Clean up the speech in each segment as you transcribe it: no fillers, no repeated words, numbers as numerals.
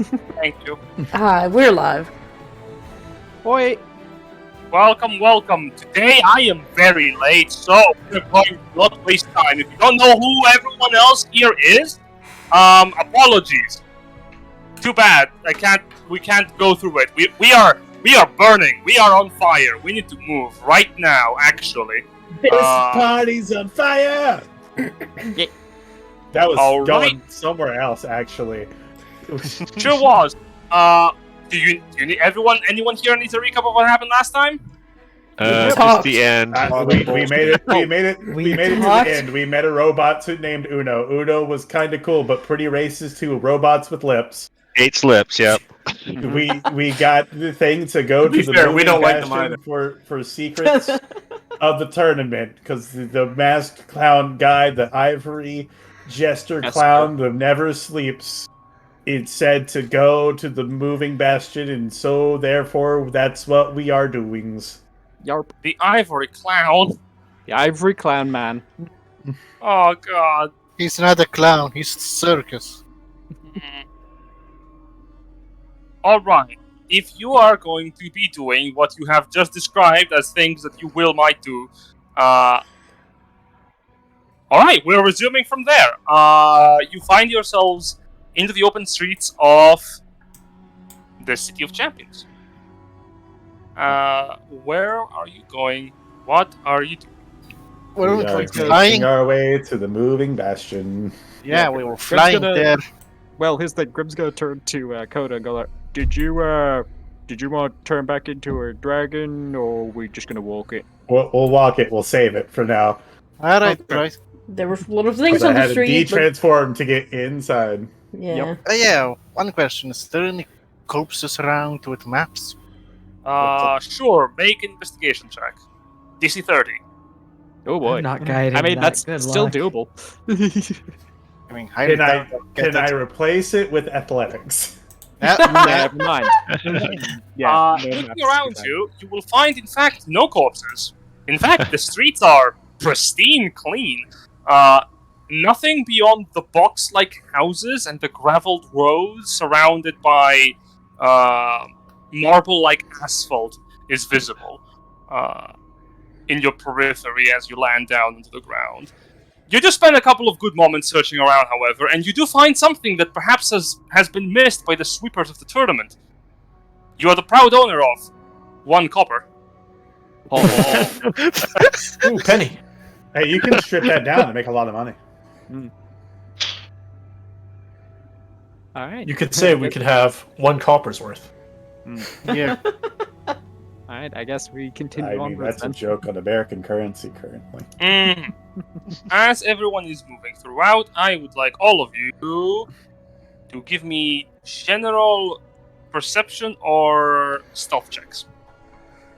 Thank you. Hi, we're live. Oi! Welcome. Today I am very late, so we're going to not waste time. If you don't know who everyone else here is, apologies. Too bad. We can't go through it. We are burning. We are on fire. We need to move right now, actually. This party's on fire! That was going somewhere else, actually. Sure was. Do you need anyone here needs a recap of what happened last time? Just the end. We made it to the end. We met a robot named Uno. Uno was kind of cool, but pretty racist to robots with lips. 8 lips, yep. We got the thing to go to the we don't like them either. for secrets of the tournament, because the masked clown guy, the ivory jester clown that never sleeps, it said to go to the moving bastion, and so therefore that's what we are doing. Yarp. The ivory clown. The ivory clown man. Oh god. He's not a clown, he's a circus. Alright. If you are going to be doing what you have just described as things that you might do, alright, we're resuming from there. You find yourselves into the open streets of the City of Champions. Where are you going? What are you doing? We are flying our way to the moving bastion. Yeah, we were flying there. Well, here's the Grim's gonna turn to Coda and go like, Did you want to turn back into a dragon, or are we just gonna walk it? We'll walk it. We'll save it for now. Alright, Okay. right. There were a lot of things But on I the had to street. de-transform to get inside. Yeah. Yeah, one question. Is there any corpses around with maps? Sure, make an investigation check. DC 30. Oh boy. I'm not guided. I mean, that's Good still luck. doable. I mean, Can I replace it with athletics? Never mind. Yeah. Looking around you will find, in fact, no corpses. In fact, the streets are pristine clean. Nothing beyond the box-like houses and the graveled roads surrounded by marble-like asphalt is visible in your periphery as you land down into the ground. You just spend a couple of good moments searching around, however, and you do find something that perhaps has been missed by the sweepers of the tournament. You are the proud owner of 1 copper. Ooh, penny. Hey, you can strip that down and make a lot of money. All right. You could say we could have 1 copper's worth. Yeah. All right. I guess we continue I on. mean, with that's a then. joke on American currency currently. As everyone is moving throughout, I would like all of you to give me general perception or stealth checks.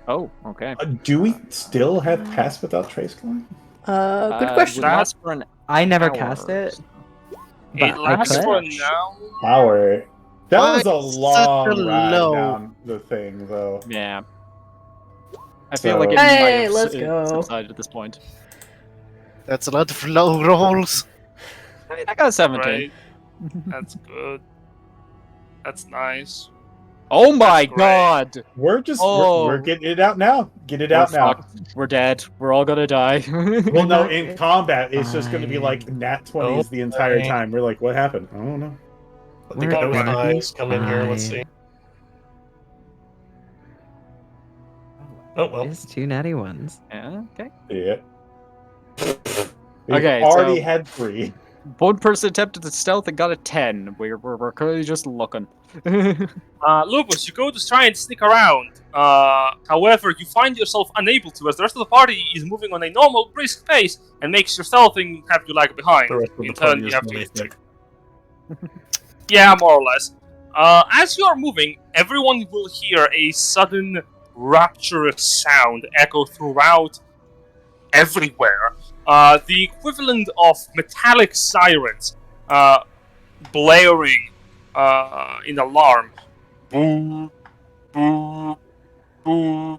Oh, okay. Do we still have Pass Without Trace climb? Good question. It lasts for an I never hour. cast it. It But I lasts could. for an hour. Power. That was a Why such long a ride low? down the thing, though. Yeah. I feel like it So- might Hey, have let's go. subsided at this point. That's a lot of low rolls. I mean, I got a 17. Right. That's good. That's nice. Oh my That's great. god! We're just Oh. we're getting it out now. Get it out We're now. fucked. We're dead. We're all gonna die. Well, no, in combat, it's just going to be like nat 20s the entire fine. time. We're like, what happened? I don't know. Let the We're ghost gonna eyes come in here. Let's see. Oh well. It's 2 natty ones. Yeah, okay. Yeah. We've Okay, already so- had 3. One person attempted the stealth and got a 10. We're currently just looking. Lupus, you go to try and sneak around. However, you find yourself unable to, as the rest of the party is moving on a normal, brisk pace, and makes your stealthing have you lag behind. The rest of the In turn, party you is have really to. thick. Yeah, more or less. As you are moving, everyone will hear a sudden, rapturous sound echo throughout everywhere. The equivalent of metallic sirens blaring in alarm. Boo, boo, boo.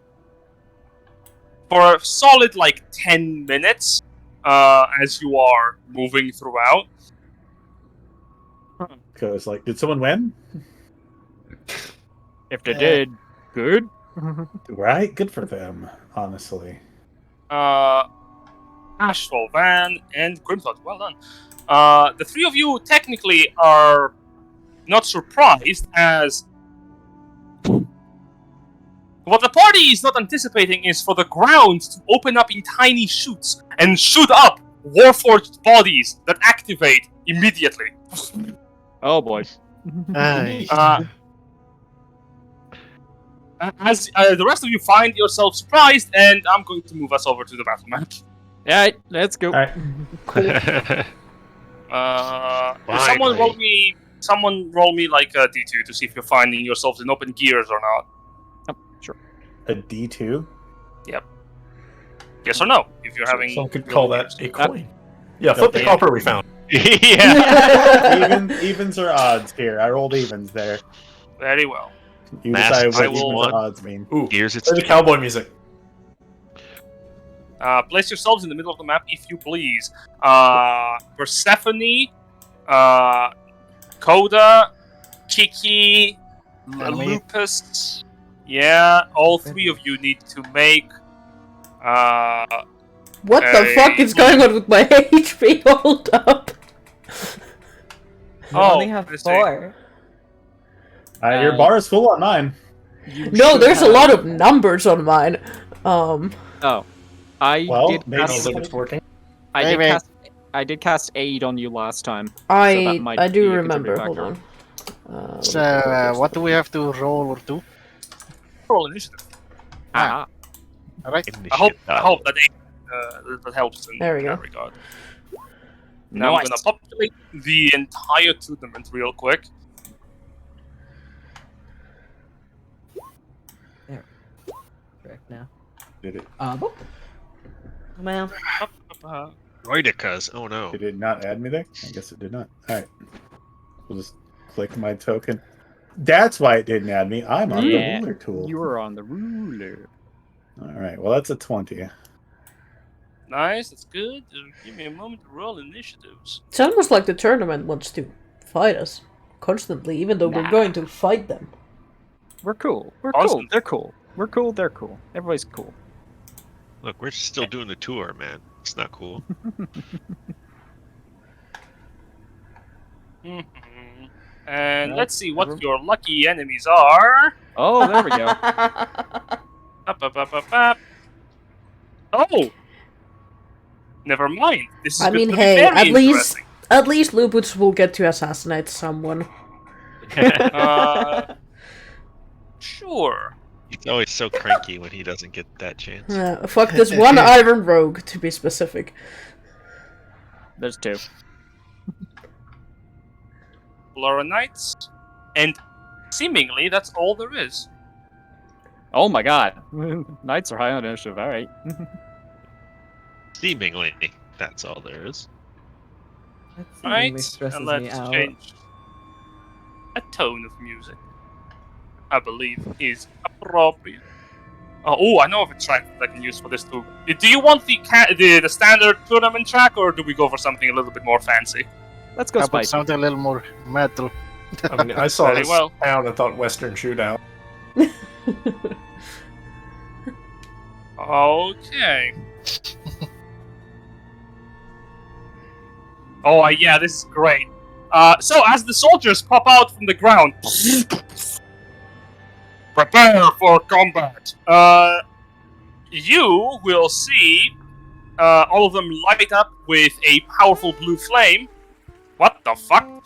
For a solid, 10 minutes as you are moving throughout. Because, did someone win? If they did, good. Right? Good for them, honestly. Ashfall, Van, and Grimthought. Well done. The three of you technically are not surprised, as what the party is not anticipating is for the ground to open up in tiny chutes and shoot up warforged bodies that activate immediately. Oh boy. Aye. As the rest of you find yourself surprised, and I'm going to move us over to the battle map. Alright, let's go. All right. Someone roll me like a D2 to see if you're finding yourselves in open gears or not. Sure. A D2? Yes or no? If you're having, Some could call that a coin. Yeah, flip the Okay. copper we found. Yeah. Evens or odds here? I rolled evens there. Very well. You Mass, decide I what will- evens or odds mean. Ooh, Gears, it's play the cowboy music. Place yourselves in the middle of the map, if you please. Persephone, Coda, Kiki, Lupus. Yeah, all three of you need to make. What the fuck is going on with my HP? Hold up. You only have let's see. 4. Your bar is full on mine. No, there's a lot of numbers on mine. Oh. I Well, did maybe I don't cast, think it's working. I did cast aid on you last time. I might I do be a remember. contributing Hold on. So, what do we have to roll or do? Roll initiative. Ah. Alright. I hope that that helps in There we that go. regard. Now I'm gonna populate the entire tournament real quick. Correct now. Did it? Well, Roidicas. Oh no. Did it not add me there? I guess it did not. All right. We'll just click my token. That's why it didn't add me. I'm on Yeah. the ruler tool. You were on the ruler. All right. Well, that's a 20. Nice, that's good. Give me a moment to roll initiatives. It's almost like the tournament wants to fight us constantly, even though we're going to fight them. We're cool. We're cool. Constant. They're cool. We're cool. They're cool. Everybody's cool. Look, we're still doing the tour, man. It's not cool. And Yeah, let's see what everyone- your lucky enemies are. Oh, there we go. Up, up, up, up, up. Oh! Never mind. This is I going mean, to be hey, very at least interesting. at least Lupus will get to assassinate someone. Sure. He's always so cranky when he doesn't get that chance. Fuck this one Iron Rogue, to be specific. There's 2. Flora Knights. And seemingly that's all there is. Oh my god. Knights are high on initiative. Alright. Seemingly, that's all there is. that Right? seemingly stresses And me let's out. change a tone of music. I believe is appropriate. Oh, I know of a track that I can use for this too. Do you want the standard tournament track, or do we go for something a little bit more fancy? Let's go How about spicy. something a little more metal? I mean, I saw Very this well. town and thought Western Shootout. Okay. Oh, yeah, this is great. So, as the soldiers pop out from the ground, prepare for combat. You will see all of them light up with a powerful blue flame. What the fuck?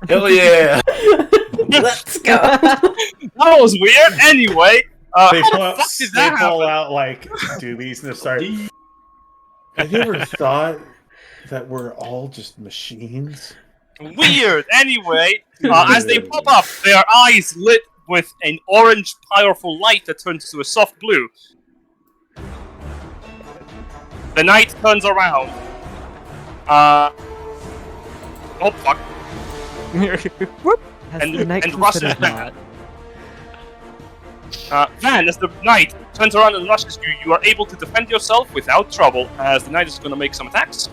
Hell yeah! Let's go. That was weird. Anyway, They how pull, the out, fuck did they that pull happen? out like doobies and start. Have you ever thought that we're all just machines? Weird. Anyway, as they pop up, their eyes lit with an orange, powerful light that turns to a soft blue. The knight turns around. Oh fuck! Whoop. Has And- the knight and rushes considered back. not? Van, as the knight turns around and rushes you, you are able to defend yourself without trouble. As the knight is going to make some attacks.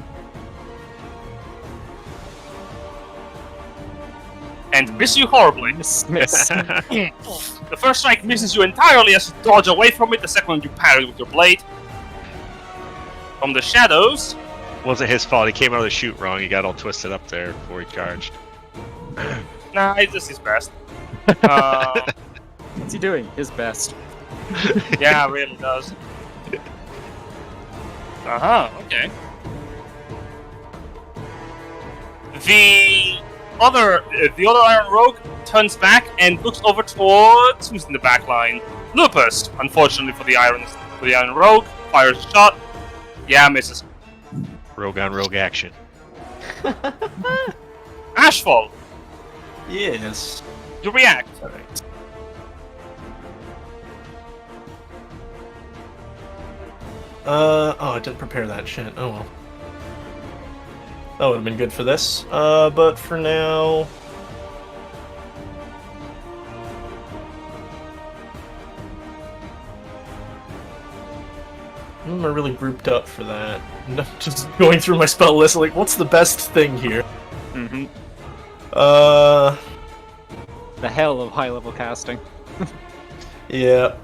and miss you horribly. Miss. The first strike misses you entirely as you dodge away from it. The second one you parry with your blade. From the shadows. Wasn't his fault. He came out of the chute wrong. He got all twisted up there before he charged. Nah, it's just his best. What's he doing? His best. Yeah, it really does. Okay. The other Iron Rogue turns back and looks over towards who's in the back line. Lupus, unfortunately for the Iron Rogue, fires a shot. Yeah, misses. Rogue on rogue action. Ashfall, Yes. you react. Alright. Oh, I didn't prepare that shit. Oh well. That would have been good for this. But for now. I'm really grouped up for that. I'm just going through my spell list, like, what's the best thing here? Mm-hmm. Uh. The hell of high-level casting. Yeah.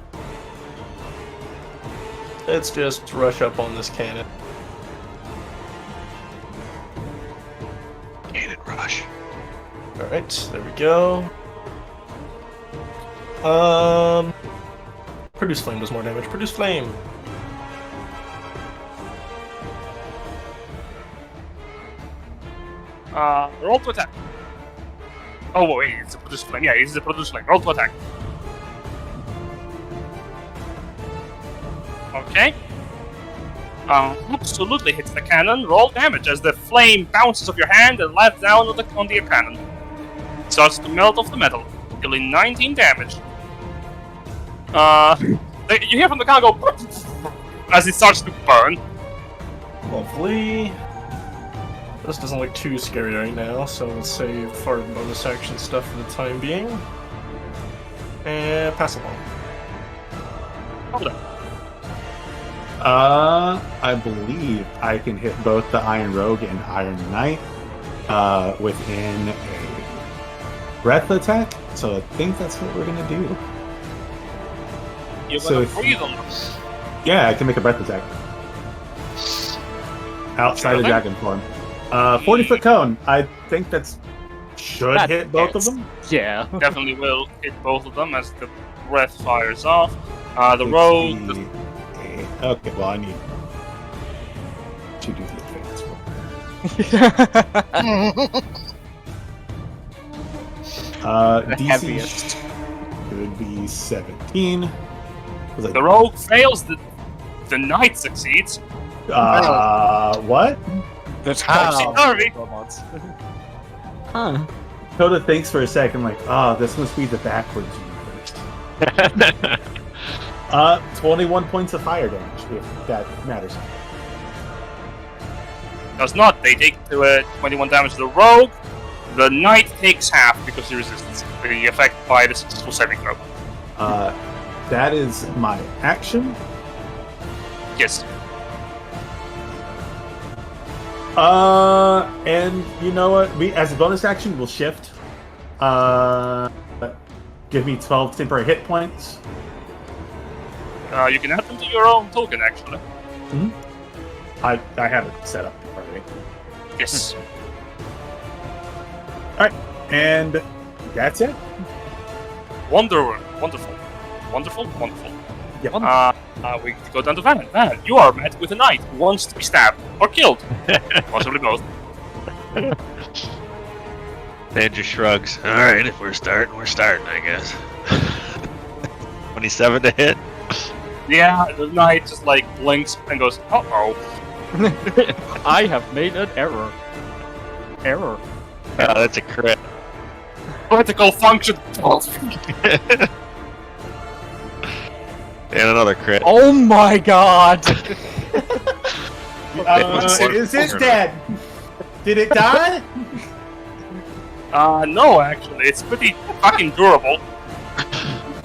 Let's just rush up on this cannon. Cannon rush. Alright, there we go. Produce flame does more damage. Produce flame! Roll to attack. Oh wait, it's a produce flame. Yeah, it's a produce flame. Roll to attack. Okay. Absolutely hits the cannon. Roll damage as the flame bounces off your hand and lands down on the cannon. It starts to melt off the metal, dealing 19 damage. You hear from the cannon go as it starts to burn. Lovely. This doesn't look too scary right now, so we'll save for bonus action stuff for the time being. And pass along. Hold on. I believe I can hit both the Iron Rogue and Iron Knight within a breath attack, so I think that's what we're gonna do. You're So gonna if- breathe them. Yeah, I can make a breath attack. Outside of Okay. dragon form. 40-foot cone. I think that's should That hit both of hits. them. Yeah. Definitely will hit both of them as the breath fires off. The rogue. Okay, well I need to do the advanced one. The DC heaviest. should be 17. Was it, The rogue fails. The knight succeeds. what? That's Topsy-turvy. Huh. Coda thinks for a second, like, this must be the backwards universe. 21 points of fire damage, if that matters. Does not. They take 21 damage to the rogue. The knight takes half because he resists the effect by the successful saving throw. That is my action. Yes. And you know what? We, as a bonus action, we'll shift. Give me 12 temporary hit points. You can add them to your own token, actually. I have it set up already. Yes. Alright, and that's it. Wonderful. Yep. We go down to Van. Van, you are met with a knight who wants to be stabbed or killed. Possibly both. Dan just shrugs. Alright, if we're starting, I guess. 27 to hit. Yeah, the knight just like blinks and goes, uh-oh. I have made an error. Error. That's a crit. Critical function. And another crit. Oh my god! Is it dead? Did it die? No, actually, it's pretty fucking durable.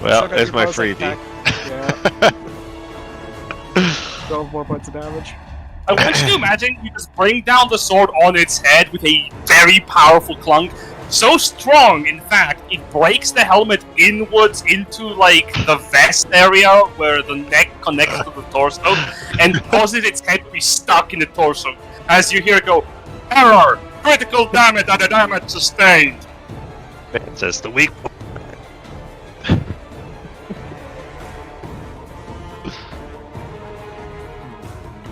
Well, Still got there's your my bonus freebie. attack. Yeah. 12 more points of damage. I want you to imagine you just bring down the sword on its head with a very powerful clunk, So strong, in fact, it breaks the helmet inwards into like the vest area where the neck connects to the torso, and causes its head to be stuck in the torso. As you hear it go, error, critical damage and the damage sustained. Man says the weak.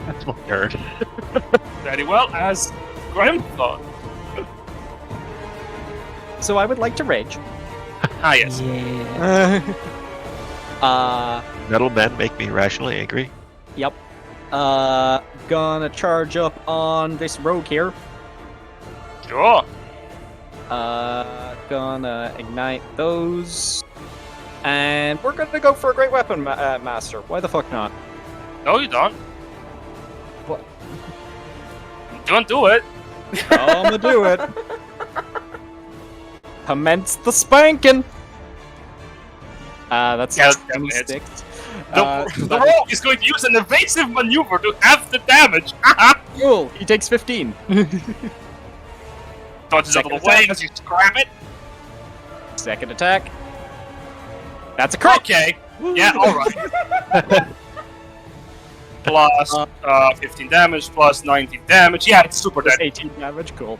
That's my turn. Very well, as Grim thought. So I would like to rage. Ah, yes. Yeah. Metal men make me irrationally angry. Yep. Gonna charge up on this rogue here. Sure. Gonna ignite those. And we're gonna go for a great weapon, master. Why the fuck not? No, you don't. What? Don't do it. I'm gonna do it. Commence the spanking. That's Yeah, 26. The rogue is going to use an evasive maneuver to halve the damage. Cool. He takes 15. Dodges out of the way as you scrap it. Second attack. That's a crit. Okay. Yeah, alright. Plus 15 damage, plus 19 damage. Yeah, it's super That's dead. 18 damage. Cool.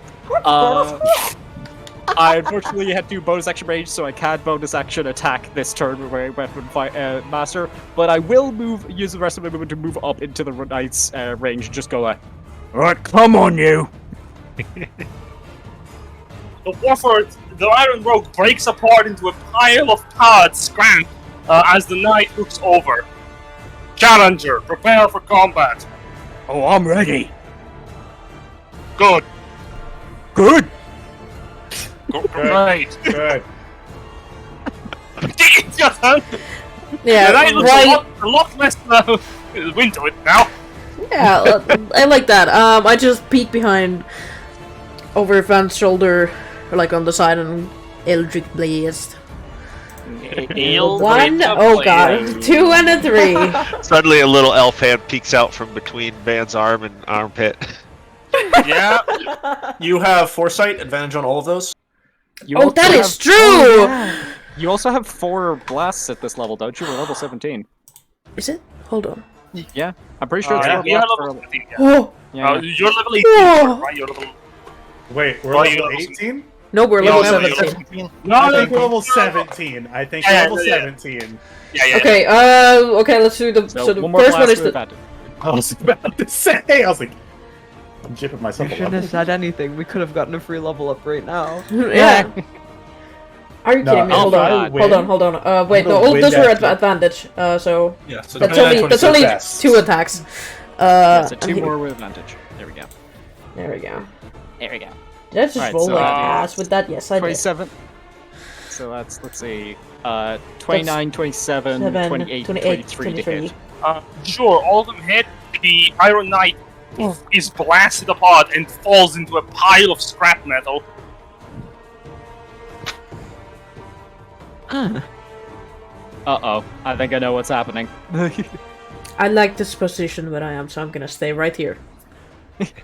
I unfortunately had to bonus action rage, so I can't bonus action attack this turn with my weapon master. But I will use the rest of my movement to move up into the knight's range and just go like, alright, come on, you. The Iron Rogue breaks apart into a pile of pods, scrap, as the knight looks over. Challenger, prepare for combat. Oh, I'm ready. Good. Good. Great. Good. It's your turn. Yeah, The knight looks right. a lot less into it now. Yeah, I like that. I just peek behind over Van's shoulder, or like on the side, and Eldritch Blast. One, oh god, 2 and a 3. Suddenly, a little elf hand peeks out from between Van's arm and armpit. Yeah. You have foresight, advantage on all of those. You Oh, also that have- is true! You also have 4 blasts at this level, don't you? We're level 17. Is it? Hold on. Yeah, I'm pretty sure it's Yeah, 4 we are blasts. level 17, yeah. Oh! Yeah. You're level 18, Whoa. right? You're level... Wait, we're Oh, level you- 18? No, we're No, level no, you're 17. No, I no, think we're no, level no. 17. I think Yeah, we're level yeah. 17. Yeah. Okay, okay, let's do the. So the one more first one blast is with the. advantage. I was about to say, I was like, I'm jipping You myself a shouldn't have level. said anything. We could have gotten a free level up right now. Yeah. Are you No, kidding me? oh Hold God. on, hold on. Wait, I'm no, gonna all win those were that game. advantage. So Yeah, so that's 29, only 26. best. 2 attacks. Yeah, so and 2 he- more with advantage. There we go. There we go. There we go. Did I just Alright, roll so, like ass with that? Yes, I did. 27. So that's, let's see, 29, 27, 7, 28, 28, 23 to 23. hit. Sure, all of them hit. The Iron Knight is blasted apart and falls into a pile of scrap metal. Uh-oh, I think I know what's happening. I like this position where I am, so I'm gonna stay right here.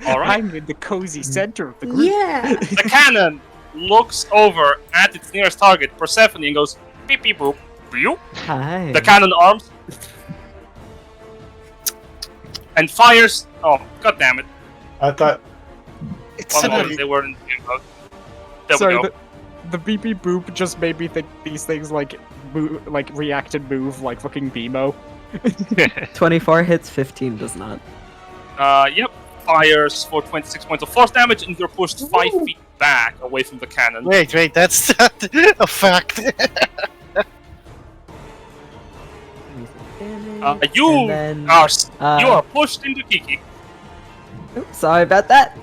Alright. I'm in the cozy center of the group. Yeah! The cannon looks over at its nearest target, Persephone, and goes beep beep boop. Boop. Hi. The cannon arms and fires. Oh, god damn it! I thought, It's One an moment, they weren't. There Sorry, we go. the beep beep boop just made me think these things like react and move like fucking BMO. 24 hits, 15 does not. Yep. Fires for 26 points of force damage, and you're pushed 5 feet back away from the cannon. Wait, that's not a fact. You And then, are uh, you are pushed into Kiki. Oops, sorry about that.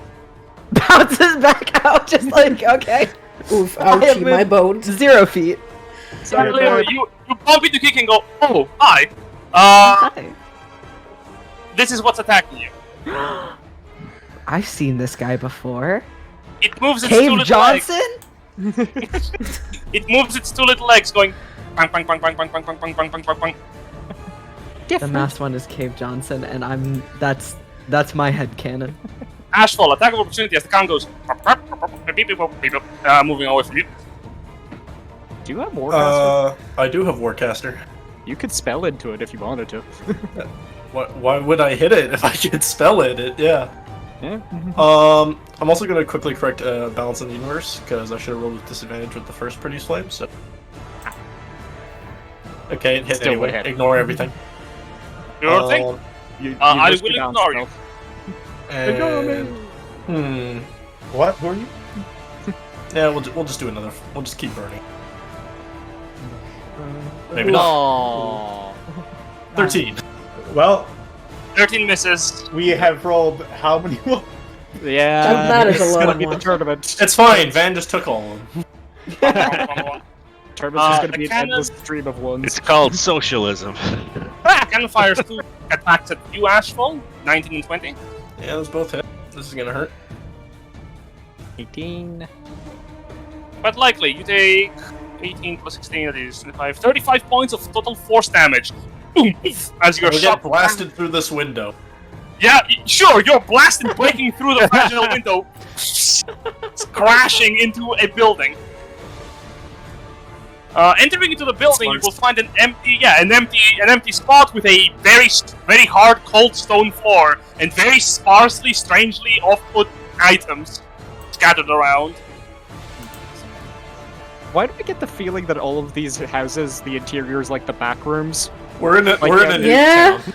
Bounces back out, just like, okay. Oof, I have ouchie, my moved bones. 0 feet. Sorry, you bump into Kiki and go, oh, hi. Hi. This is what's attacking you. I've seen this guy before. It moves its two Cave little Johnson? legs. It moves its 2 little legs, going bang bang bang bang bang bang bang bang bang bang bang bang. The masked one is Cave Johnson, and that's my headcanon. Ashfall, attack of opportunity as the cannon goes. Beep, beep, beep, beep. Moving away from you. Do you have Warcaster? I do have Warcaster. You could spell into it if you wanted to. Why would I hit it if I could spell it? Yeah. Yeah. I'm also going to quickly correct Balance in the Universe, because I should have rolled with disadvantage with the first Produce Flame, so... Okay, it hit Still anyway. hit. Ignore everything. Your thing? You I risked will the balance ignore you. spell. And... What? Who are you? Yeah, we'll just do another... We'll just keep burning. Maybe not. Aww. 13. Well, 13 misses. we have rolled how many? Yeah, That is a it's lot gonna of be the ones. tournament. It's fine, Van just took all of them. Tournament's just gonna the be an cannon- endless stream of ones. It's called socialism. Cannon fires 2 attacks at you, Ashfall. 19 and 20. Yeah, those both hit. This is gonna hurt. 18. But likely, you take 18 plus 16, that is 25. 35 points of total force damage. Boom! As your We'll shot get blasted through this window. Yeah, sure, you're blasted breaking through the fragile window, crashing into a building. Entering into the building, you will find an empty spot with a very hard, cold stone floor and very sparsely, strangely off-put items scattered around. Why do I get the feeling that all of these houses, the interior is like the back rooms? We're in a nuke Yeah. town.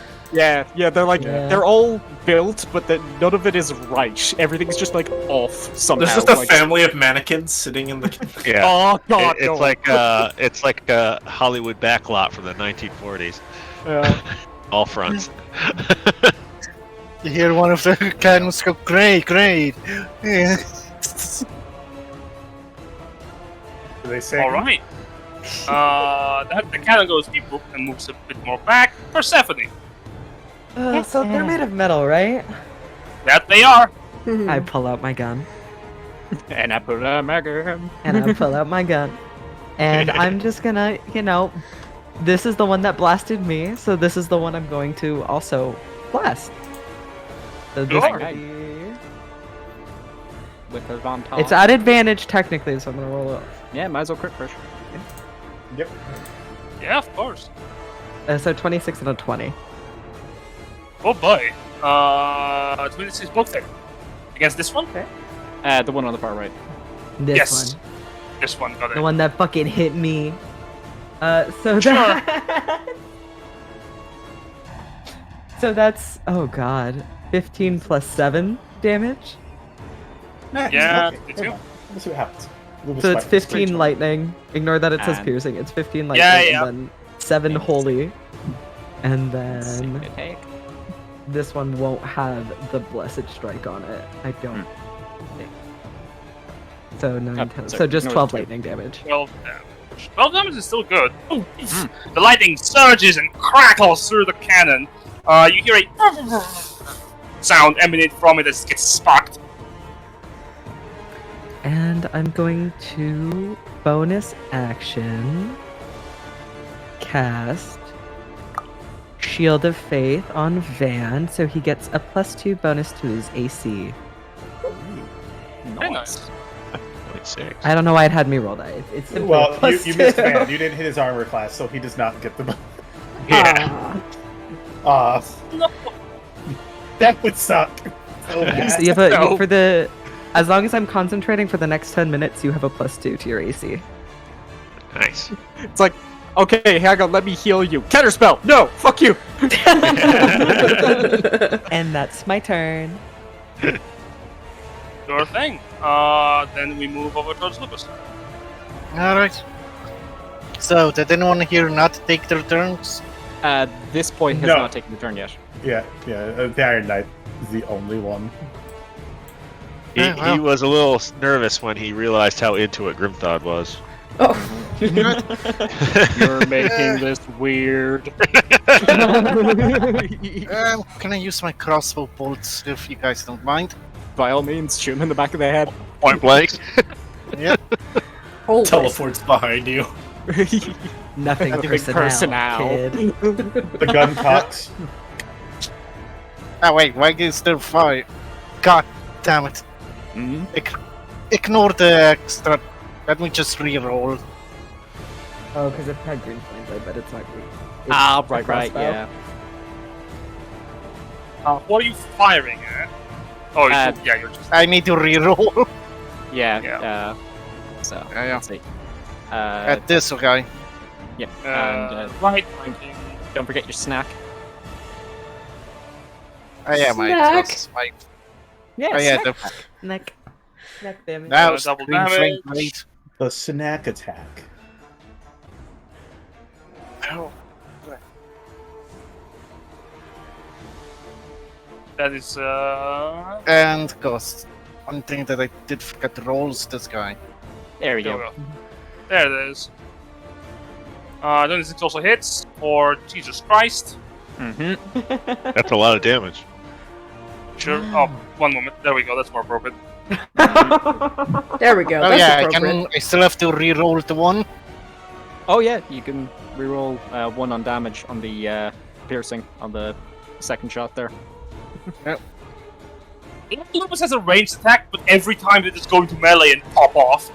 Yeah, they're like, Yeah. they're all built, but that none of it is right. Everything's just like off somehow. There's just a like, family of mannequins sitting in the... Yeah. Oh god, It's no. like a Hollywood backlot from the 1940s. All fronts. You hear one of the cannons go, great, great. Yeah. Do they say? All right. The cannon goes beep boop and moves a bit more back. Persephone. So they're made of metal, right? That they are. I pull out my gun. And I put a mega. And I pull out my gun. And I'm just gonna, this is the one that blasted me, so this is the one I'm going to also blast. So this Sure. will be... With advantage. It's at advantage technically, so I'm gonna roll it. Yeah, might as well crit first. Yep. Yeah, of course. So 26 and a 20. Oh boy. 26 both there. Against this one? The one on the far right. This Yes. one. This one got it. The one that fucking hit me. So Sure. that... so that's... Oh god. 15 plus 7 damage. Nice. Yeah, Okay. me too. Let's see what happens. We'll So it's just 15 lightning. Ignore that it says And- piercing. It's 15 lightning Yeah. and then 7 holy. And then Attack. this one won't have the blessed strike on it. I don't think. So 9, 10. sorry. So just No, 12 it's two. lightning damage. 12 damage. 12 damage is still good. The lightning surges and crackles through the cannon. You hear a sound emanate from it as it gets sparked. And I'm going to bonus action cast Shield of Faith on Van, so he gets a +2 bonus to his AC. Very nice. 26. I don't know why it had me roll that. It's simply Well, a you missed +2. man. You didn't hit his armor class, so he does not get the. Yeah. No. That would suck. So bad. So you have a, No. for the, as long as I'm concentrating for the next 10 minutes, you have a +2 to your AC. Nice. It's like, okay, hang on, let me heal you. Counterspell! No! Fuck you! And that's my turn. Sure thing. Then we move over towards Lucas. Alright. So, did anyone here not take their turns? This point has No. not taken the turn yet. Yeah. The Iron Knight is the only one. He, Yeah, well. he was a little nervous when he realized how into it Grimthod was. Oh. You're making this weird. Can I use my crossbow bolts if you guys don't mind? By all means, shoot him in the back of the head. Point blank. Yep. Holy. Teleports behind you. Nothing Nothing personnel, personnel. kid. The gun cocks. Ah, wait, why is there fire? God damn it. Mhm. ignore the extra. Let me just re-roll. Oh, because it had green flames, I bet it's not green. It's Ah, a right, crossbow. yeah. What are you firing at? Oh, Uh, yeah, you're just. I need to re-roll Yeah, Yeah. so, Yeah. let's see. at this guy. Yeah, and Right. don't forget your snack. Oh yeah, my Snack. plus my. Yeah, Oh yeah, snack. the, Neck damage. now double green flame damage. blade. The snack attack. Oh. That is And cost. One thing that I did forget to roll is this guy. There we There we go. go. There it is. 26 also hits for Jesus Christ. Mm-hmm. That's a lot of damage. Sure. Oh, one moment. There we go. That's more appropriate. There we go. Oh That's yeah, appropriate. I still have to re-roll the one. Oh yeah, you can reroll 1 on damage on the piercing on the second shot there. Lupus has a ranged attack, but every time that it's going to melee and pop off.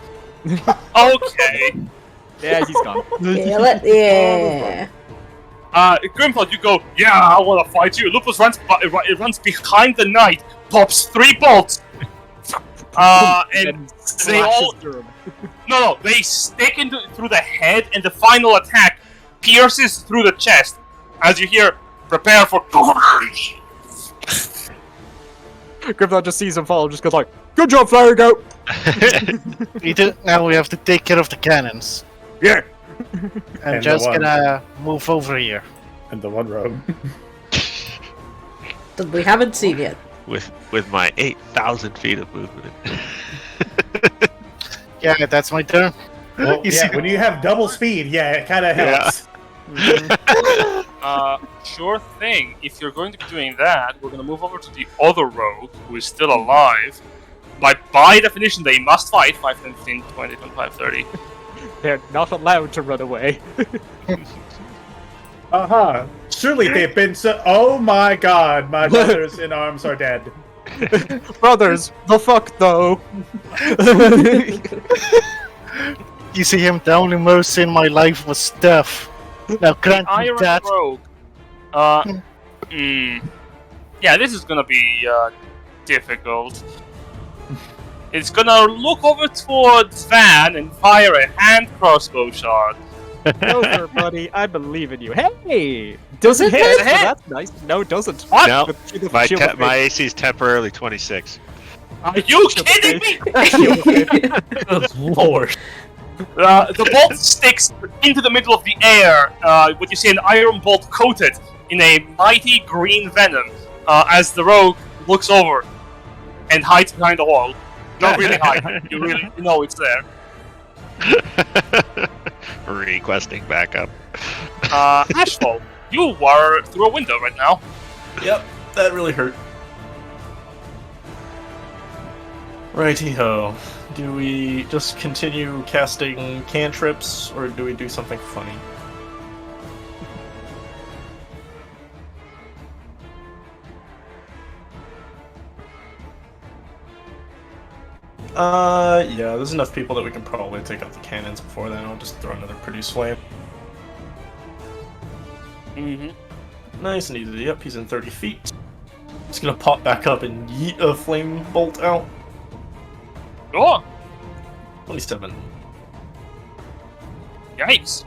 Okay. Yeah, he's gone. Yeah. Grimthought, you go, yeah, I want to fight you. Lupus runs behind the knight, pops 3 bolts. And they all... No, they stick through the head, and the final attack pierces through the chest. As you hear, prepare for... Grimthought just sees him fall and just goes like, good job, Flyer Goat! Now we have to take care of the cannons. Yeah! I'm And the just one. gonna move over here. And the one rogue. That we haven't seen yet. With my 8,000 feet of movement. Yeah, that's my turn. Well, You yeah, see- when you have double speed, yeah, it kind of helps. Sure thing. If you're going to be doing that, we're going to move over to the other rogue, who is still alive. By definition, they must fight 5, 10, 15, 20, 25, 30. They're not allowed to run away. Surely they've been so. Oh my god, my brothers in arms are dead. Brothers, the fuck though? You see him, the only mercy in my life was death. Now grant me Iron that. rogue. Yeah, this is gonna be difficult. It's gonna look over towards Van and fire a hand crossbow shot. Over, buddy. I believe in you. Hey! Doesn't hit! Does it So hit? that's nice. No, it doesn't. What? No, But shield of- my shield of my faith. AC is temporarily 26. Are you kidding me? Good lord. The bolt sticks into the middle of the air. What you see an iron bolt coated in a mighty green venom. As the rogue looks over and hides behind the wall. Not really hide. You know it's there. Requesting backup. Ashfall, you are through a window right now. Yep, that really hurt. Righty ho. Do we just continue casting cantrips, or do we do something funny? Yeah, there's enough people that we can probably take out the cannons before then. I'll just throw another produce flame. Mm-hmm. Nice and easy. Yep, he's in 30 feet. Just gonna pop back up and yeet a flame bolt out. Oh, 27. yikes.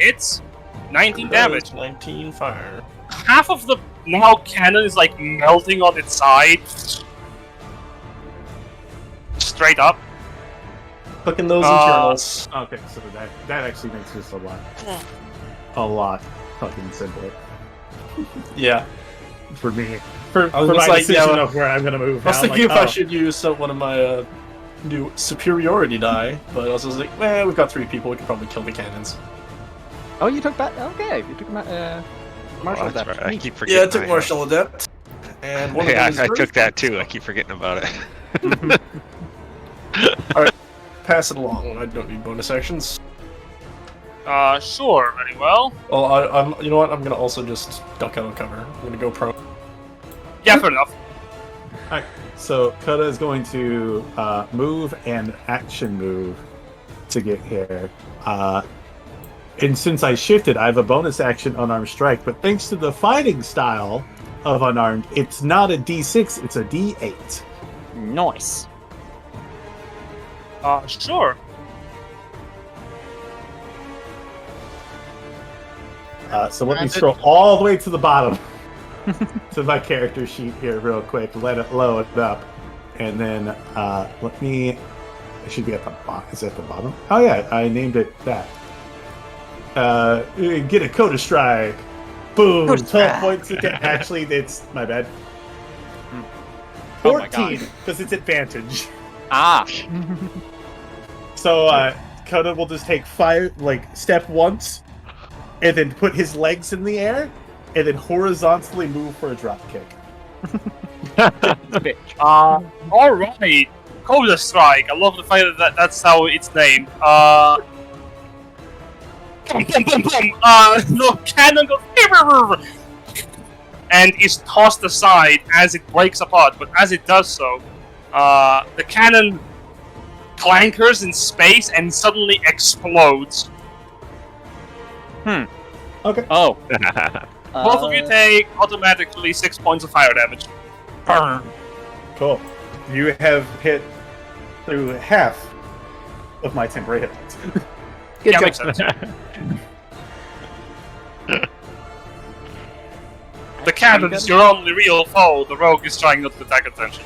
Hits 19 damage. 19 fire. Half of the now cannon is like melting on its side. Straight up. Cooking those internals. Okay, so that actually makes this a lot fucking simpler Yeah. for me. I For was my just like, decision yeah, of where I'm gonna move. I was now, thinking if like, I should use one of my new superiority die, but I was just like, we've got 3 people, we could probably kill the cannons. Oh, you took that? Okay, you took martial Oh, that's adept. right. I Neat. keep forgetting. Yeah, I took I- martial adept. And one Yeah, of them I is took that too. I keep forgetting about it. pass it along. I don't need bonus actions. Sure, very well. Well, I'm. You know what? I'm gonna also just duck out of cover. I'm gonna go pro. Yeah, fair enough. Alright, so Koda is going to move and action move to get here. And since I shifted, I have a bonus action unarmed strike, but thanks to the fighting style of unarmed, it's not a D6, it's a D8. Nice. Sure. So let me scroll all the way to the bottom to my character sheet here real quick, let it load up, and then let me... It should be at the bottom. Is it at the bottom? Oh yeah, I named it that. Get a Coda Strike. Boom! 12 points. Actually, it's my bad. 14, because it's advantage. So Coda will just take 5, step once, and then put his legs in the air, and then horizontally move for a drop kick. All right. Coda Strike. I love the fact that that's how it's named. Boom, boom, boom, boom. The cannon goes and is tossed aside as it breaks apart. But as it does so, the cannon clankers in space and suddenly explodes. Okay. Oh. Both of you take automatically 6 points of fire damage. Cool. You have hit through half of my temporary hit points. Good Yeah, job. makes sense. The cannon is your only real foe. The rogue is trying not to attack attention.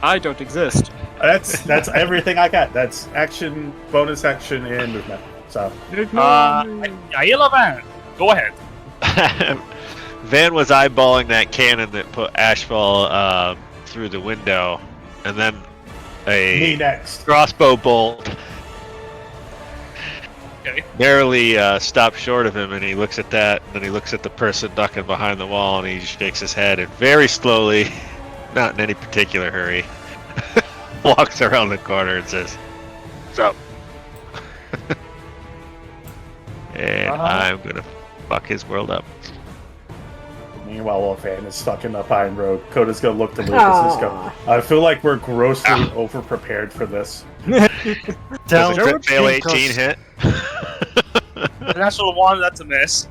I don't exist. That's everything I got. That's action, bonus action, and movement. So, Ayla Van, go ahead. Van was eyeballing that cannon that put Ashfall through the window, and then me a next. crossbow bolt Okay. barely stopped short of him, and he looks at that, and then he looks at the person ducking behind the wall, and he shakes his head, and very slowly, not in any particular hurry, walks around the corner and says, "Sup?" And I'm gonna fuck his world up. Meanwhile, Wolfan is stuck in the pine road. Coda's gonna look to Lucas and go, I feel like we're grossly over-prepared for this. Does a crit fail 18 hit? The natural one, that's a miss.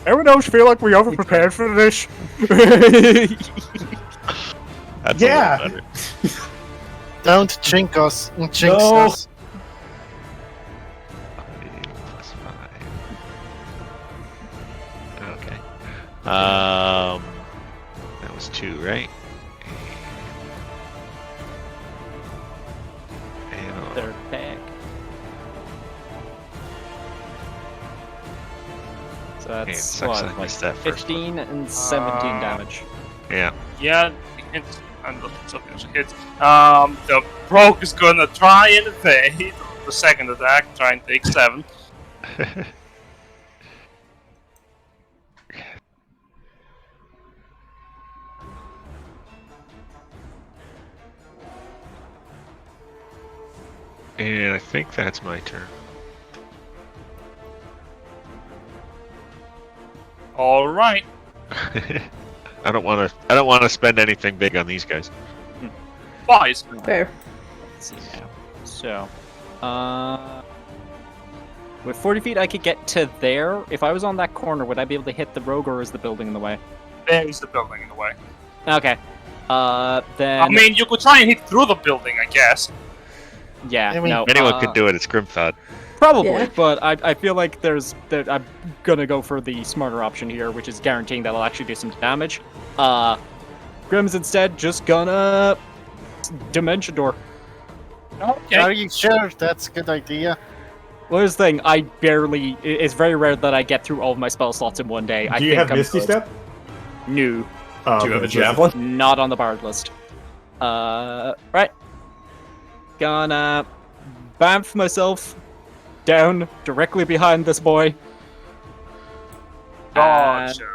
Everyone else feel like we over-prepared for this? That's Yeah. a little better. Don't jinx us. Jinx No. us. Plus 5. Okay. That was 2, right? And They're back. So that's sucks, I what, missed that first 15 and 17 damage. yeah. Yeah, it hits. And something else hits. The rogue is gonna try and evade the second attack, try and take 7. And I think that's my turn. All right. I don't want to spend anything big on these guys. Wise. Fair. Let's see now. So, with 40 feet, I could get to there. If I was on that corner, would I be able to hit the rogue, or is the building in the way? There is the building in the way. Okay. Then. I mean, you could try and hit through the building, I guess. yeah. I mean, no. Anyone could do it. It's Grimthod. Probably, Yeah. but I feel like I'm gonna go for the smarter option here, which is guaranteeing that I'll actually do some damage. Grim's instead just gonna Dimension Door. Okay. Are you sure that's a good idea? Well, here's the thing, it's very rare that I get through all of my spell slots in one day. Do you have Misty good. Step? No, Do you have a javelin? not on the bard list. Right. Gonna bamf myself down directly behind this boy. Gotcha.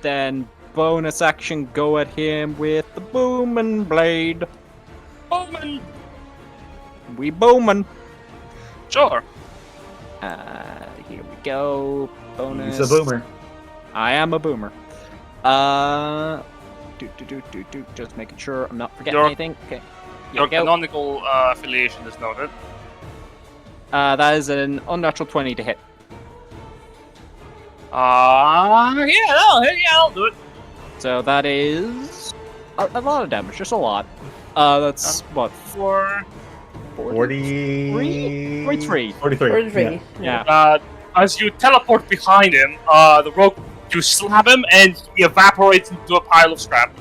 Then bonus action go at him with the booming blade. Bowman. We booming. Sure. Here we go. Bonus. He's a boomer. I am a boomer. Just making sure I'm not forgetting Your- anything. Okay. Here Your we go. canonical affiliation is noted. That is an unnatural 20 to hit. I'll do it. So that is a lot of damage, just a lot. That's what, For 43. 43. 43. Yeah. as you teleport behind him, the rogue, you slam him and he evaporates into a pile of scrap.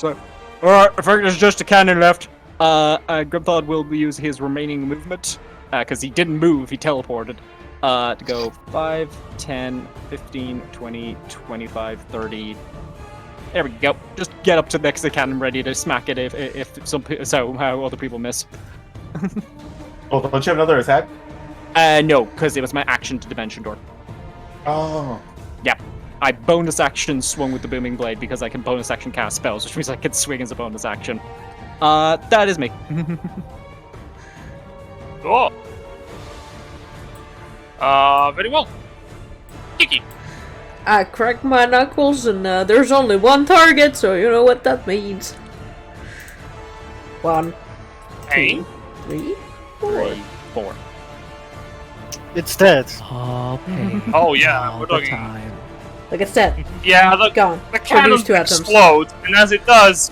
Alright, I think there's just a cannon left. Grimthod will use his remaining movement, because he didn't move, he teleported, to go 5, 10, 15, 20, 25, 30. There we go. Just get up to next to the cannon ready to smack it if somehow other people miss. Oh, don't you have another attack? No, because it was my action to Dimension Door. Oh. I bonus action swung with the Booming Blade because I can bonus action cast spells, which means I can swing as a bonus action. That is me. Cool. Very well. Kiki. I crack my knuckles and there's only one target, so you know what that means. 1, 2, 3, 4. 4. It's dead. Oh, pain. Oh yeah, all we're the talking. time. Like I said, Yeah, the gone. cannon Produce 2 atoms. explodes, and as it does,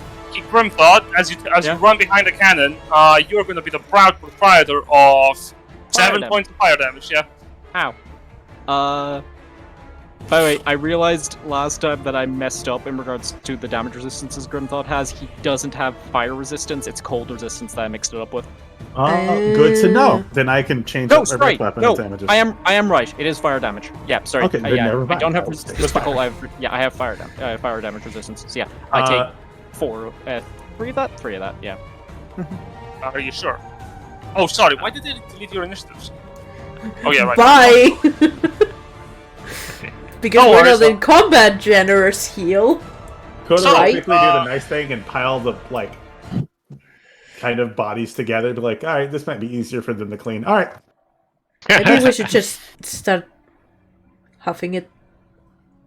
Grimthought, as you run behind the cannon, you're going to be the proud proprietor of 7 damage. points of fire damage. Yeah. Ow. By the way, I realized last time that I messed up in regards to the damage resistances Grimthought has. He doesn't have fire resistance, it's cold resistance that I mixed it up with. Good to know. Then I can change No, up my sorry, weapon no, damages. I am right. It is fire damage. Yeah, sorry. Okay, then yeah, never I mind. don't have I will stay with mystical. fire. I have fire damage. Fire damage resistance. So yeah, I take 3 of that. 3 of that. Yeah. Are you sure? Oh, sorry. Why did they delete your initiatives? Oh yeah, right. Bye! Because No we're worries, not in combat generous heal. Could So, I quickly do uh, the nice thing and pile the kind of bodies together? Be like, all right, this might be easier for them to clean. All right. Maybe we should just start huffing it.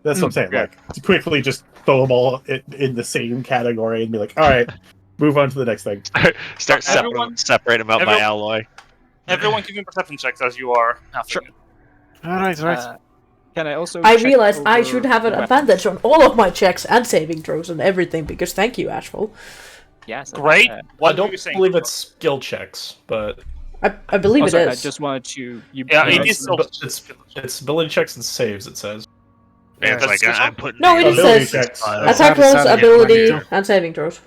That's what I'm saying. Yeah. Like, to quickly just throw them all in the same category and be like, all right, move on to the next thing. Start Everyone- separate them out by everyone- alloy. Everyone, give me perception checks as you are. Sure. Alright, right. Can I also? I check realized I over should have an the advantage on all of my checks and saving throws and everything, because thank you, Ashful. Yes. Great. I What were don't you saying? believe it's skill checks, but I believe it sorry, is. I just wanted to. Yeah, it it's, is. it's ability checks and saves. It says. And it's that's like just- I'm putting No, it the is Ability says checks. attack Sorry, rolls, sorry, ability, yeah. and saving throws.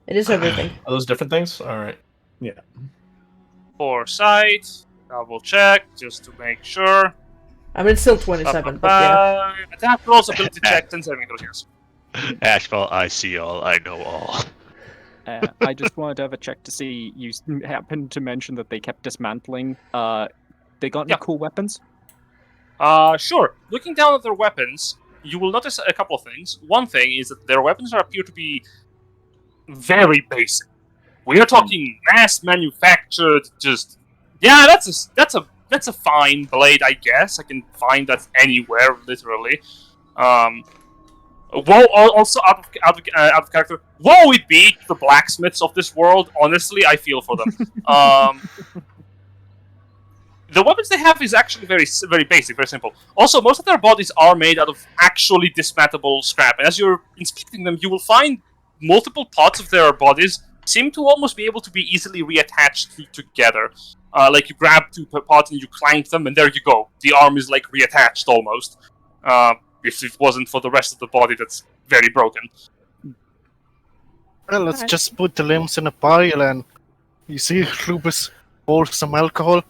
It is everything. Are those different things? All right. Foresight. Double check just to make sure. I mean, it's still 27, but yeah. Attack rolls, ability checks, and saving throws. Yes. Ashfall. I see all. I know all. I just wanted to have a check to see. You happened to mention that they kept dismantling. They got any Yeah. cool weapons? Sure. Looking down at their weapons, you will notice a couple of things. One thing is that their weapons appear to be very basic. We are talking mass manufactured. Just that's a fine blade, I guess. I can find that anywhere, literally. Also out of character. Woe it be to the blacksmiths of this world. Honestly, I feel for them. The weapons they have is actually very basic, very simple. Also, most of their bodies are made out of actually dismantleable scrap. And as you're inspecting them, you will find multiple parts of their bodies seem to almost be able to be easily reattached together. Like you grab 2 parts and you clank them, and there you go. The arm is like reattached almost. If it wasn't for the rest of the body that's very broken. Well, let's just put the limbs in a pile and you see, Lupus, pour some alcohol,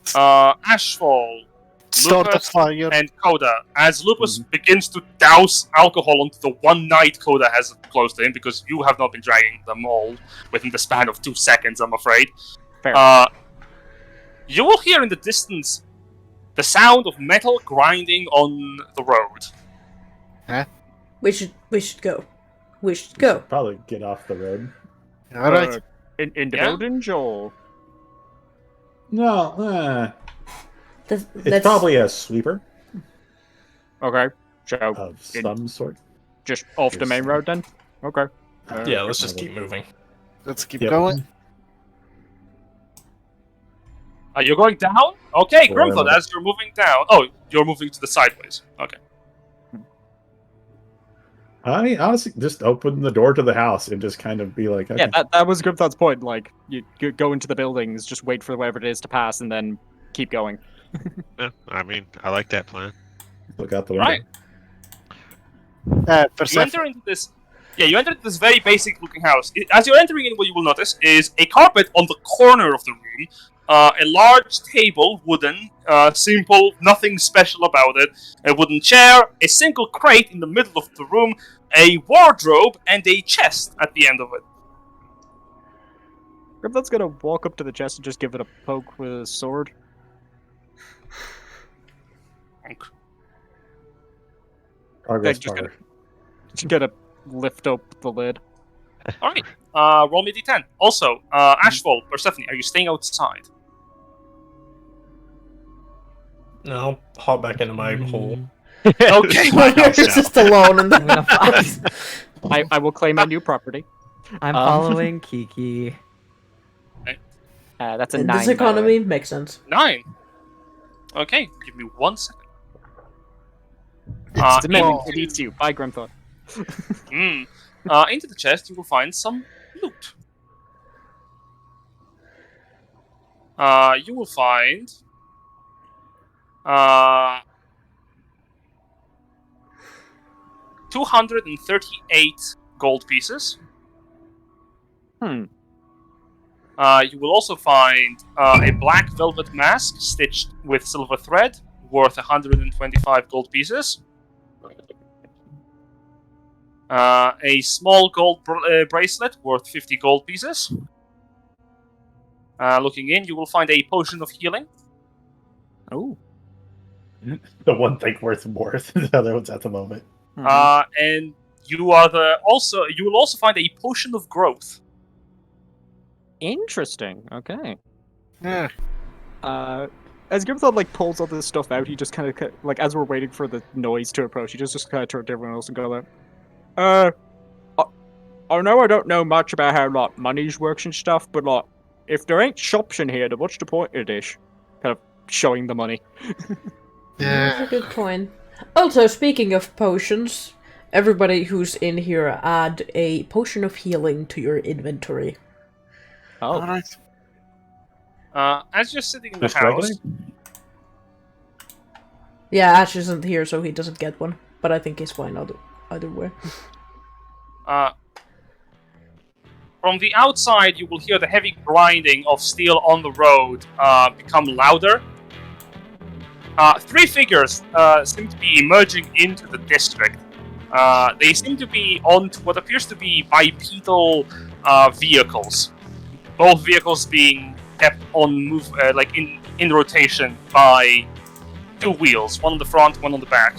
Ashfall, start a Lupus, fire. and Coda. As Lupus begins to douse alcohol onto the one night Coda has close to him, because you have not been dragging them all within the span of 2 seconds, I'm afraid. Fair. You will hear in the distance the sound of metal grinding on the road. We should go. We should go. Probably get off the road. Alright. In the Yeah? building, Joel. No, Let's, it's probably a sweeper. Okay. So, Of some sort. just off the main road then? Okay. Yeah, let's just keep moving. Let's keep Yep. going. You're going down? Okay, Or Grimthod, am I- as you're moving down. Oh, you're moving to the sideways. Okay. I honestly just open the door to the house and just kind of be like, okay. Yeah, that was Grimthod's point. Like, you go into the buildings, just wait for whatever it is to pass, and then keep going. Yeah, I mean, I like that plan. Look out the window. Right. You Perception. enter into this. Yeah, you enter this very basic-looking house. As you're entering in, what you will notice is a carpet on the corner of the room, a large table, wooden, simple, nothing special about it, a wooden chair, a single crate in the middle of the room, a wardrobe, and a chest at the end of it. Grimthod's gonna walk up to the chest and just give it a poke with a sword. Progress just bar. Just gonna lift up the lid. Alright, roll me a d10. Also, Ashfall, Persephone, are you staying outside? No, I'll hop back into my hole. Okay. You're just alone in I'm gonna the I will claim my new property. I'm Um, following Kiki. That's a In 9. this by the way. economy makes sense. 9. Okay, give me 1 second. It's the minute Oh. it eats you. Bye, Grimthod. Into the chest, you will find some loot. You will find 238 gold pieces. You will also find a black velvet mask stitched with silver thread, worth 125 gold pieces. A small gold bracelet worth 50 gold pieces. Looking in, you will find a potion of healing. Oh. The one thing worth more than the other ones at the moment. And you will also find a potion of growth. Interesting. Okay. Yeah. As Grimthod like pulls all this stuff out, he just kind of like as we're waiting for the noise to approach, he just kind of turns to everyone else and go like, I know I don't know much about how like monies works and stuff, but like if there ain't shops in here, then what's the point of this? Kind of showing the money. That's a good point. Also, speaking of potions, everybody who's in here add a potion of healing to your inventory. Oh. Alright. As you're sitting in the Just house, regular? Yeah, Ash isn't here, so he doesn't get one. But I think he's fine either way. from the outside, you will hear the heavy grinding of steel on the road become louder. 3 figures seem to be emerging into the district. They seem to be on what appears to be bipedal vehicles. Both vehicles being kept on move, like in rotation by 2 wheels, one on the front, one on the back.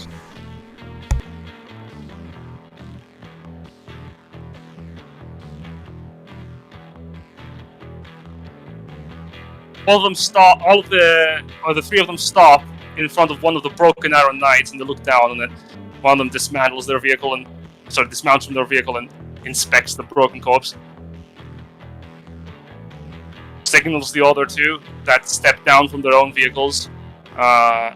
All of them stop. The 3 of them stop in front of one of the Broken Arrow Knights, and they look down on it. One of them dismantles their vehicle dismounts from their vehicle and inspects the broken corpse. Signals the other 2 that step down from their own vehicles,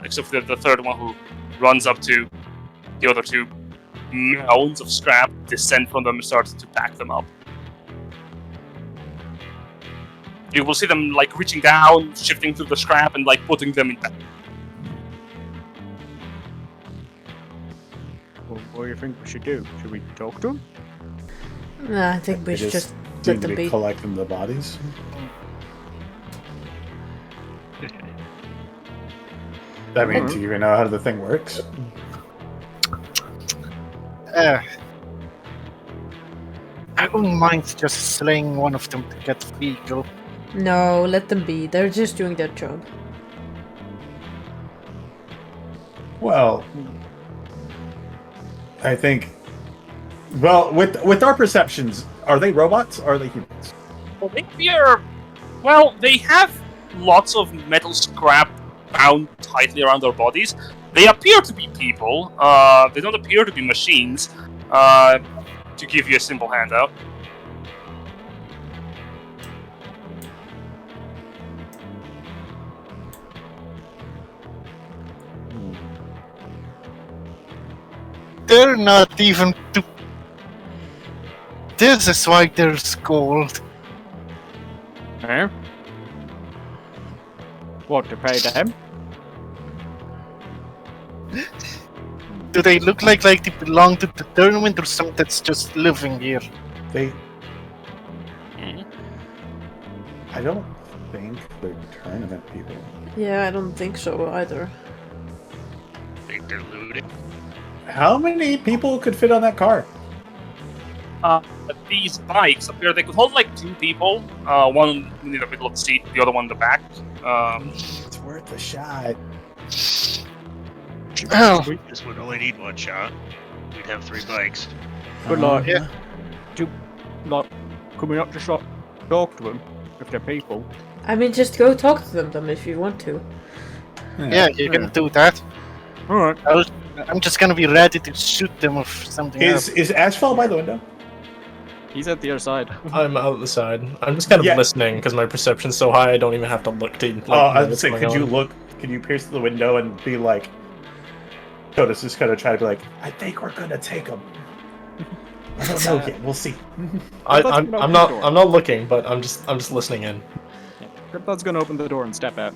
except for the third one who runs up to the other 2 mounds of scrap, descend from them, and starts to pack them up. You will see them like reaching down, shifting through the scrap, and like putting them in. Well, what do you think we should do? Should we talk to him? Nah, I think we They should just seem let to them be be. collecting the bodies. That means you even know how the thing works. I wouldn't mind just slaying one of them to get the vehicle. No, let them be. They're just doing their job. Well, I think. Well, with our perceptions, are they robots or are they humans? Well, they have lots of metal scrap bound tightly around their bodies. They appear to be people. They don't appear to be machines. To give you a simple handout. They're not even to. This is why they're gold. Eh? What, to pay them? Do they look like they belong to the tournament or something that's just living here? They. I don't think they're tournament people. Yeah, I don't think so either. I think they're looting. How many people could fit on that car? These bikes appear they could hold like 2 people. One in the middle of the seat, the other one in the back. It's worth a shot. Oh. This would only need 1 shot. We'd have 3 bikes. Good luck. Yeah. Like, can we not just like, talk to them if they're people? I mean, just go talk to them if you want to. Yeah, you can do that. Alright. I'm just gonna be ready to shoot them with something else. Is Asphalt by the window? He's at the other side. I'm out the side. I'm just kind of listening because my perception's so high. I don't even have to look to. Like, I was what's saying, going could you on. look? Could you pierce through the window and be like? Coda's just kind of try to be like, I think we're gonna take them. I don't know yet. We'll see. I'm not looking, but I'm just listening in. Cryptod's gonna open the door and step out.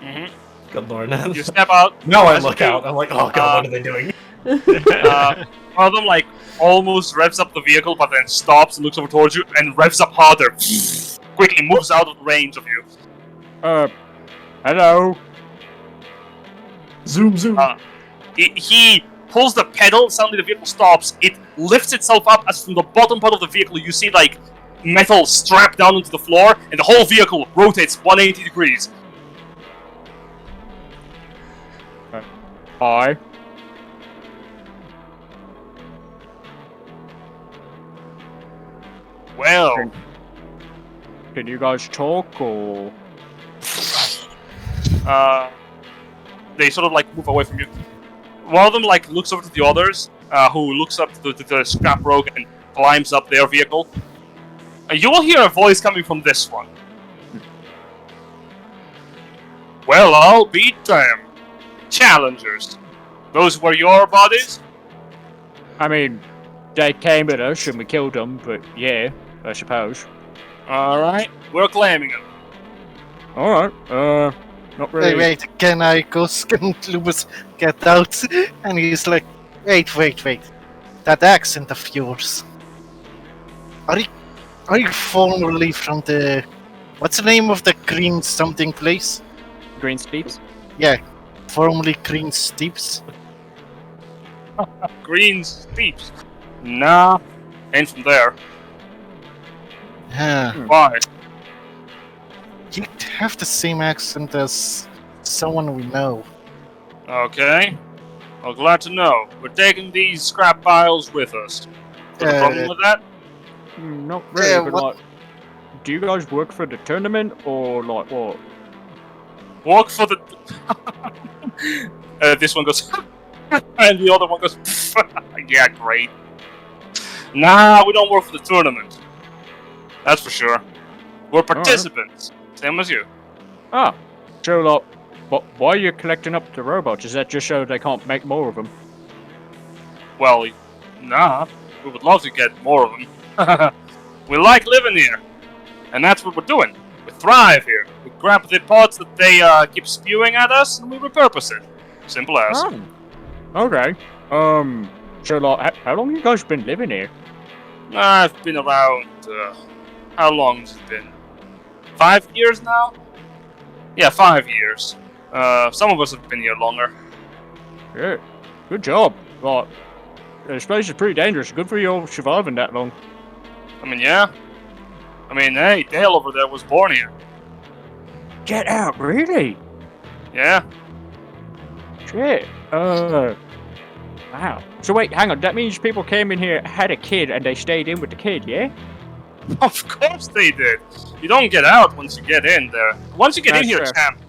Mm-hmm. Good lord. You step out. No, I As look you- out. I'm like, oh god, what are they doing? One of them like almost revs up the vehicle, but then stops and looks over towards you and revs up harder. Quickly moves out of range of you. Hello? Zoom, zoom. He pulls the pedal. Suddenly the vehicle stops. It lifts itself up as from the bottom part of the vehicle you see like metal strapped down into the floor, and the whole vehicle rotates 180 degrees. Hi. Well, Can you guys talk or? they sort of like move away from you. One of them like looks over to the others, who looks up to the scrap rogue and climbs up their vehicle. You will hear a voice coming from this one. Well, I'll be damned. Challengers. Those were your bodies? I mean, they came at us and we killed them, but yeah, I suppose. Alright, we're claiming them. Alright, not really. Wait, can I go? Can Lewis get out? And he's like, wait. That accent of yours. Are you formerly from the... What's the name of the green something place? Green Steeps? Yeah, formerly Green Steeps. Green Steeps. Nah, ain't from there. Why? You have the same accent as someone we know. Okay. Well, glad to know. We're taking these scrap piles with us. Got a problem with that? Not really, Yeah, but what- like, do you guys work for the tournament or like what? Work for the... this one goes... and the other one goes... yeah, great. Nah, we don't work for the tournament. That's for sure. We're participants. Same as you. Ah, so like, why are you collecting up the robots? Is that just so they can't make more of them? Well, nah. We would love to get more of them. We like living here. And that's what we're doing. We thrive here. We grab the parts that they keep spewing at us, and we repurpose it. Simple as. Oh, okay. So like, how long you guys been living here? I've been around, how long has it been? 5 years now? Yeah, 5 years. Some of us have been here longer. Yeah, good job. Like, this place is pretty dangerous. Good for you all surviving that long. I mean, yeah. I mean, hey, Dale over there was born here. Get out, really? Yeah. Shit. Wow. So wait, hang on. That means people came in here, had a kid, and they stayed in with the kid, yeah? Of course they did. You don't get out once you get in there. Once you get in That's here, fair. champ.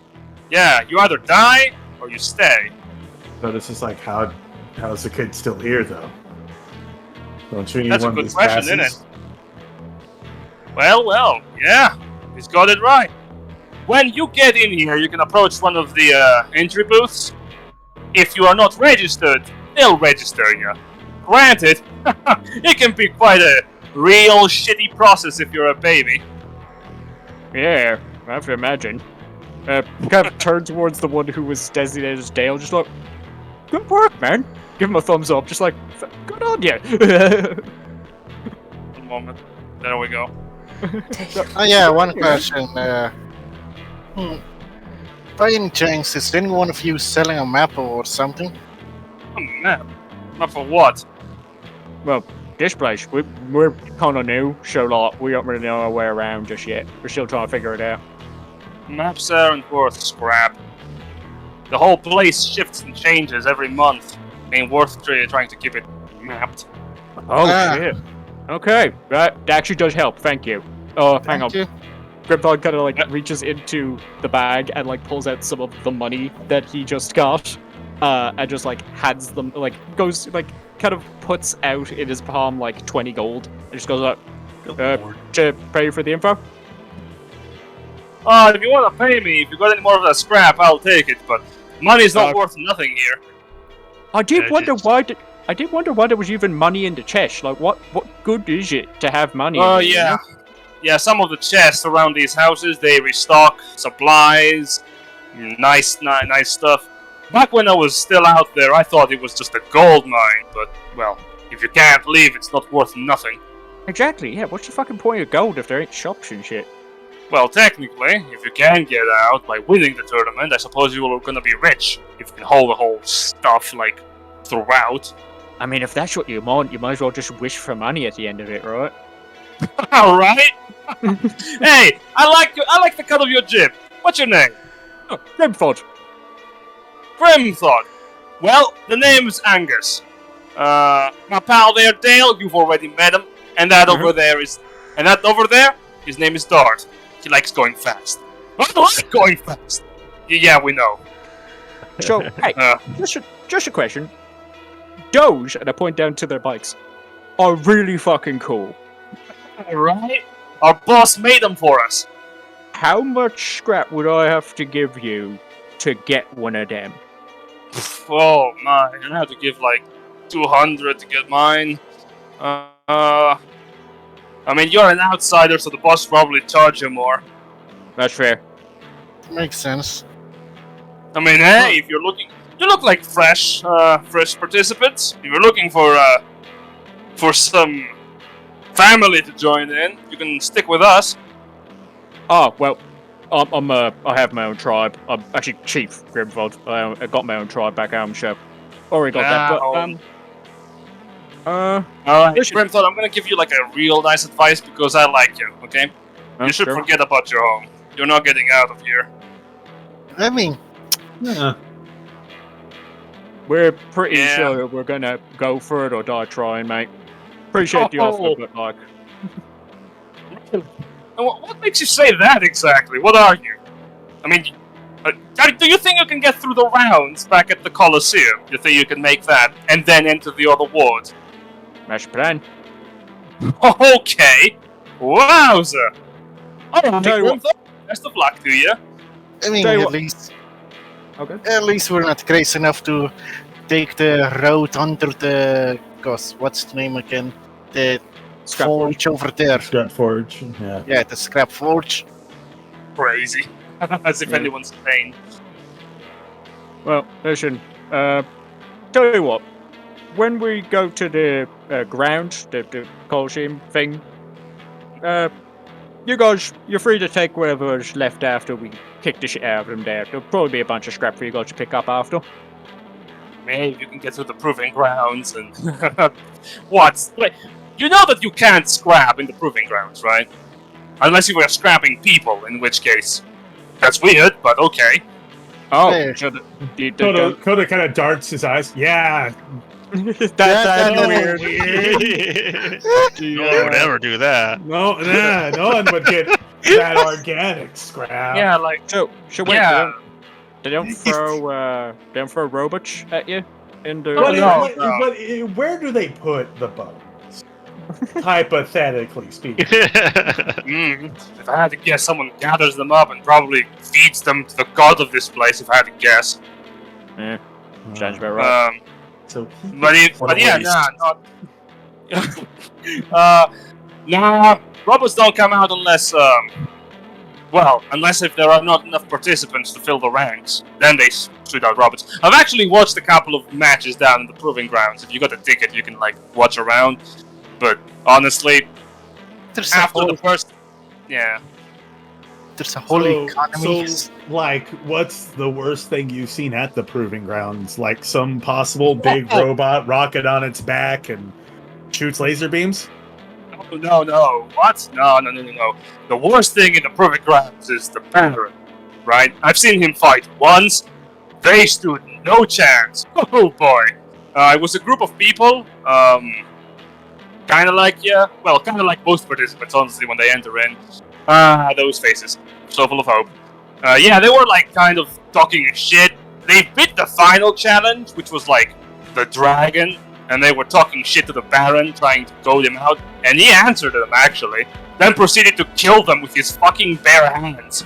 Yeah, you either die, or or you stay. So this is like, how's the kid still here, though? Don't you need That's a one good of these question, passes? isn't it? Well, yeah, he's got it right. When you get in here, you can approach one of the entry booths. If you are not registered, they'll register you. Granted, it can be quite a real shitty process if you're a baby. Yeah, I have to imagine. Kind of turn towards the one who was designated as Dale, just like, good work, man. Give him a thumbs up, just like, good on you. One moment. There we go. Oh yeah, one question. By any chance, is any one of you selling a map or something? A map? Map for what? Well, this place, we're kind of new, so like, we don't really know our way around just yet. We're still trying to figure it out. Maps aren't worth scrap. The whole place shifts and changes every month. Ain't worth trying to keep it mapped. Oh, shit. Okay, that actually does help, thank you. Oh, hang on. Thank you. Gripdog kind of like reaches into the bag and like pulls out some of the money that he just got, and just like hands them, like goes like kind of puts out in his palm like 20 gold. And just goes like, to pay for the info. If you want to pay me, if you got any more of that scrap, I'll take it. But money's not worth nothing here. I did wonder why there was even money in the chest. Like, what good is it to have money? Oh in there, you yeah. know? Yeah, some of the chests around these houses, they restock supplies, nice stuff. Back when I was still out there, I thought it was just a gold mine, but, well, if you can't leave, it's not worth nothing. Exactly. Yeah. What's the fucking point of gold if there ain't shops and shit? Well, technically, if you can get out by winning the tournament, I suppose you are gonna be rich if you can hold the whole stuff, like, throughout. I mean, if that's what you want, you might as well just wish for money at the end of it, right? Alright? Hey, I like the cut of your jib. What's your name? Oh, Grimford. Grimthought. Well, the name's Angus. My pal there, Dale, you've already met him. And that over there, his name is Dart. He likes going fast. I like going fast. Yeah, we know. So, hey, just a question. Those, and I point down to their bikes, are really fucking cool. Alright. Our boss made them for us. How much scrap would I have to give you to get one of them? Oh my, I have to give like 200 to get mine. I mean, you're an outsider, so the boss probably charge you more. That's fair. Makes sense. I mean, hey, if you're looking, you look like fresh participants. If you're looking for some family to join in, you can stick with us. Oh, well, I have my own tribe. I'm actually Chief Grimfold. I got my own tribe back home, so already got that. But Alright, Grimthought, I'm gonna give you like a real nice advice because I like you, okay? You should sure. forget about your home. You're not getting out of here. I mean, we're pretty sure we're gonna go for it or die trying, mate. Appreciate the offer, but like, And what makes you say that exactly? What are you? I mean, do you think you can get through the rounds back at the Colosseum? You think you can make that and then enter the other ward? mash plan. Okay. Wowza. Alright, Tell you what. Best of luck to you. I mean, Tell you at what. least, Okay. at least we're not crazy enough to take the road under the. Gosh, what's the name again? The Scrap forge over there. Scrap Forge. Yeah. Yeah, the scrap forge. Crazy. As if anyone's sane. Well, listen. Tell you what. When we go to the ground, the Colosseum thing, you guys, you're free to take whatever's left after we kick the shit out of them there. There'll probably be a bunch of scrap for you guys to pick up after. Maybe you can get through the proving grounds and... What? Wait, you know that you can't scrap in the proving grounds, right? Unless you were scrapping people, in which case... That's weird, but okay. Oh, Hey. so Coda kind of darts his eyes. Yeah. that's weird. No one would ever do that. No one would get that organic scrap. Yeah, like... So wait, Yeah. They don't throw robots at you in the. Where do they put the bones? Hypothetically speaking. If I had to guess, someone gathers them up and probably feeds them to the god of this place. If I had to guess. Yeah, sounds about right. So, But yeah, nah. Robots don't come out unless unless if there are not enough participants to fill the ranks, then they shoot out robots. I've actually watched a couple of matches down in the proving grounds. If you got a ticket, you can like watch around. But honestly, after the first, yeah. There's a whole economy. So, like, what's the worst thing you've seen at the proving grounds? Like some possible big robot rocket on its back and shoots laser beams? No. What? No. The worst thing in the proving grounds is the Baron, right? I've seen him fight once. They stood no chance. Oh boy. It was a group of people, kind of like most participants, honestly, when they enter in. Those faces. So full of hope. They were like kind of talking shit. They beat the final challenge, which was like the dragon, and they were talking shit to the Baron, trying to goad him out, and he answered them actually. Then proceeded to kill them with his fucking bare hands.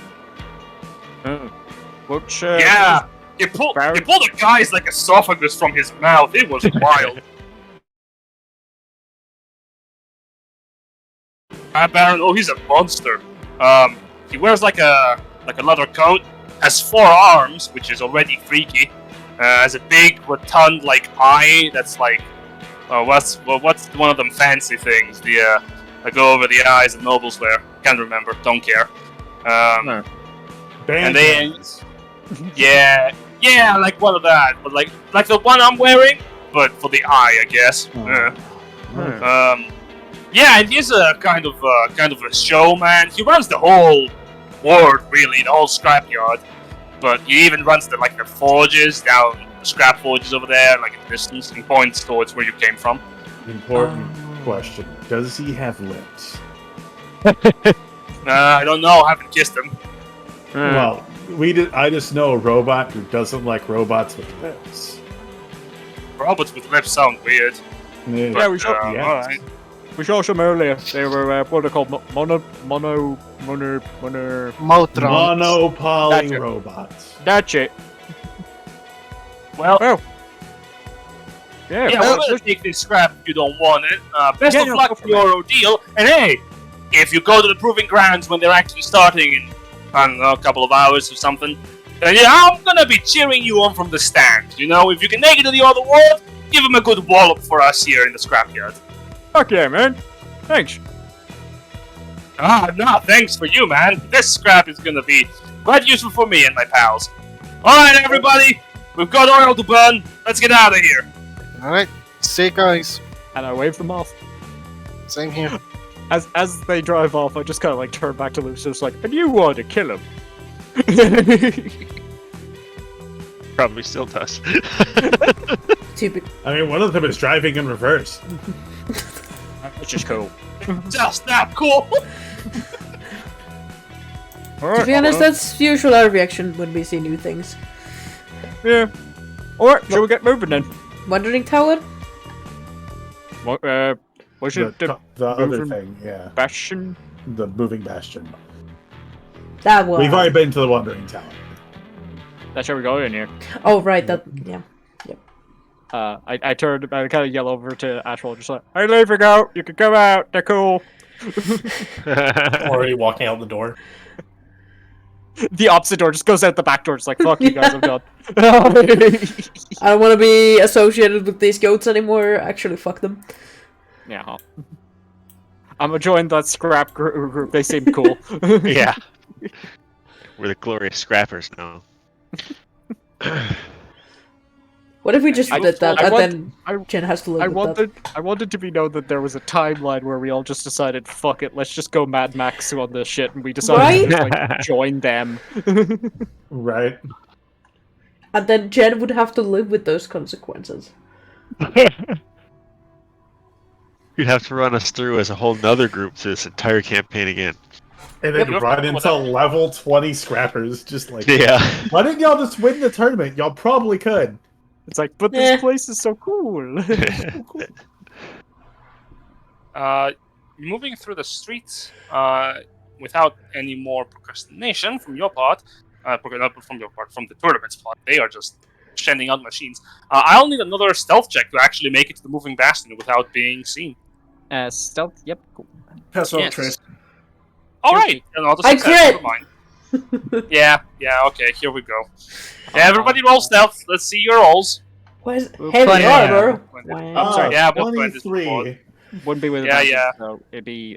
He pulled a guy's like esophagus from his mouth. It was wild. Baron, he's a monster. He wears like a leather coat, has 4 arms, which is already freaky. Has a big rotund like eye that's like, what's one of them fancy things? That go over the eyes that nobles wear. Can't remember. Don't care. And then, like one of that, but like the one I'm wearing, but for the eye, I guess. And he's a kind of a showman. He runs the whole ward, really, the whole scrapyard. But he even runs the forges down, the scrap forges over there, like in the distance, and points towards where you came from. Important question: does he have lips? I don't know. I haven't kissed him. Well, I just know a robot who doesn't like robots with lips. Robots with lips sound weird. Yeah, we saw. Alright. We saw some earlier. They were what are they called? Monopoly robots. That's it. Well. Yeah, we're gonna take this scrap if you don't want it. Best of luck for your ordeal. And hey, if you go to the proving grounds when they're actually starting in, I don't know, a couple of hours or something, then I'm gonna be cheering you on from the stand. You know, if you can make it to the other world, give him a good wallop for us here in the scrapyard. Fuck yeah, man. Thanks. Thanks for you, man. This scrap is gonna be quite useful for me and my pals. Alright, everybody, we've got oil to burn. Let's get out of here. Alright, see you guys. And I wave them off. Same here. As they drive off, I just kind of like turn back to Lucius, like, and you want to kill him? Probably still does. Stupid. I mean, one of them is driving in reverse. Which is cool. Just that cool. To be honest, that's usually our reaction when we see new things. Yeah. Alright, shall we get moving then? Wandering Tower? Was it the other thing, yeah. Bastion? The moving bastion. That one. We've already been to the Wandering Tower. That's where we go in here. Oh, right, that, yeah. I turned, I kind of yell over to Ashwell, just like, hey, leaving out, you can come out, they're cool. Already walking out the door. The opposite door just goes out the back door, just like, fuck you guys, I'm done. I don't want to be associated with these goats anymore. Actually, fuck them. Yeah. I'm gonna join that scrap group, they seem cool. Yeah. We're the glorious scrappers now. What if we just did that, and then Jen has to live with that? I wanted to be known that there was a timeline where we all just decided, fuck it, let's just go Mad Max on this shit, and we decided to just, like, join them. Right. And then Jen would have to live with those consequences. You'd have to run us through as a whole nother group to this entire campaign again. And then Yep. run into level 20 scrappers, just like, Yeah. why didn't y'all just win the tournament? Y'all probably could. It's like, but this place is so cool. Moving through the streets without any more procrastination from your part, not from your part, from the tournament's part. They are just sending out machines. I'll need another stealth check to actually make it to the moving bastion without being seen. Stealth. Yep. Cool. Pass on, Yes. Trace. All right, another I success. crit! Never mind. Yeah. Okay. Here we go. Yeah, everybody roll stealth. Let's see your rolls. Where's Oop. heavy Yeah. armor? I'm sorry. Yeah, both 23. Wouldn't be with Yeah, advantage, yeah. So it'd be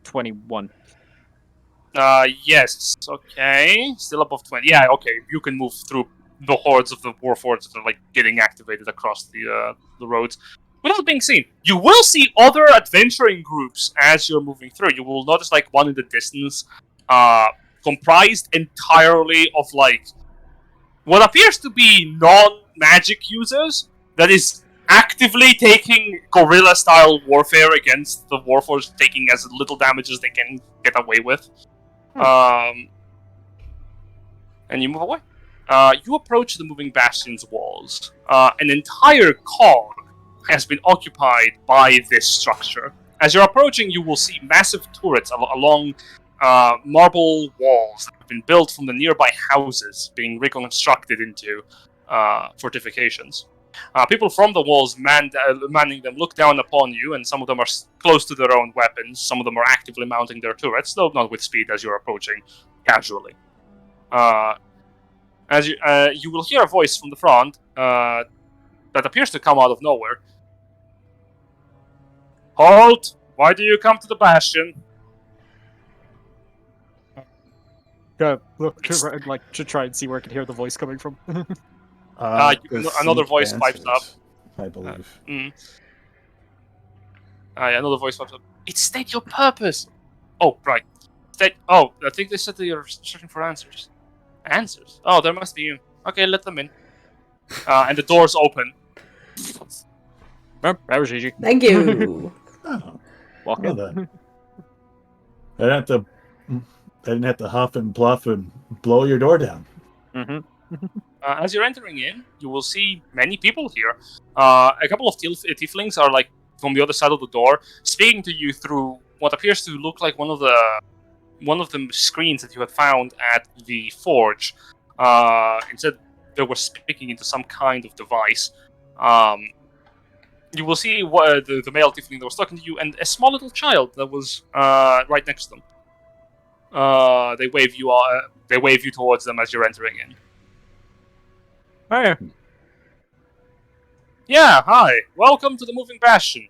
21. Yes. Okay. Still above 20. Yeah. Okay. You can move through the hordes of the warforged that are like getting activated across the roads without being seen. You will see other adventuring groups as you're moving through. You will notice like one in the distance, comprised entirely of like what appears to be non-magic users that is actively taking guerrilla-style warfare against the warforged, taking as little damage as they can get away with. And you move away. You approach the moving bastion's walls. An entire cog has been occupied by this structure. As you're approaching, you will see massive turrets along marble walls that have been built from the nearby houses, being reconstructed into fortifications. People from the walls manning them look down upon you, and some of them are close to their own weapons. Some of them are actively mounting their turrets, though not with speed as you're approaching casually. As you will hear a voice from the front that appears to come out of nowhere. Halt! Why do you come to the bastion? Look around, like, to try and see where I can hear the voice coming from. Another voice pipes up. I believe. Another voice pipes up. It state your purpose. Oh, right. I think they said that you're searching for answers. Answers? Oh, there must be you. Okay, let them in. And the doors open. That was easy. Thank you. Oh, Walk well in. then. They didn't have to huff and bluff and blow your door down. As you're entering in, you will see many people here. A couple of tieflings are like from the other side of the door, speaking to you through what appears to look like one of the screens that you had found at the forge. Instead, they were speaking into some kind of device. You will see the male tiefling that was talking to you, and a small little child that was right next to them. They wave you towards them as you're entering in. Hey. Yeah, hi. Welcome to the Moving Bastion.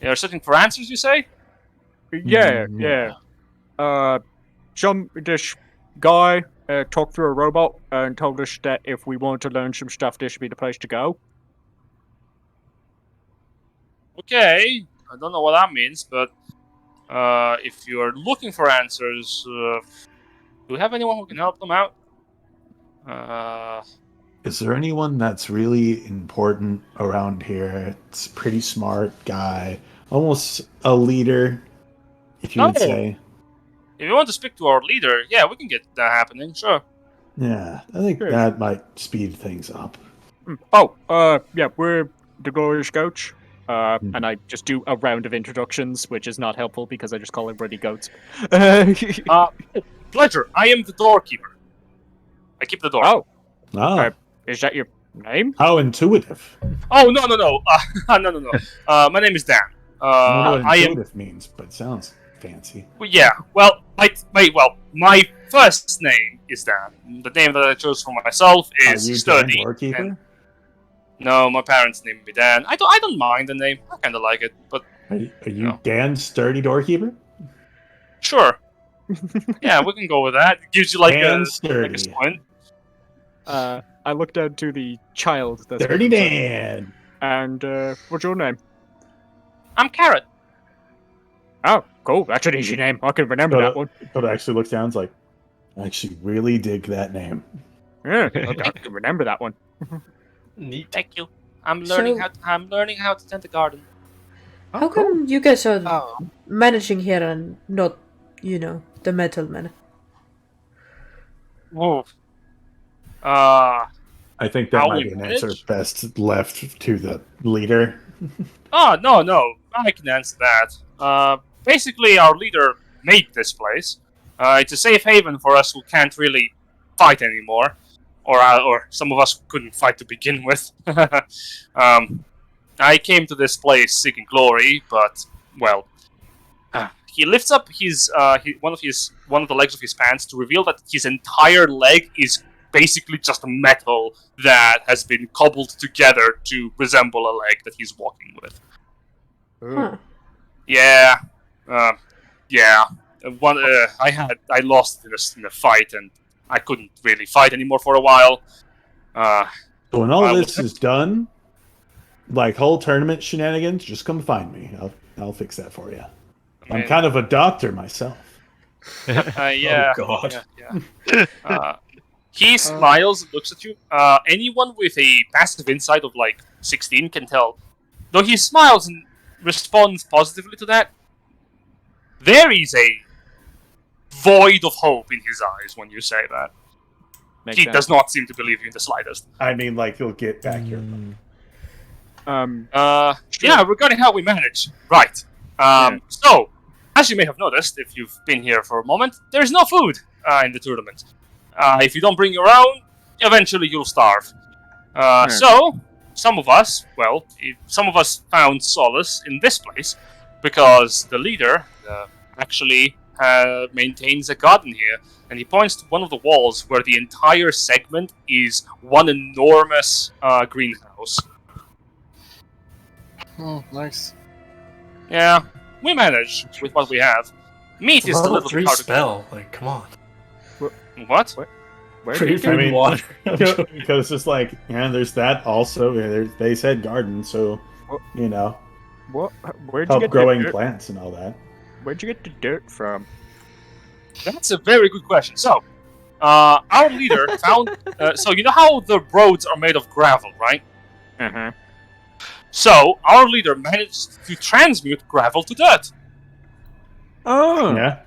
You're searching for answers, you say? Yeah. This guy talked through a robot and told us that if we want to learn some stuff, this should be the place to go. Okay. I don't know what that means, but if you're looking for answers, do we have anyone who can help them out? Is there anyone that's really important around here? It's a pretty smart guy, almost a leader, if you would Oh. say. If you want to speak to our leader, yeah, we can get that happening, sure. Yeah, I think Sure. that might speed things up. Yeah, we're the Glory Scouts. And I just do a round of introductions, which is not helpful because I just call everybody goats. Pleasure, I am the doorkeeper. I keep the door. Oh, Ah, is that your name? how intuitive. Oh, no. No. My name is Dan. I don't know what I am. intuitive means, but it sounds fancy. Well, yeah. Well, my first name is Dan. The name that I chose for myself Are is you Sturdy. Dan Doorkeeper? and- No, my parents named me Dan. I don't mind the name. I kind of like it, but Are you No. Dan Sturdy Doorkeeper? sure. Yeah, we can go with that. It gives you like Dan a Sturdy. squint. I look down to the child that's Sturdy with him, Dan. and what's your name? I'm Carrot. Oh, cool. That's an easy name. I can remember that one. But it actually looks down, it's like, I actually really dig that name. Yeah, I can remember that one. Neat. Thank you. I'm learning So- how to tend the garden. How come you guys are Oh, managing here and not, the metal men? Whoa. I think that How might we be an answer manage? best left to the leader. Oh, no, I can answer that. Basically, our leader made this place. It's a safe haven for us who can't really fight anymore, or some of us couldn't fight to begin with. I came to this place seeking glory, but well, he lifts up one of the legs of his pants to reveal that his entire leg is basically just metal that has been cobbled together to resemble a leg that he's walking with. Huh. Yeah, yeah. I lost in a fight, and I couldn't really fight anymore for a while. So when all I this will- is done, like whole tournament shenanigans, just come find me. I'll fix that for you. I'm kind of a doctor myself. Yeah. Oh, God. Yeah. He smiles and looks at you. Anyone with a passive insight of like 16 can tell. Though he smiles and responds positively to that, there is a void of hope in his eyes when you say that. Makes He sense. does not seem to believe you in the slightest. I mean, like, you'll get back your. Yeah, regarding how we manage. Right. So, as you may have noticed, if you've been here for a moment, there's no food in the tournament. If you don't bring your own, eventually you'll starve. So, some of us found solace in this place because the leader actually maintains a garden here, and he points to one of the walls where the entire segment is one enormous greenhouse. Oh, nice. Yeah, we manage with what we have. Meat is a Level little 3 bit hard spell. Like, come on. to... What? Where Pretty did food you and water. Because it's just like, yeah, there's that also. Yeah, they said garden, so you know, what? Where'd you help get growing the dirt? plants and all that. Where'd you get the dirt from? That's a very good question. So, our leader found... so, you know how the roads are made of gravel, right? Uh-huh. So, our leader managed to transmute gravel to dirt. Oh, Yeah.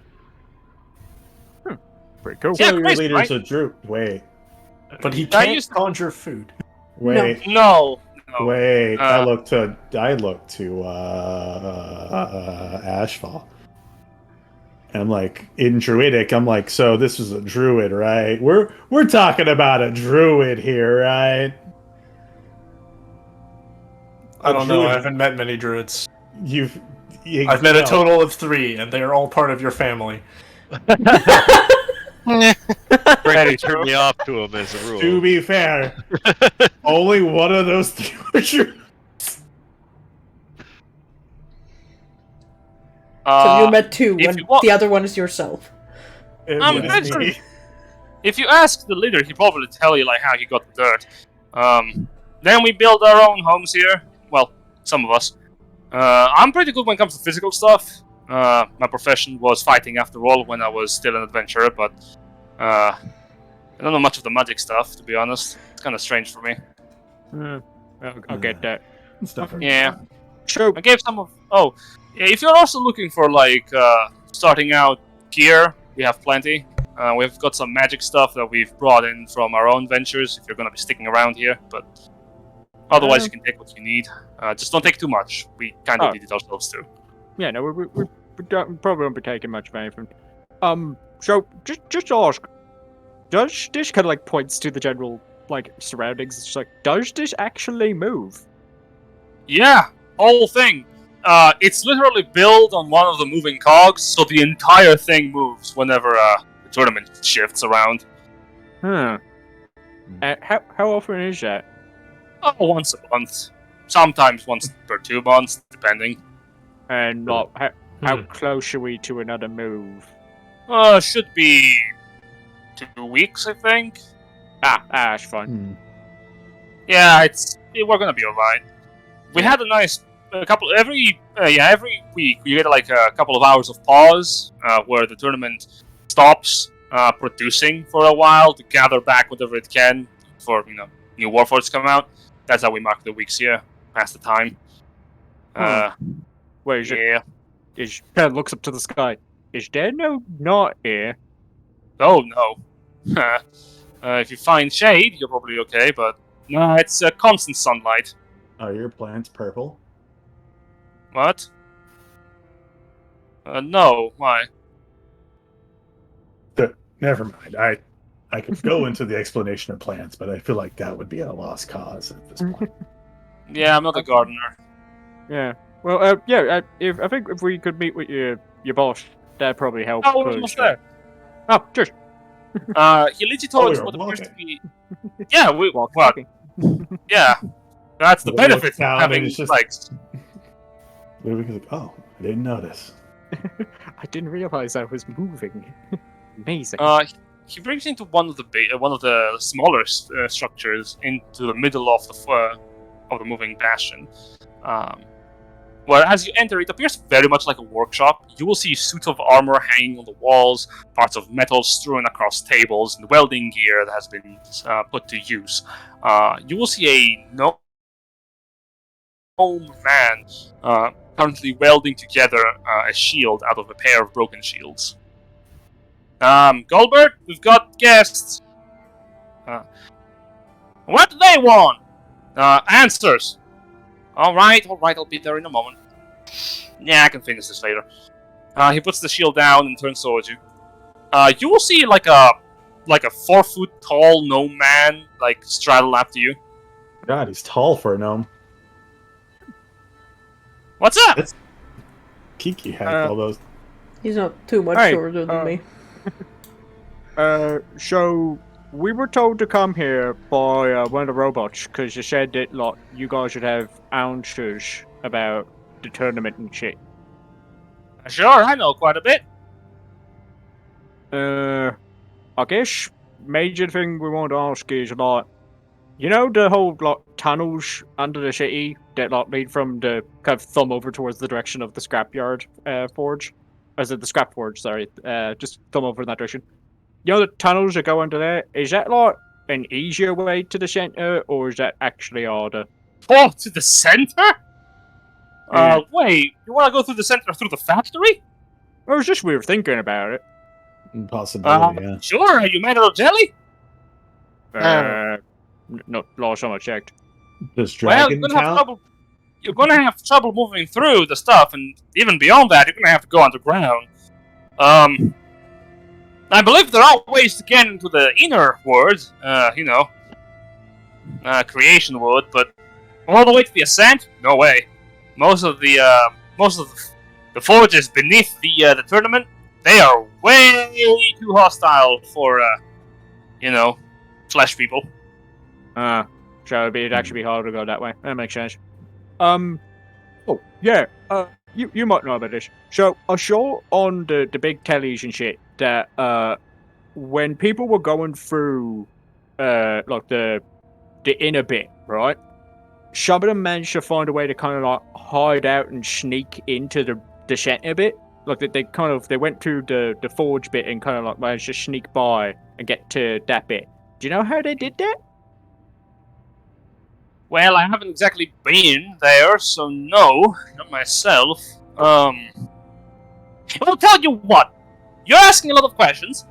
pretty cool. So Yeah, your crazy, leader's right? a droop. Wait, But he I can't used- conjure food. wait, No. wait. Uh, I look to Ashfall. And I'm like, in druidic, I'm like, so this is a druid, right? We're talking about a druid here, right? I don't know. I druid- haven't met many druids. I've met a total of 3, and they are all part of your family. Brady turned me off to him as a rule. To be fair, only one of those 3 were druids. So you met 2, if and you want- the other one is yourself. It I'm was not me. sure. If you ask the leader, he'll probably tell you like how he got the dirt. Then we build our own homes here. Well, some of us. I'm pretty good when it comes to physical stuff. My profession was fighting after all when I was still an adventurer, but I don't know much of the magic stuff, to be honest. It's kind of strange for me. I'll get that. Stuff. Yeah. Sure. I gave some of... Oh, yeah, if you're also looking for, like, starting out gear, we have plenty. We've got some magic stuff that we've brought in from our own ventures, if you're going to be sticking around here, but otherwise you can take what you need. Just don't take too much. We kind of need it ourselves, too. Yeah, no, we probably won't be taking much of anything. So just ask, does this kind of like points to the general like surroundings? It's just like, does this actually move? Yeah, whole thing. It's literally built on one of the moving cogs, so the entire thing moves whenever the tournament shifts around. Huh. How often is that? Oh, once a month. Sometimes once per 2 months, depending. And how close are we to another move? Should be 2 weeks, I think. That's fine. Hmm. Yeah, we're gonna be alright. We had every week you get like a couple of hours of pause where the tournament stops producing for a while to gather back whatever it can for new warforges come out. That's how we mark the weeks here. Pass the time. Where is it? Yeah. Is kind of looks up to the sky. is there no night here? Oh no. If you find shade, you're probably okay, but no, it's constant sunlight. Are your plants purple? What? No. Why? Never mind. I could go into the explanation of plants, but I feel like that would be a lost cause at this point. Yeah, I'm not a gardener. Yeah. Well, yeah. I think if we could meet with your boss, that'd probably help. Oh, we're almost there. Oh, cheers. He leads you towards we were what appears to walking. be. Yeah, we Walk what? talking. Yeah, that's the We look benefit of down and having it's just- legs. We were like, oh, I didn't notice. I didn't realize I was moving. Amazing. He brings you into one of the smaller structures into the middle of the moving bastion. Where as you enter, it appears very much like a workshop. You will see suits of armor hanging on the walls, parts of metal strewn across tables, and welding gear that has been put to use. You will see a gnome man currently welding together a shield out of a pair of broken shields. Goldberg, we've got guests. What do they want? Answers. Alright, I'll be there in a moment. Yeah, I can finish this later. He puts the shield down and turns towards you. You will see like a 4-foot tall gnome man straddle after you. God, he's tall for a gnome. What's up? That's- Kiki had all those. He's not too much Hey, shorter than me. So we were told to come here by one of the robots because you said that you guys should have answers about the tournament and shit. Sure, I know quite a bit. I guess major thing we want to ask is you know the whole tunnels under the city that lead from the kind of thumb over towards the direction of the scrapyard forge, or is it the scrap forge? Sorry, just thumb over in that direction. You know the tunnels that go under there. Is that an easier way to the center, or is that actually harder? Oh, to the center? Yeah. Wait, you want to go through the center through the factory? It was just we were thinking about it. Possibility, yeah. Sure, are you made out of jelly? Not last time I checked. Does Well, dragon you're gonna have count? trouble. You're gonna have trouble moving through the stuff, and even beyond that, you're gonna have to go underground. I believe there are ways to get into the inner world, creation world, but all the way to the ascent, no way. Most of the forges beneath the tournament, they are way too hostile for flesh people. So it'd actually be harder to go that way. That makes sense. Oh yeah. You might know about this. So I saw on the big tellies and shit that when people were going through the inner bit, right? Some of them managed to find a way to kind of hide out and sneak into the center bit. They went through the forge bit and kind of managed to sneak by and get to that bit. Do you know how they did that? Well, I haven't exactly been there, so no, not myself. I'll tell you what. You're asking a lot of questions.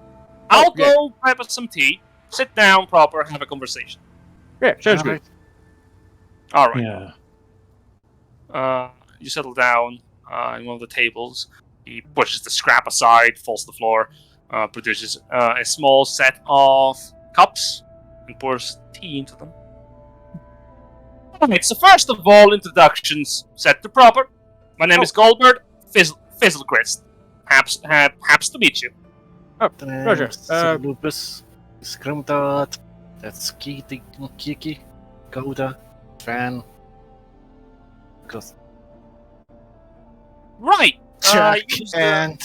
I'll go grab us some tea, sit down proper, have a conversation. Yeah, sounds good. Alright. Yeah. You settle down in one of the tables. He pushes the scrap aside, falls to the floor, produces a small set of cups, and pours tea into them. Alright, so first of all, introductions set to proper. My name is Goldberg Fizzlegrist. Haps to meet you. Oh, pleasure. Lupus, Scrimdot, that's Kiki, Goda, Fan, Right. Jack, use and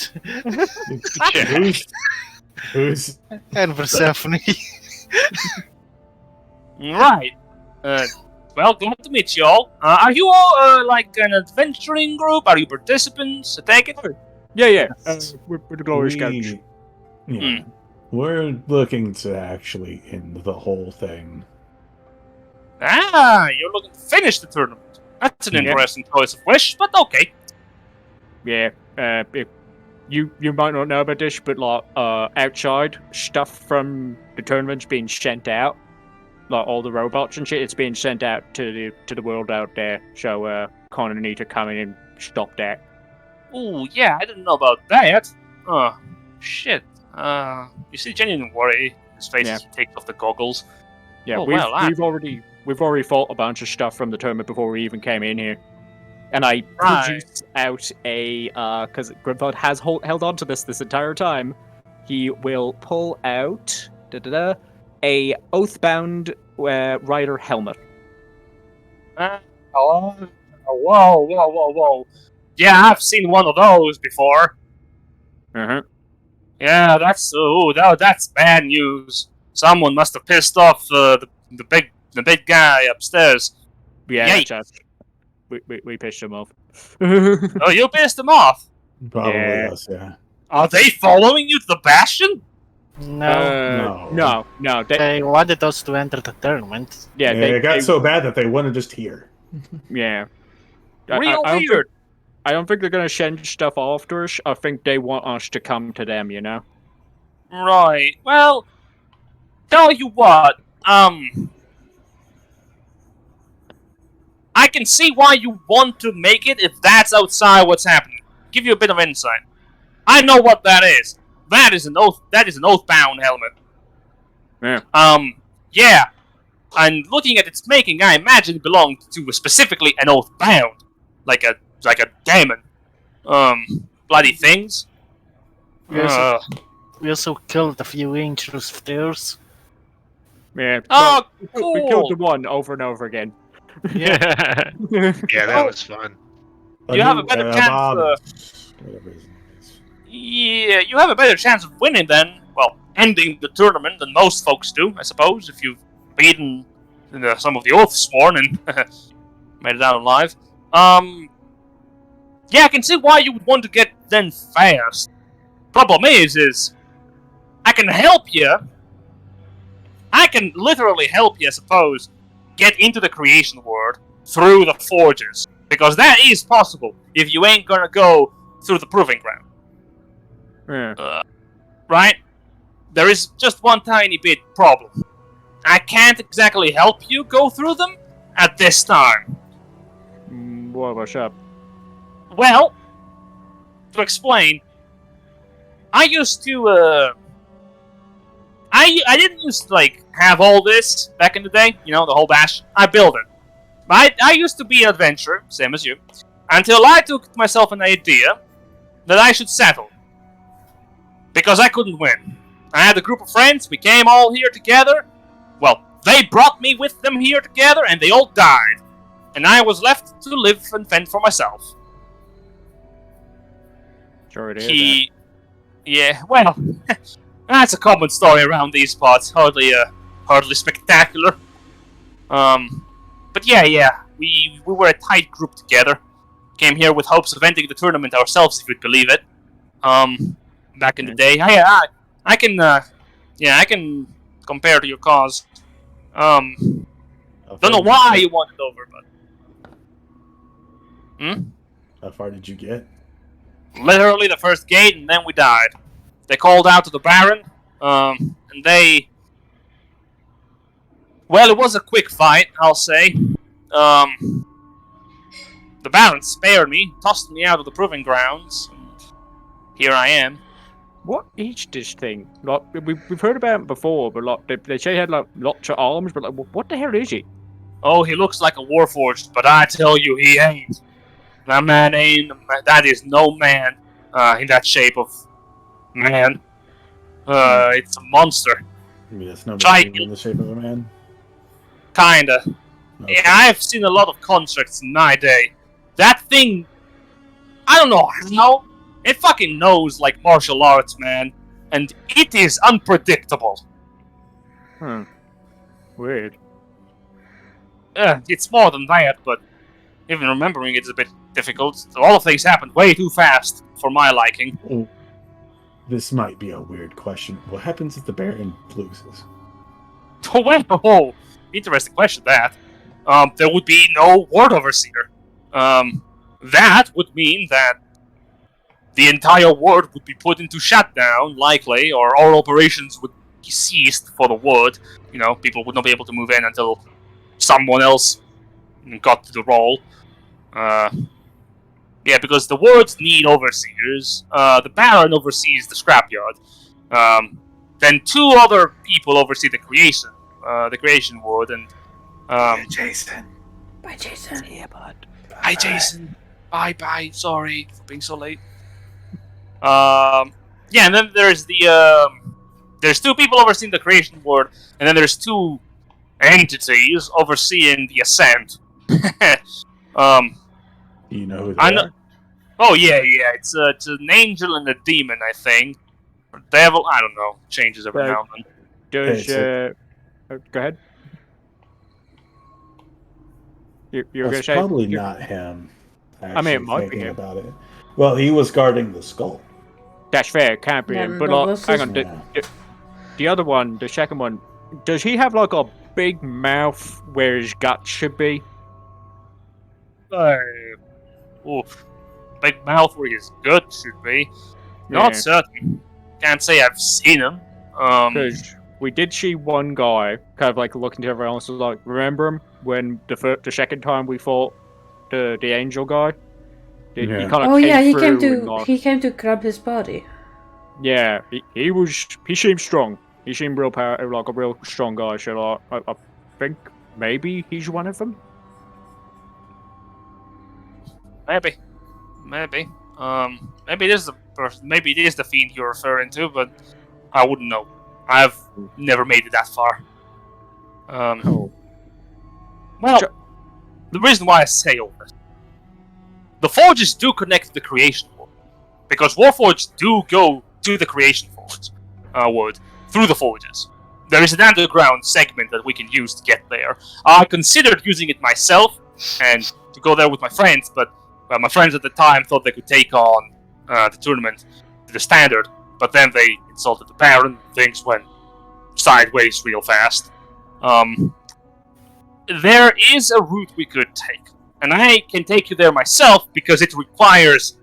Who's and Persephone. Right. Well, glad to meet you all. Are you all like an adventuring group? Are you participants? I take it. Yeah. We're the Glory Scouts. Yeah. We're looking to actually end the whole thing. You're looking to finish the tournament. That's an interesting choice of wish, but okay. Yeah. you might not know about this, but like outside stuff from the tournament's being sent out, like all the robots and shit. It's being sent out to the world out there. So kind of need to come in and stop that. Ooh, yeah, I didn't know about that. Oh, shit. You see Jenny didn't worry. His face Yeah. as he takes off the goggles. Yeah, Oh, we've well, we've already fought a bunch of stuff from the tournament before we even came in here. And I Right. produced out a because Grimthod has held on to this entire time. He will pull out a Oathbound rider helmet. Whoa, whoa. Yeah, I've seen one of those before. Uh-huh. Yeah, that's bad news. Someone must have pissed off the big guy upstairs. Yeah, Yikes. just, we pissed him off. Oh, you pissed him off. Probably Yeah. us, yeah. Are they following you to the Bastion? No, No. they wanted us to enter the tournament. Yeah, It got so bad that they wanted just here. Yeah. Real I don't weird. I don't think they're gonna send stuff after us. I think they want us to come to them, you know? Right. Well, tell you what. I can see why you want to make it if that's outside what's happening. Give you a bit of insight. I know what that is. That is an Oathbound helmet. Yeah. Yeah. And looking at its making, I imagine it belonged to specifically an Oathbound. Like a demon. Bloody things. We also killed a few angels of theirs. Yeah. Oh, We killed the cool. one over and over again. Yeah, that was fun. You have a better chance. Whatever his name is. Yeah, you have a better chance of winning then. Well, ending the tournament than most folks do, I suppose, if you've beaten some of the Oathsworn and made it out alive. Yeah, I can see why you would want to get then fast. Problem is I can help you. I can literally help you, I suppose, get into the creation world through the forges. Because that is possible if you ain't gonna go through the proving ground. Yeah. Right? There is just one tiny bit problem. I can't exactly help you go through them at this time. What's up? Well, to explain, I used to, I didn't used to, have all this back in the day, the whole bash. I built it. I used to be an adventurer, same as you, until I took myself an idea that I should settle. Because I couldn't win. I had a group of friends, we came all here together. Well, they brought me with them here together, and they all died. And I was left to live and fend for myself. Sure it is. Yeah, well, that's a common story around these parts. Hardly spectacular. But yeah, we were a tight group together. Came here with hopes of ending the tournament ourselves, if you'd believe it. Back in the day, I can compare to your cause. Don't know why you want it over, but How far did you get? literally the first gate, and then we died. They called out to the Baron, and they... Well, it was a quick fight, I'll say. The Baron spared me, tossed me out of the proving grounds, and here I am. What is this thing? Like, we've heard about it before, but like they say he had like lots of arms, but like, what the hell is he? Oh, he looks like a warforged, but I tell you, he ain't. That man ain't. That is no man in that shape of man. It's a monster. I mean, that's no Giant. in the shape of a man. Kinda. Okay. Yeah, I've seen a lot of constructs in my day. That thing, I don't know. It fucking knows like martial arts, man, and it is unpredictable. Weird. It's more than that, but even remembering it's a bit difficult. A lot of things happened way too fast for my liking. Oh, this might be a weird question. What happens if the Baron loses? Well, interesting question that. There would be no Ward Overseer. That would mean that the entire world would be put into shutdown, likely, or all operations would be ceased for the world. You know, people would not be able to move in until someone else got to the role. Yeah, because the wards need overseers. The Baron oversees the scrapyard. Then 2 other people oversee the creation ward, and Jason. Bye, Jason. Yeah, bud. Bye, Jason. Bye. Sorry for being so late. Yeah, and then there's there's 2 people overseeing the creation ward, and then there's 2 entities overseeing the ascent. Do you know who they I know. are? Oh yeah. It's an angel and a demon, I think. Or devil, I don't know. Changes every Right. now and then. Does Hey, go ahead. You're gonna That's say probably you're- not him. I mean, it actually might be thinking him. about it. Well, he was guarding the skull. That's fair, can't be Yeah, him. But no, like, this hang is- on, Yeah. the other one, the second one, does he have like a big mouth where his gut should be? Oof. Big mouth where his gut should be. Not Yeah. certain. Can't say I've seen him. Because we did see one guy kind of like looking to everyone else, was like, remember him when the second time we fought the angel guy? He Yeah. kind of Oh yeah, he came to grab his body. Yeah, he seemed strong. He seemed like a real strong guy. So I think maybe he's one of them. Maybe. Maybe it is the person. Maybe it is the fiend you're referring to, but I wouldn't know. I've never made it that far. Oh. Well, Sure. the reason why I say all this, the forges do connect to the creation world, because Warforged do go to the creation world through the forges. There is an underground segment that we can use to get there. I considered using it myself and to go there with my friends, but my friends at the time thought they could take on the tournament to the standard, but then they insulted the Baron. Things went sideways real fast. There is a route we could take, and I can take you there myself because it requires...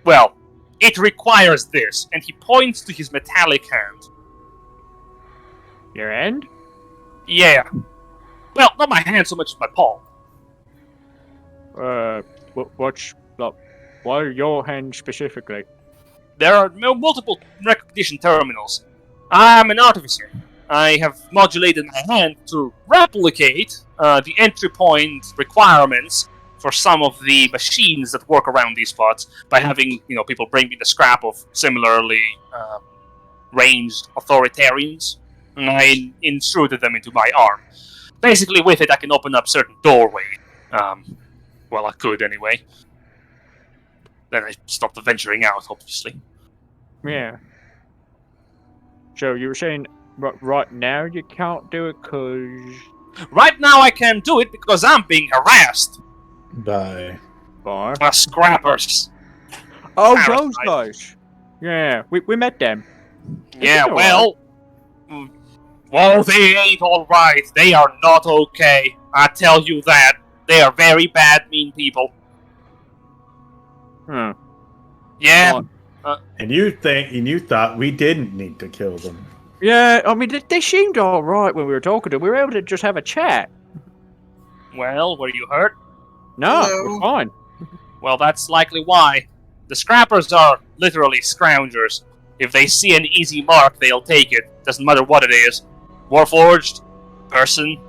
Well, it requires this, and he points to his metallic hand. Your end? Yeah. Well, not my hand so much as my palm. Why your hand specifically? There are multiple recognition terminals. I'm an artificer. I have modulated my hand to replicate the entry point requirements for some of the machines that work around these spots by having, people bring me the scrap of similarly ranged authoritarians, and I inserted them into my arm. Basically, with it, I can open up certain doorways. Well, I could anyway. Then I stopped venturing out, obviously. Yeah. So you were saying right now you can't do it because... Right now I can't do it because I'm being harassed By Bar? by scrappers. Oh, Parasite. those guys! Yeah, we met them. Yeah, it well... Well, they ain't alright. They are not okay. I tell you that. They are very bad, mean people. Hmm. Yeah. and you thought we didn't need to kill them. Yeah, I mean, they seemed alright when we were talking to them. We were able to just have a chat. Well, were you hurt? No, Hello. we're fine. Well, that's likely why. The scrappers are literally scroungers. If they see an easy mark, they'll take it. Doesn't matter what it is. Warforged, person,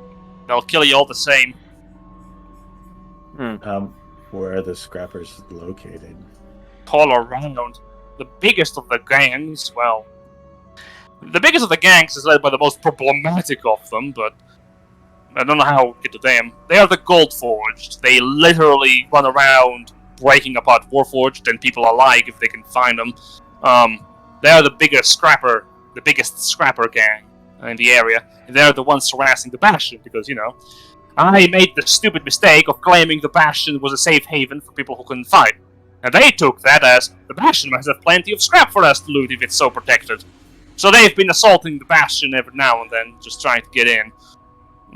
they'll kill you all the same. Where are the scrappers located? All around. The biggest of the gangs, well... The biggest of the gangs is led by the most problematic of them, but... I don't know how to get to them. They are the Goldforged. They literally run around breaking apart Warforged and people alike if they can find them. They are the biggest scrapper gang in the area. And they're the ones harassing the Bastion, because, I made the stupid mistake of claiming the Bastion was a safe haven for people who couldn't fight. And they took that as, the Bastion must have plenty of scrap for us to loot if it's so protected. So they've been assaulting the Bastion every now and then, just trying to get in.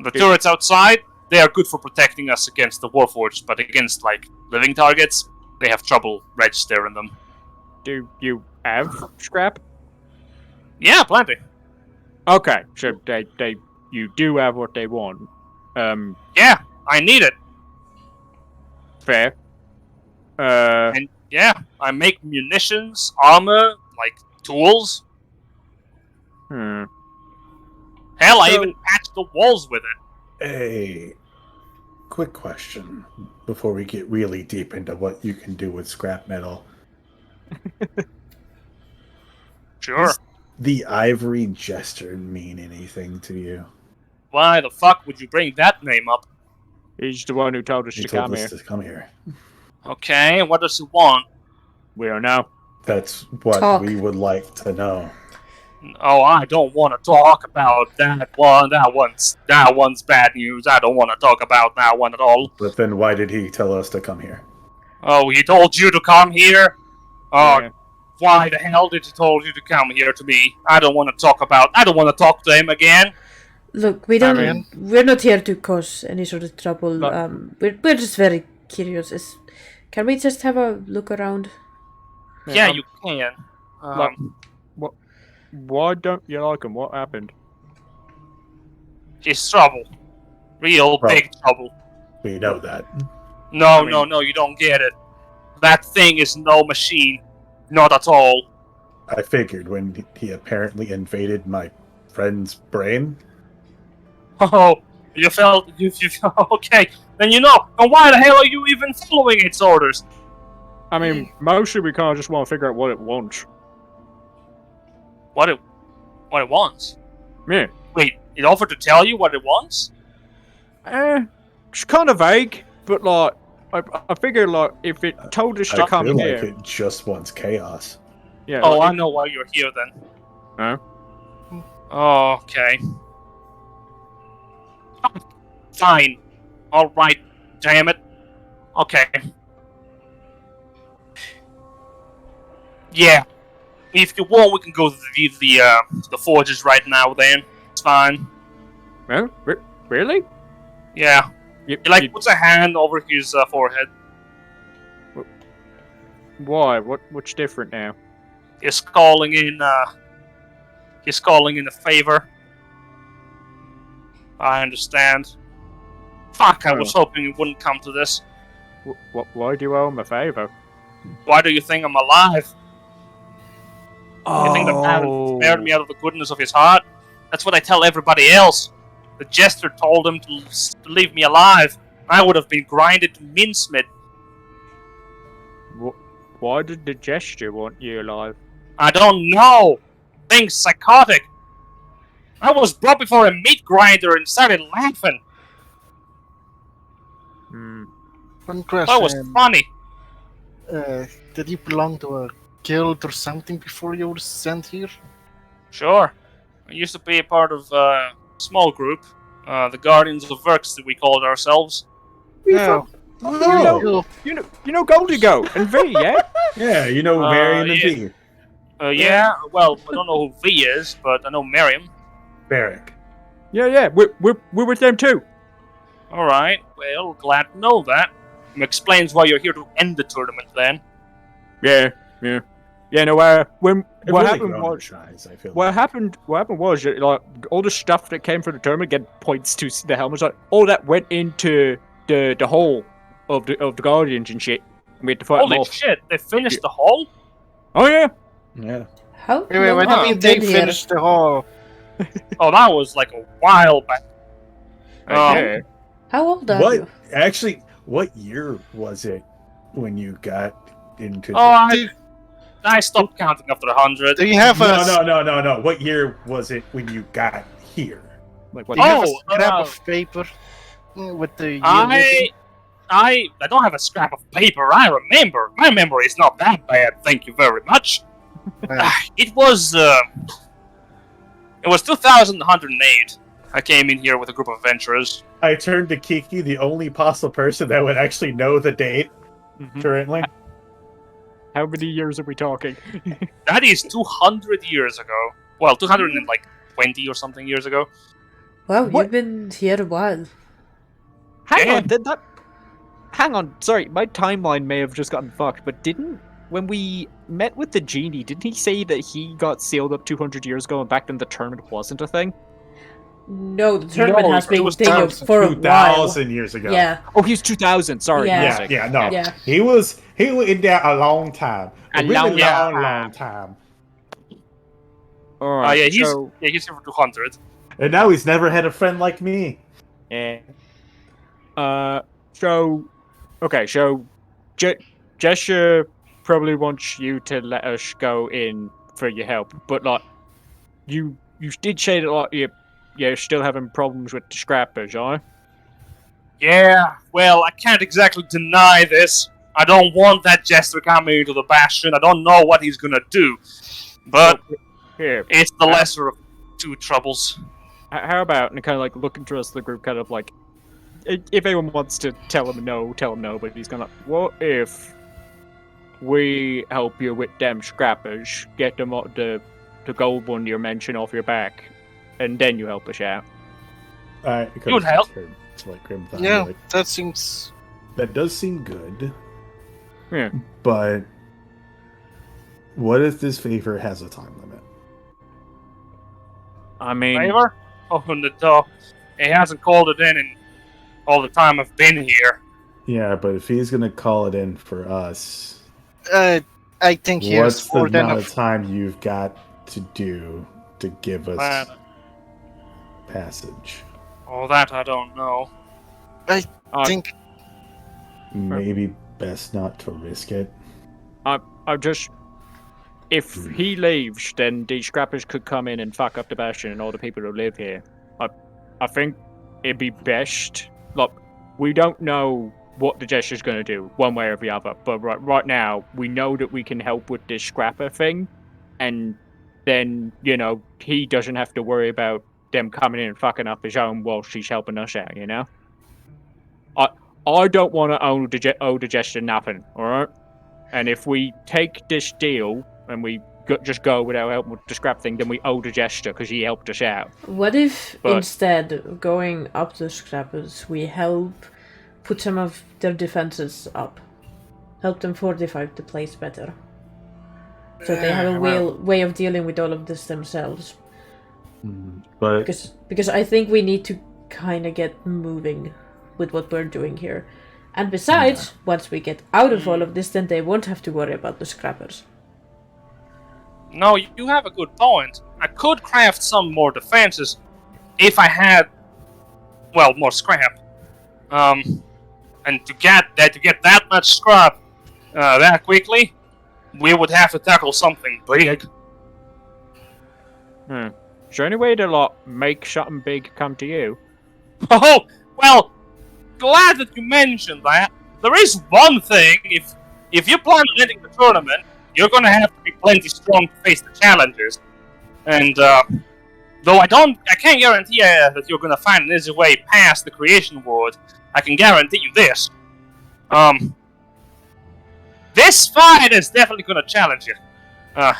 The turrets outside, they are good for protecting us against the Warforged, but against, living targets, they have trouble registering them. Do you have scrap? Yeah, plenty. Okay, so you do have what they want. Yeah, I need it. Fair. And yeah, I make munitions, armor, like tools. Hmm. Hell, I So- even patched the walls with it. A quick question before we get really deep into what you can do with scrap metal. Sure. Does the ivory jester mean anything to you? Why the fuck would you bring that name up? He's the one who told us He to told come us here. to come here. Okay, what does he want? We don't know. That's what Talk. we would like to know. Oh, I don't want to talk about that one. That one's bad news. I don't want to talk about that one at all. But then why did he tell us to come here? Oh, he told you to come here? Oh, Yeah. why the hell did he told you to come here to me? I don't want to talk to him again. Look, we don't. Marion? We're not here to cause any sort of trouble. But- We're just very curious. Can we just have a look around? Yeah, you can. Why don't you like him? What happened? It's trouble. Real Well- big trouble. We know that. No, I mean- no, you don't get it. That thing is no machine. Not at all. I figured when he apparently invaded my friend's brain. Oh, you felt okay. Then you know. And why the hell are you even following its orders? I mean, mostly we kind of just want to figure out what it wants. What it wants? Yeah. Wait, it offered to tell you what it wants? It's kind of vague, but like, I figure like if it told us to I come feel here, like it just wants chaos. yeah. Oh, I like, know why you're here then. Huh? Oh, okay. Fine. Alright, damn it. Okay. Yeah. If you want, we can go to the forges right now then. It's fine. Huh? Really? Yeah. You, He like puts a hand over his forehead. why? What's different now? He's calling in a favor. I understand. Fuck, I was hoping you wouldn't come to this. Why do you owe him a favor? Why do you think I'm alive? You think the man Oh. spared me out of the goodness of his heart? That's what I tell everybody else. The jester told him to leave me alive. I would have been grinded to mincemeat. Why did the gesture want you alive? I don't know. Thing's psychotic. I was brought before a meat grinder and started laughing. Hmm. One That was question. funny. Did you belong to a guild or something before you were sent here? Sure. I used to be a part of a small group. The Guardians of Verks, we called ourselves. No. Oh, You know Goldigo and V, yeah? yeah, you know Marion and yeah. V. Yeah, well, I don't know who V is, but I know Miriam. Barrack. Yeah. We're with them too. Alright, well, glad to know that. Explains why you're here to end the tournament then. Yeah. No. When It what really happened grown was in size, I feel what like. happened was like all the stuff that came from the tournament again points to the helmets. Like all that went into the hole of the Guardians and shit. And we had to fight them Holy off. shit, they finished the hole? Oh yeah. Yeah. How? Wait, long what do have you you mean they been here? finished the hall? Oh, that was like a while back. Yeah. How old are What? you? Actually, what year was it when you got into? Oh, the... I stopped counting after 100. Do you have a No. What year was it when you got here? Like what? do you have a Oh, scrap uh, of paper with the year written? I don't have a scrap of paper. I remember. My memory is not that bad. Thank you very much. It was 2108. I came in here with a group of adventurers. I turned to Kiki, the only possible person that would actually know the date Mhm. currently. How many years are we talking? That is 200 years ago. Well, 220 or something years ago. Wow, What? you've been here a while. Hang Yeah. on, did that? Hang on, sorry, my timeline may have just gotten fucked, but didn't when we met with the genie, didn't he say that he got sealed up 200 years ago and back then the tournament wasn't a thing? No, the tournament No, has it been was thing for a while. 2,000 years ago. Yeah. Oh, he was 2000. Sorry. Yeah. Yeah, no. Yeah. He was in there a long time. A really long long time. Alright, yeah, he's so... here for 200. And now he's never had a friend like me. Yeah. Okay, so Gesture probably wants you to let us go in for your help, but like, you did say that like you're still having problems with the scrappers, are Yeah, well, I can't exactly deny this. I don't want that jester coming into the bastion. I don't know what he's gonna do. But here, it's the lesser of two troubles. how about, and kind of like looking towards the group, kind of like, if anyone wants to tell him no, but he's gonna, what if we help you with them scrappers, get them the gold one you mentioned off your back, and then you help us out? Alright, You would help. To like Grim Thumb, Yeah, like, that seems. that does seem good. Yeah. But what if this favor has a time limit? I mean, Favor? Open the door. He hasn't called it in all the time I've been here. Yeah, but if he's gonna call it in for us, I think he what's has the more than amount enough. of time you've got to do to give us passage? All that I don't know. I think Maybe best not to risk it. I just, if he leaves, then these scrappers could come in and fuck up the bastion and all the people who live here. I think it'd be best. Look, we don't know what the gesture's going to do, one way or the other. But right now, we know that we can help with this scrapper thing, and then he doesn't have to worry about them coming in and fucking up his own while she's helping us out. I don't want to owe the gesture nothing. All right. And if we take this deal and we just go without helping with the scrap thing, then we owe the gesture because he helped us out. What if instead of going up the scrappers, we help put some of their defenses up? Help them fortify the place better. So they have a way of dealing with all of this themselves. But Because I think we need to kind of get moving with what we're doing here. And besides, once we get out of all of this, then they won't have to worry about the scrappers. No, you have a good point. I could craft some more defenses if I had, well, more scrap. And to get that much scrap that quickly, we would have to tackle something big. Is there any way to make something big come to you? Oh, well, glad that you mentioned that. There is one thing. If you plan on winning the tournament, you're gonna have to be plenty strong to face the challenges. And though I can't guarantee that you're gonna find an easy way past the creation ward. I can guarantee you this. This fight is definitely gonna challenge you.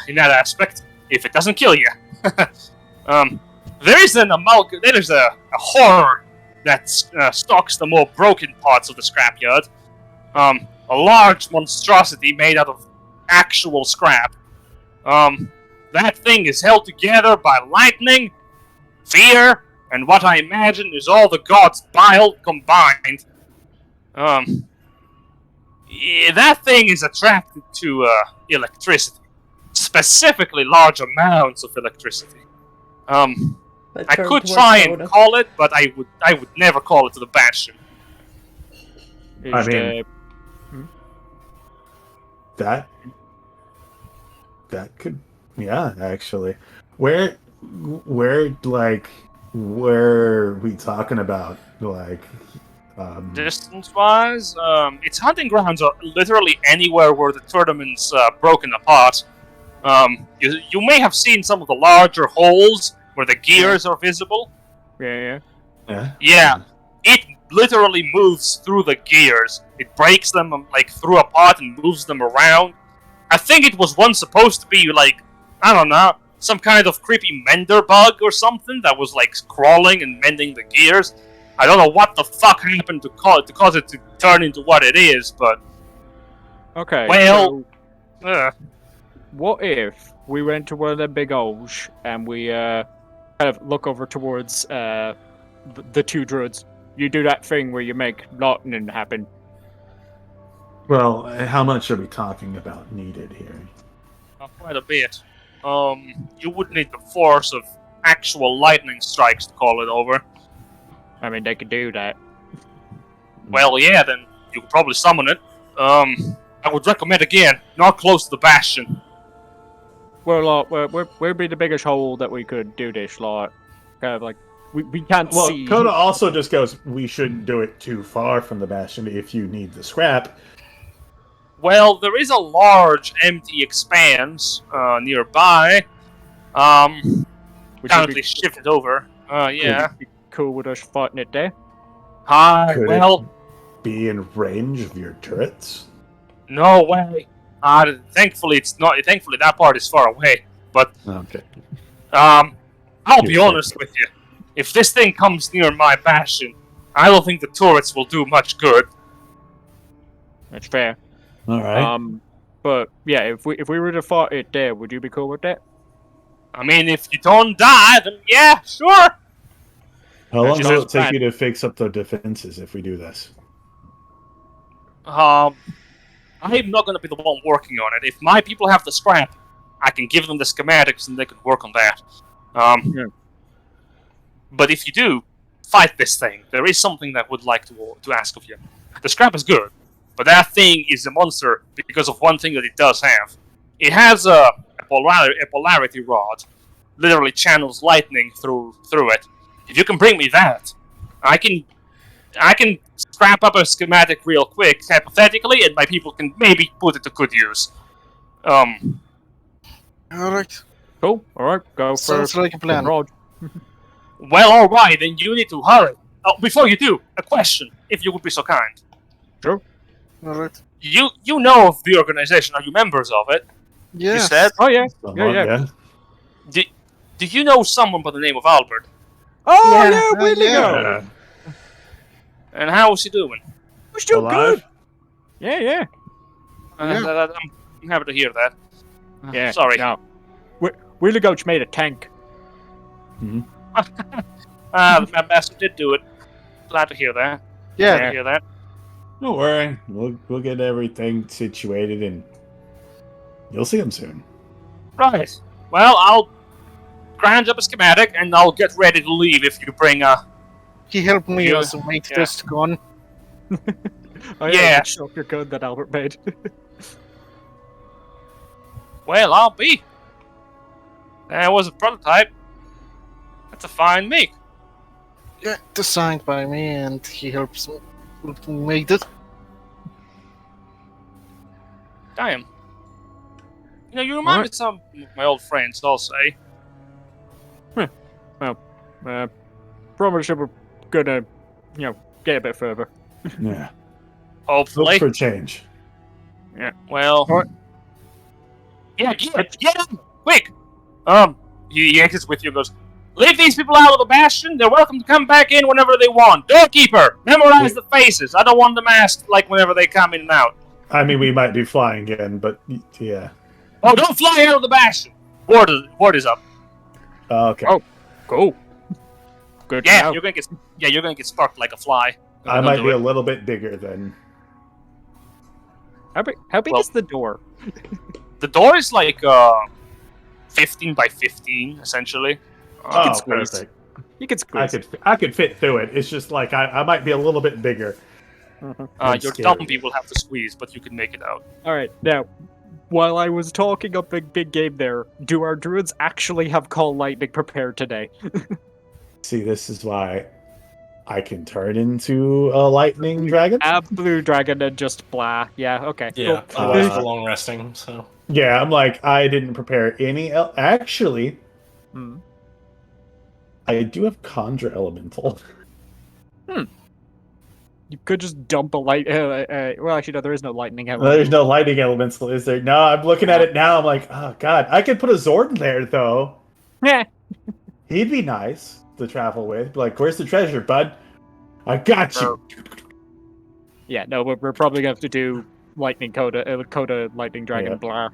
In that aspect, if it doesn't kill you. There is a horror that stalks the more broken parts of the scrapyard. A large monstrosity made out of actual scrap. That thing is held together by lightning, fear, and what I imagine is all the gods' bile combined. That thing is attracted to electricity, specifically large amounts of electricity. I could try and call it, but I would never call it to the bastion. I mean, that could, yeah, actually. Where are we talking about? Distance-wise, its hunting grounds are literally anywhere where the tournament's broken apart. You may have seen some of the larger holes where the gears are visible. Yeah. It literally moves through the gears. It breaks them through apart and moves them around. I think it was once supposed to be I don't know, some kind of creepy mender bug or something that was crawling and mending the gears. I don't know what the fuck happened to cause it to turn into what it is, but okay. Well, What if we went to one of the big O's and we kind of look over towards the two druids? You do that thing where you make lightning happen. Well, how much are we talking about needed here? Quite a bit. You would need the force of actual lightning strikes to call it over. I mean, they could do that. Well, yeah, then you could probably summon it. I would recommend again, not close to the bastion. Well, where'd be the biggest hole that we could do this? Like, kind of like we can't Well, see. Coda also just goes, we shouldn't do it too far from the bastion if you need the scrap. Well, there is a large empty expanse nearby. Would Currently you shifted over. Yeah. be cool with us fighting it there? Could Well, be in range of your turrets? no way. Thankfully, it's not. Thankfully, that part is far away. But Okay. I'll be You're honest with you. If this thing comes near my bastion, I don't think the turrets will do much good. That's fair. All right. But yeah, if we were to fight it there, would you be cool with that? I mean, if you don't die, then yeah, sure. How long she will says it take fine. you to fix up the defenses if we do this? I'm not going to be the one working on it. If my people have the scrap, I can give them the schematics and they can work on that. Yeah. But if you do fight this thing, there is something that I would like to ask of you. The scrap is good, but that thing is a monster because of one thing that it does have. It has a polarity rod, literally channels lightning through it. If you can bring me that, I can scrap up a schematic real quick, hypothetically, and my people can maybe put it to good use. Alright. Cool. All right, go for Sounds like a plan. Rod. Well, alright, then you need to hurry. Oh, before you do, a question, if you would be so kind. Alright. You know of the organization, are you members of it? Yeah. You said? Oh yeah. Someone, Yeah. Do you know someone by the name of Albert? Oh Yeah. yeah, where'd he yeah. go? And how is he doing? We're still Alive? good. Yeah. I'm happy to hear that. Yeah. Sorry. No. Wheeler Goach made a tank. The master did do it. Glad to hear that. Yeah. Glad to hear that. Don't worry. We'll get everything situated and you'll see him soon. Right. Well, I'll grind up a schematic and I'll get ready to leave if you bring He helped me Yeah. also make Yeah. this gun. Oh Yeah. the shocker code that Albert made. Well, I'll be. That was a prototype. That's a fine make. Yeah, designed by me, and he helps make it. Damn. You know, you remind me of some of my old friends, I'll say. Probably we're gonna, get a bit further. Yeah. Hopefully. Look for change. Yeah, well. Alright. Yeah, get him! Quick! He exits with you and goes, leave these people out of the bastion. They're welcome to come back in whenever they want. Doorkeeper, memorize the faces. I don't want them asked, like, whenever they come in and out. I mean, we might be flying in, but yeah. Oh, don't fly out of the bastion! Ward is up. Okay. Oh. Cool. Good. to Yeah, know. you're gonna get sparked like a fly. I Don't might do be it. a little bit bigger than. How big Well- is the door? The door is like 15 by 15, essentially. Oh, squeeze. perfect. You can squeeze. I could fit through it. It's just like I might be a little bit bigger. That's Your scary. dumb people have to squeeze, but you can make it out. All right, now, while I was talking a big game there, do our druids actually have Call Lightning prepared today? See, this is why I can turn into a lightning dragon. Blue dragon and just blah. Yeah, okay. Yeah, Cool. otherwise Uh, for long resting. So Yeah, I'm like I didn't prepare any. Actually, Hmm. I do have conjure elemental. You could just dump a light. Well, actually, no, there is no lightning. There's no lightning elemental, is there? No, I'm looking at it now. I'm like, oh god, I could put a Zord in there though. Yeah. He'd be nice to travel with. Like, where's the treasure, bud? I got you. Yeah, no, we're probably gonna have to do lightning Coda lightning dragon Yeah. blah.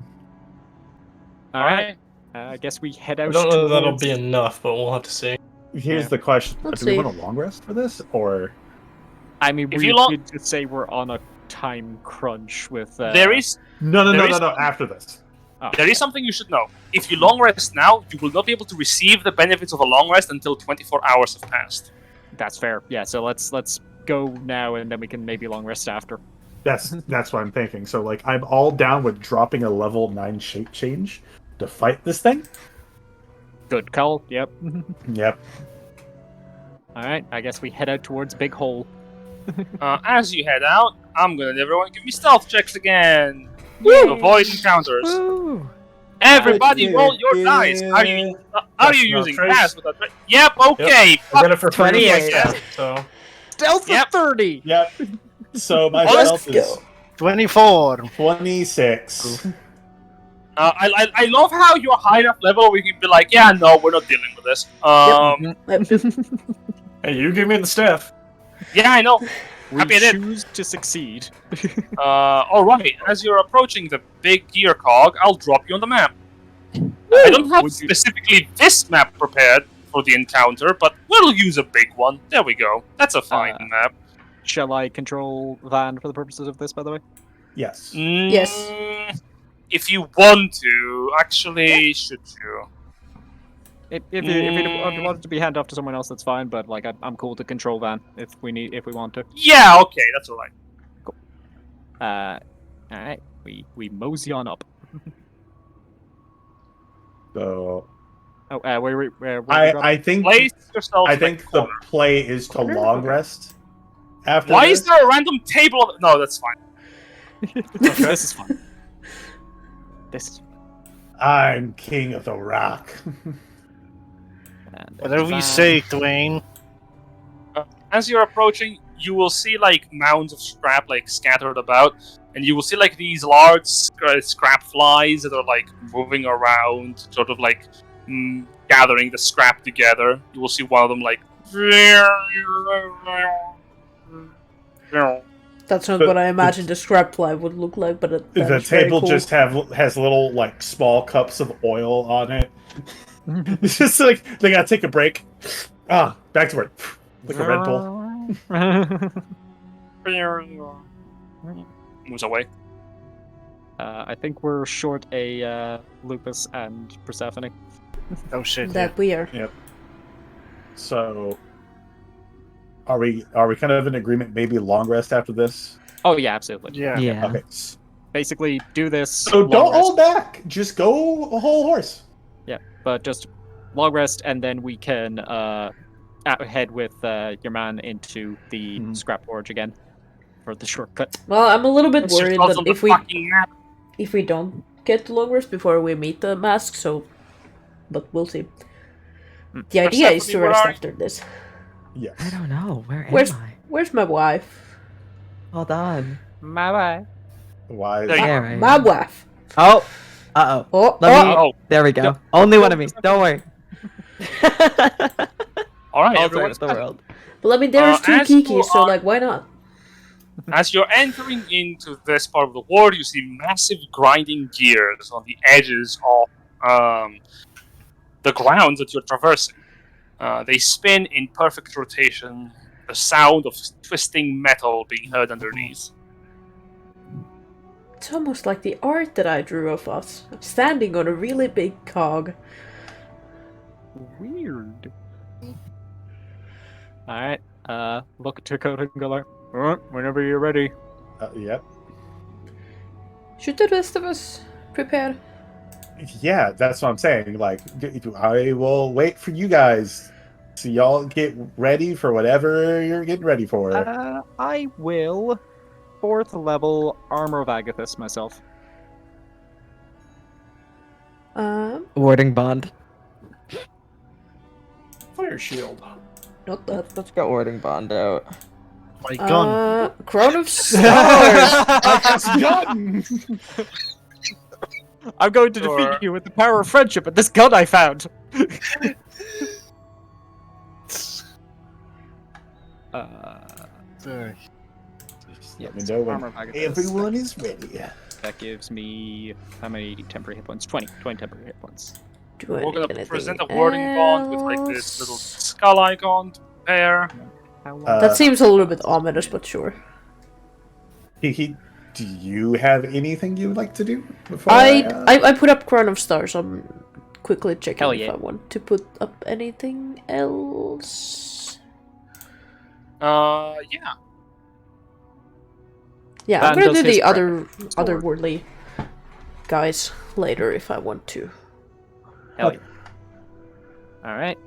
All right. I guess we head out. I don't know if that'll towards- be enough, but we'll have to see. Here's Yeah. the question: Let's Do we see. want a long rest for this, or I mean, If we you lo- could just say we're on a time crunch with. There is no? There is- After this. Oh, There is something you should know. If you long rest now, you will not be able to receive the benefits of a long rest until 24 hours have passed. that's fair. Yeah. So let's go now, and then we can maybe long rest after. That's what I'm thinking. So like, I'm all down with dropping a level 9 shape change to fight this thing. Good call. Yep. Yep. All right. I guess we head out towards Big Hole. As you head out, I'm gonna need everyone give me stealth checks again. To avoid encounters. Woo! Everybody Yeah, roll your yeah. dice. Are you That's using not trace. pass with a Yep, okay. I got it for free. 28. So Stealth Yep. 30. Yep. So my Oh, let's stealth is 24. 26. I love how you're high enough level where you can be like, yeah, no, we're not dealing with this. hey, you give me the staff. Yeah, I know. We Happy I did. choose to succeed. Alright, as you're approaching the big gear cog, I'll drop you on the map. I don't have Would you- specifically this map prepared for the encounter, but we'll use a big one. There we go. That's a fine map. Shall I control Van for the purposes of this, by the way? Yes. Yes. If you want to, actually, should you? If you want it to be handed off to someone else, that's fine. But like, I'm cool to control Van if we want to. Yeah, okay, that's alright. All right, we mosey on up. So Oh, where I think Place yourself. I think the play is to long rest. After Why this. is there a random table of... No, that's fine. this is fun. This is I'm king of the rock. and Whatever Van- you say, Dwayne. As you're approaching, you will see like mounds of scrap like scattered about, and you will see like these large scrap flies that are like moving around, sort of like gathering the scrap together. You will see one of them like. That's not But what I imagined a scrap fly would look like, but that The is very table cool. just has little like small cups of oil on it. It's just like they gotta take a break. Back to work. Like a Red Bull. Moves away. I think we're short a Lupus and Persephone. Oh shit. That we are. So are we kind of in agreement? Maybe long rest after this. Oh yeah, absolutely. Yeah. Yeah. Okay. Basically, do this. So long don't rest, hold back. Just go a whole horse. but just long rest, and then we can head with your man into the scrap forge again for the shortcut. Well, I'm a little bit It's just worried not that on the if we fucking map. don't get the long rest before we meet the mask, so but we'll see. The idea is to Persephone, where rest are you? after this. Yes. I don't know. Where Where's am I? where's my wife? Hold on. Bye bye. Why? Is There you There I My am. wife. Oh. Uh-oh. Oh, Let me- Oh, There we go. Don't- Only one of me. Don't worry. alright, I'll everyone's save the world. Well, I mean, there's two as you Kikis, so are- like, why not? As you're entering into this part of the world, you see massive grinding gears on the edges of the grounds that you're traversing. They spin in perfect rotation, the sound of twisting metal being heard underneath. It's almost like the art that I drew of us. I'm standing on a really big cog. Weird. Alright, look at Dakota and go like, "Alright, whenever you're ready." Yep. Should the rest of us prepare? Yeah, that's what I'm saying. Like, I will wait for you guys. So y'all get ready for whatever you're getting ready for. I will 4th level Armor of Agathis myself. Warding bond. Fire shield. Not that. Let's get warding bond out. My gun. Crown of Stars! Gun! I'm going to Sure. defeat you with the power of friendship and this gun I found! Yeah, Let me so know when armor packet. everyone is ready. That gives me how many temporary hit points? 20 temporary hit points. Do I We're gonna need present anything a wording bond with like this little else? skull icon to pair. How long? That seems a little bit ominous, but sure. Do you have anything you would like to do before I put up Crown of Stars. I'm quickly checking Hell if yeah. I want to put up anything else. Yeah. Yeah, Van I'm gonna does do his the crap. otherworldly guys later if I want to. Hell yeah. Alright.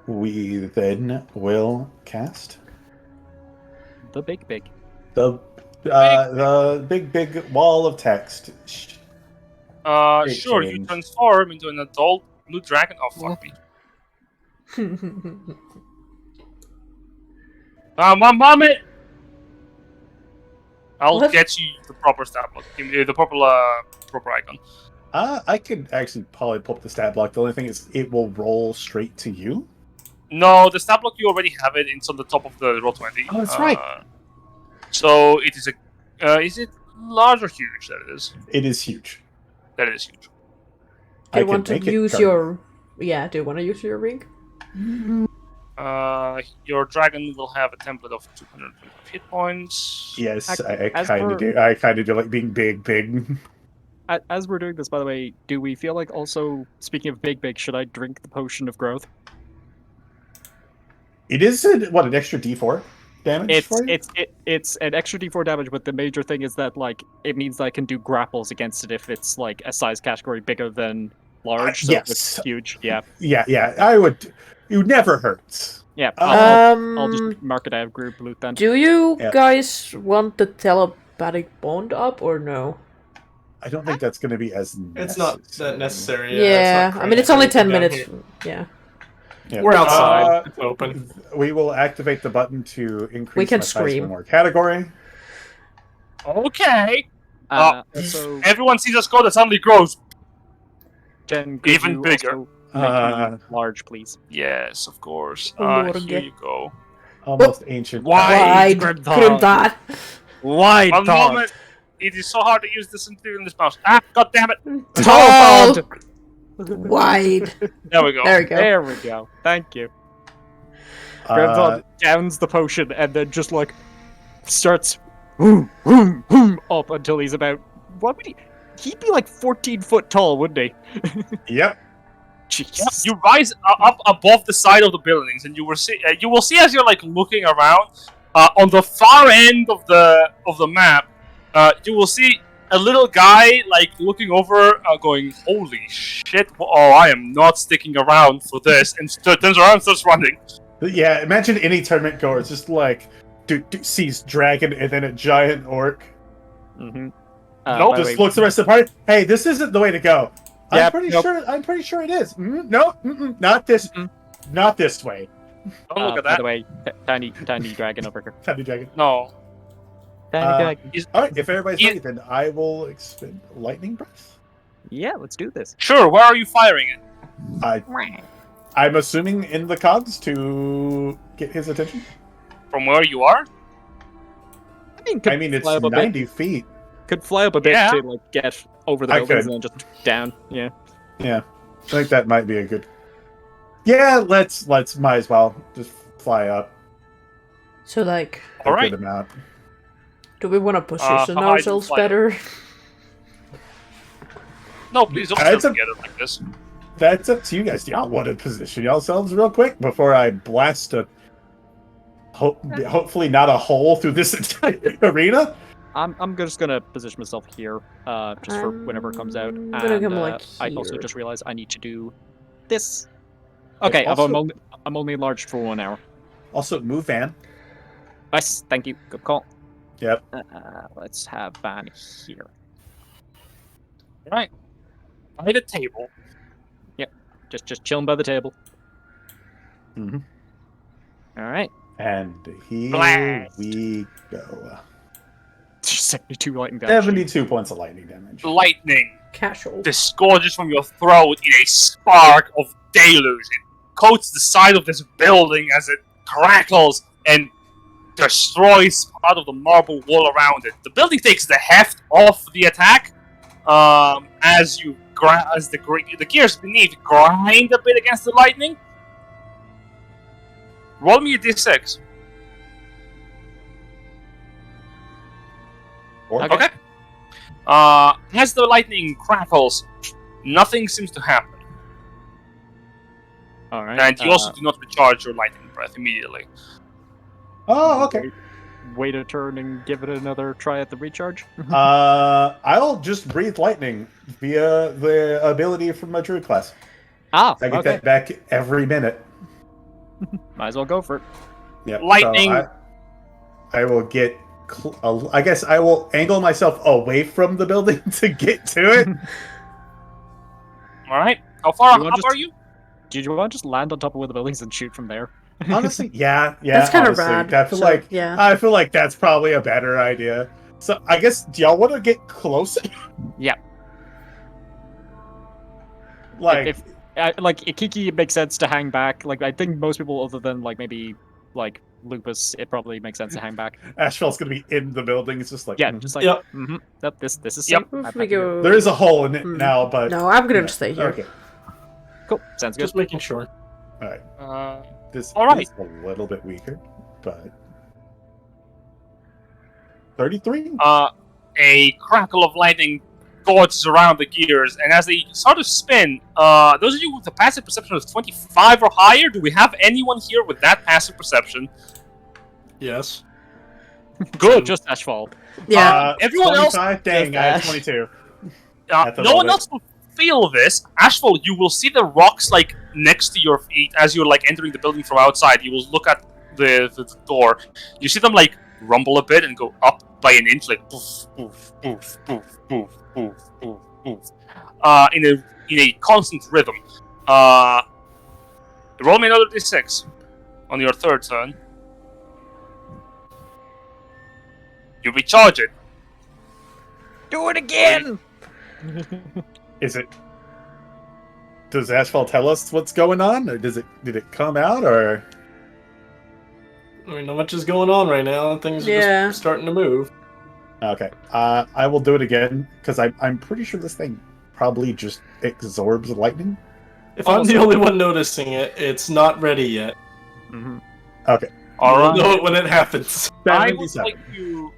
We then will cast The big. the big wall of text. Big Sure, you change. transform into an adult blue dragon. Oh, fuck me. Mommy! I'll What? get you the proper stat block. Give me the proper icon. I could actually probably pull up the stat block. The only thing is, it will roll straight to you. No, the stat block, you already have it. It's on the top of the Roll20. Oh, that's right. So it is is it large or huge? That it is. It is huge. That is huge. Do you can want to make it use turn. your... Yeah, do you want to use your ring? Your dragon will have a template of 225 hit points. Yes, I As kind per- of do. I kind of do like being big. As we're doing this, by the way, do we feel like also, speaking of big, should I drink the potion of growth? It is an extra D4 damage for you? It's an extra D4 damage, but the major thing is that like it means that I can do grapples against it if it's like a size category bigger than large. So yes. if it's huge. Yeah. Yeah. I would. It never hurts. Yeah. Um, I'll just mark it out of group loot then. Do you Yeah. guys want the telepathic bond up or no? I don't think that's going to be as necessary. It's not that necessary. Yeah, it's not I mean it's only crazy 10 down minutes. here. Yeah. Yeah. We're outside. It's open. We will activate the button to increase We can my size of scream. one more category. Okay. Also, Everyone sees us go, that suddenly grows. Jen, could Even you bigger. also make me large, please. Yes, of course. Lord. Here you go. Almost ancient. Wide Grimthal. Wide One dog. moment. It is so hard to use this in this mouse. Ah, god damn it. Tall. Wide. There we go. There we go. There we go. Thank you. Grimthal downs the potion and then just like starts up until he's about what would he'd be like 14 foot tall, wouldn't he? Yep. Jesus. You rise up above the side of the buildings, and you will see as you're like looking around on the far end of the map. You will see a little guy like looking over, going, "Holy shit! Oh, I am not sticking around for this!" And turns around and starts running. Yeah, imagine any tournament goer just like sees dragon and then a giant orc. Mm-hmm. Nope, Just looks the rest of the party. Hey, this isn't the way to go. Yep, I'm pretty sure it is. Not this. Not this way. Don't look at By that. the way, tiny dragon over here. Tiny dragon. No. Tiny dragon. All right, if everybody's ready, then I will expend lightning breath. Yeah, let's do this. Sure. Where are you firing it? I'm assuming in the cogs to get his attention. From where you are? I mean, it's fly up a 90 feet. Could fly up a bit Yeah. to like get over the I buildings could. and then just down. Yeah. Yeah, I think that might be a good. Yeah, let's might as well just fly up. So like, A Alright. good amount. do we want to position how high do you ourselves fly? better? No, please don't That's sit a- together like this. That's up to you guys. Y'all want to position yourselves real quick before I blast a. Hopefully not a hole through this entire arena. I'm just gonna position myself here, just for whenever it comes out. I'm And gonna come, like, I also here. just realized I need to do this. Okay, Also- I'm only enlarged for 1 hour. Also, move Van. Nice, thank you. Good call. Yep. Let's have Van here. Right. By the table. Just chilling by the table. Mhm. All right. And here Blast. we go. 72 lightning damage. 72 points of lightning damage. Lightning Casual. disgorges from your throat in a spark of deluge. It coats the side of this building as it crackles, and destroys part of the marble wall around it. The building takes the heft of the attack as the gears beneath grind a bit against the lightning. Roll me a d6. Okay. As the lightning crackles, nothing seems to happen. Alright. And you also do not recharge your lightning breath immediately. Oh, okay. Wait a turn and give it another try at the recharge. I'll just breathe lightning via the ability from my druid class. Ah, I get okay. that back every minute. Might as well go for it. Yep. Lightning. So I will get. I guess I will angle myself away from the building to get to it. All right. How far You up want are you? Do you want to just land on top of one of the buildings and shoot from there? Honestly, yeah. That's kinda honestly, rad, I feel so, like yeah. I feel like that's probably a better idea. So I guess do y'all want to get closer? Yeah. Like, If like Ikiki, it makes sense to hang back. Like I think most people, other than like maybe like Lupus, it probably makes sense to hang back. Ashfall's gonna be in the building. It's just like Yeah, just like Yep. Yep, this is Yep. safe. I'm If we happy to- go... there is a hole in it now, but No, I'm gonna yeah. stay here. Okay, Cool, sounds good. Just making sure. all right. This All right. is a little bit weaker, but 33. A crackle of lightning gorges around the gears, and as they start to spin, those of you with a passive perception of 25 or higher, do we have anyone here with that passive perception? Yes. Good. Just Ashfall. Yeah. Everyone else, 25? Dang, Just I have Ash. 22. no That's a one little else will feel this. Ashfall, you will see the rocks like next to your feet as you're like entering the building from outside. You will look at the door. You see them like rumble a bit and go up by an inch, like poof, poof, poof, poof, poof, poof, poof, poof, in a constant rhythm. Roll me another d6 on your third turn. You recharge it. Do it again! Is it? Does Ashfall tell us what's going on, or did it come out, or? I mean, not much is going on right now. Things are Yeah. just starting to move. Okay, I will do it again because I'm pretty sure this thing probably just absorbs lightning. If I'm the only one noticing it, it's not ready yet. Okay, All We'll right. know it when it happens. I would 77. like to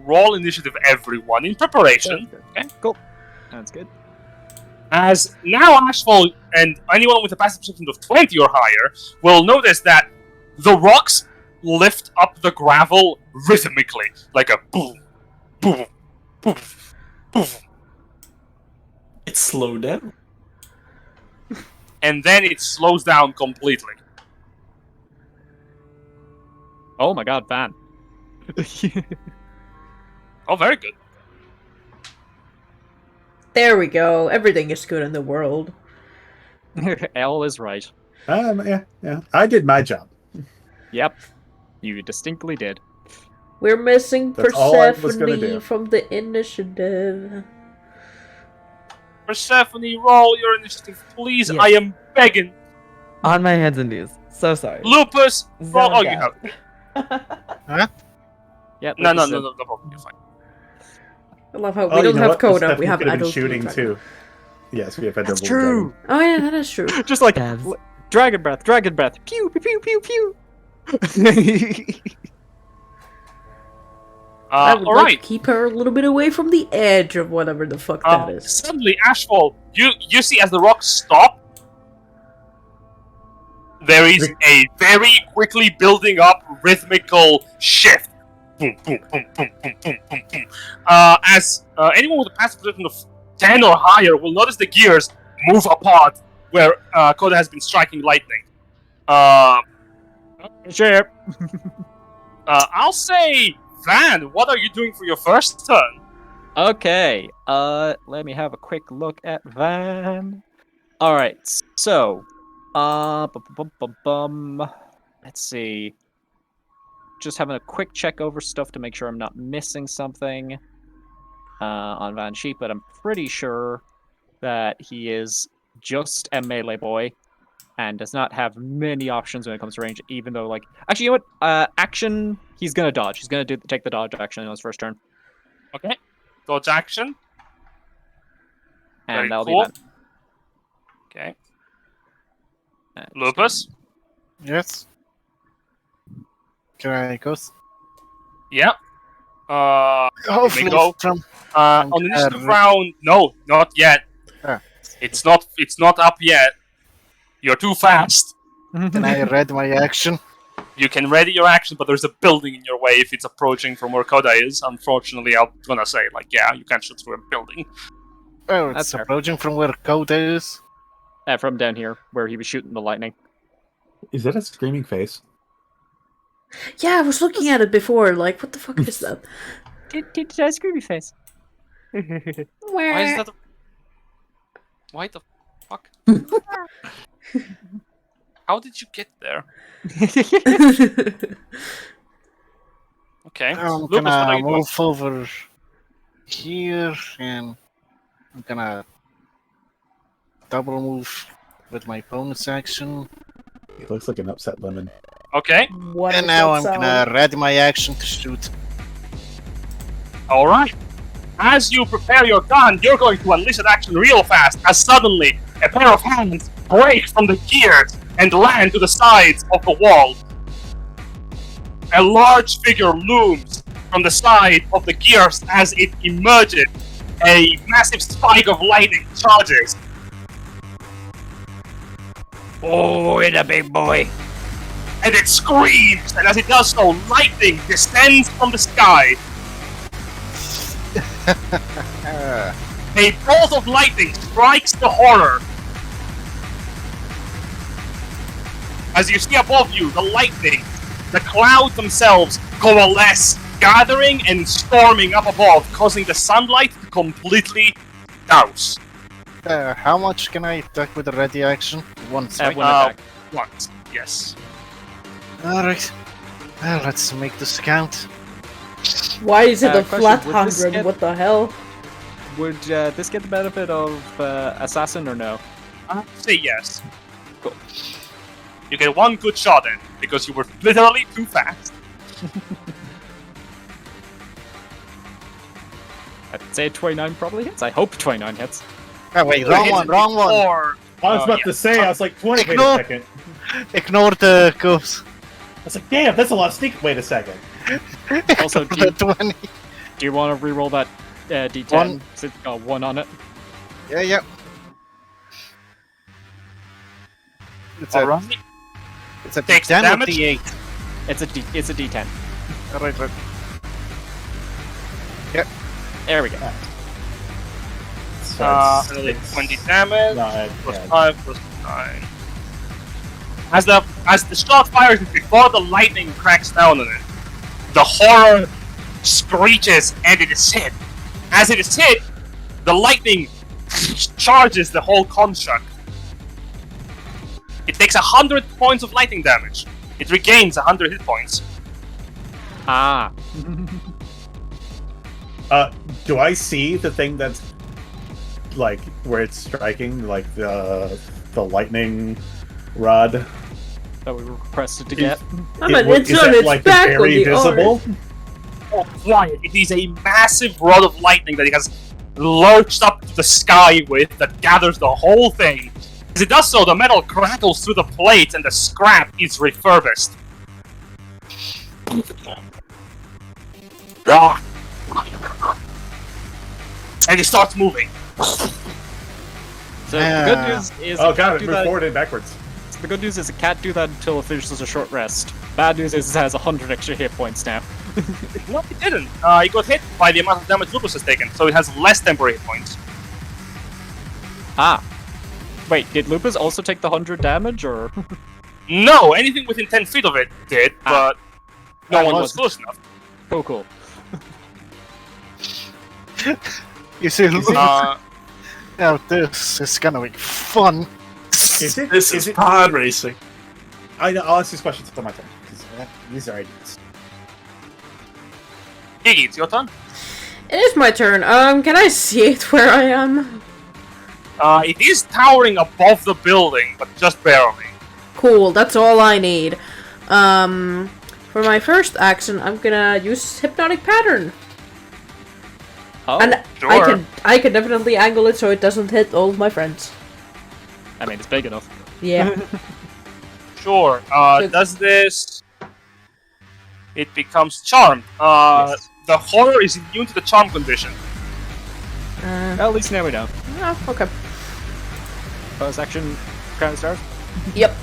roll initiative, everyone, in preparation. Okay. Cool. Sounds good. As now Ashfall and anyone with a passive perception of 20 or higher will notice that the rocks lift up the gravel rhythmically, like a boom, boom, boom, boom, It's slowed down. and then it slows down completely. Oh my god, Van. Oh, very good. There we go. Everything is good in the world. L is right. yeah. I did my job. Yep. You distinctly did. We're missing That's all I was gonna do. Persephone from the initiative. Persephone, roll your initiative, please. Yes. I am begging. On my hands and knees. So sorry. Lupus, roll. Oh, you Zelda. have. Yep. No problem. You're fine. I love how Oh, we don't you know have what? Coda, Persephone we have could have been adult shooting Dragon. too. Yes, we have had That's double true. Oh yeah, that is true. Just like Devs. dragon breath, pew pew pew pew pew. I would All like right. to keep her a little bit away from the edge of whatever the fuck that is. Suddenly, Ashfall, you see as the rocks stop, there is a very quickly building up rhythmical shift. Boom, boom, boom, boom, boom, boom, boom, boom. As anyone with a passive perception of 10 or higher will notice the gears move apart where Coda has been striking lightning. Sure. I'll say, Van, what are you doing for your first turn? Okay. Let me have a quick look at Van. All right. So, let's see. Just having a quick check over stuff to make sure I'm not missing something on Van Sheep, but I'm pretty sure that he is just a melee boy. and does not have many options when it comes to range. Even though, like, actually, you know what? Action. He's gonna dodge. He's gonna take the dodge action on his first turn, Okay. Dodge action. and Very that'll cool. be that. Okay. Uh, Lupus. Yes. Can I go? Yeah. Hopefully go. from On the initiative round, no, not yet. Ah. It's not up yet. You're too fast. can I read my action? You can ready your action, but there's a building in your way if it's approaching from where Koda is. Unfortunately, I'm gonna say, like, yeah, you can't shoot through a building. Oh, That's it's fair. approaching from where Coda is. From down here, where he was shooting the lightning. Is that a screaming face? Yeah, I was looking at it before. Like, what the fuck is that? Did I scream your face? Why is that? Why the fuck? How did you get there? Okay. I'm Lupus, what are gonna you doing? move over here and I'm gonna double move with my bonus action. It looks like an upset lemon. Okay. What And is now that I'm sound? gonna ready my action to shoot. All right. As you prepare your gun, you're going to unleash an action real fast. As suddenly, a pair of hands break from the gears and land to the sides of the wall. A large figure looms from the side of the gears as it emerges. A massive spike of lightning charges. Oh, it's a big boy. And it screams, and as it does so, lightning descends from the sky. A bolt of lightning strikes the horror. As you see above you, the lightning, the clouds themselves coalesce, gathering and storming up above, causing the sunlight to completely douse. How much can I attack with a ready action? Once, right? One attack. Once, yes. Alright. Well, let's make this count. Why is it a question, flat would this 100? get- What the hell? Would this get the benefit of assassin or no? Say yes. Cool. You get one good shot in, because you were literally too fast. I'd say 29 probably hits. I hope 29 hits. Oh wait, wrong one, wrong one. Or, I was about to say, I was like, 20. Wait a Ignore- second. Ignore the ghost. I was like, damn, that's a lot of sneak. Wait a second. Also, the 20. Do you want to reroll that D10? One. So it's got 1 on it. Yeah. It's alright. It's a Takes D10 or damage? D8. It's a D10. Right. There we go. Another 20 damage. No, Plus yeah. 5 plus 9. As the shot fires before the lightning cracks down on it, the horror screeches and it is hit. As it is hit, the lightning charges the whole construct. It takes 100 points of lightning damage. It regains 100 hit points. Ah. Do I see the thing that's like where it's striking, like the lightning rod? That we were requested to get. It's is on that, its like back on very the visible? Oh, quiet. It is a massive rod of lightning that it has lurched up to the sky with that gathers the whole thing. As it does so, the metal crackles through the plate and the scrap is refurbished. And it starts moving. So the good news is Oh it can't god, it do moved that- forward and backwards. The good news is it can't do that until it finishes a short rest. Bad news is it has 100 extra hit points now. No, it didn't. It got hit by the amount of damage Lupus has taken, so it has less temporary hit points. Ah. Wait, did Lupus also take the 100 damage, or...? No, anything within 10 feet of it did, but no one was close enough. Cool. You see, Uh, now this is gonna be fun. Is it? This is it? pod racing. I'll ask these questions on my turn. 'Cause these are ideas. Iggy, it's your turn. It is my turn. Can I see it where I am? It is towering above the building, but just barely. Cool, that's all I need. For my first action, I'm gonna use Hypnotic Pattern. Oh, And sure. I can definitely angle it so it doesn't hit all of my friends. I mean, it's big enough. Yeah. Sure. So- Does this... It becomes charmed. Yes. The horror is immune to the charm condition. Well, at least now we know. Oh, okay. Bonus action, Crown of Stars. Yep.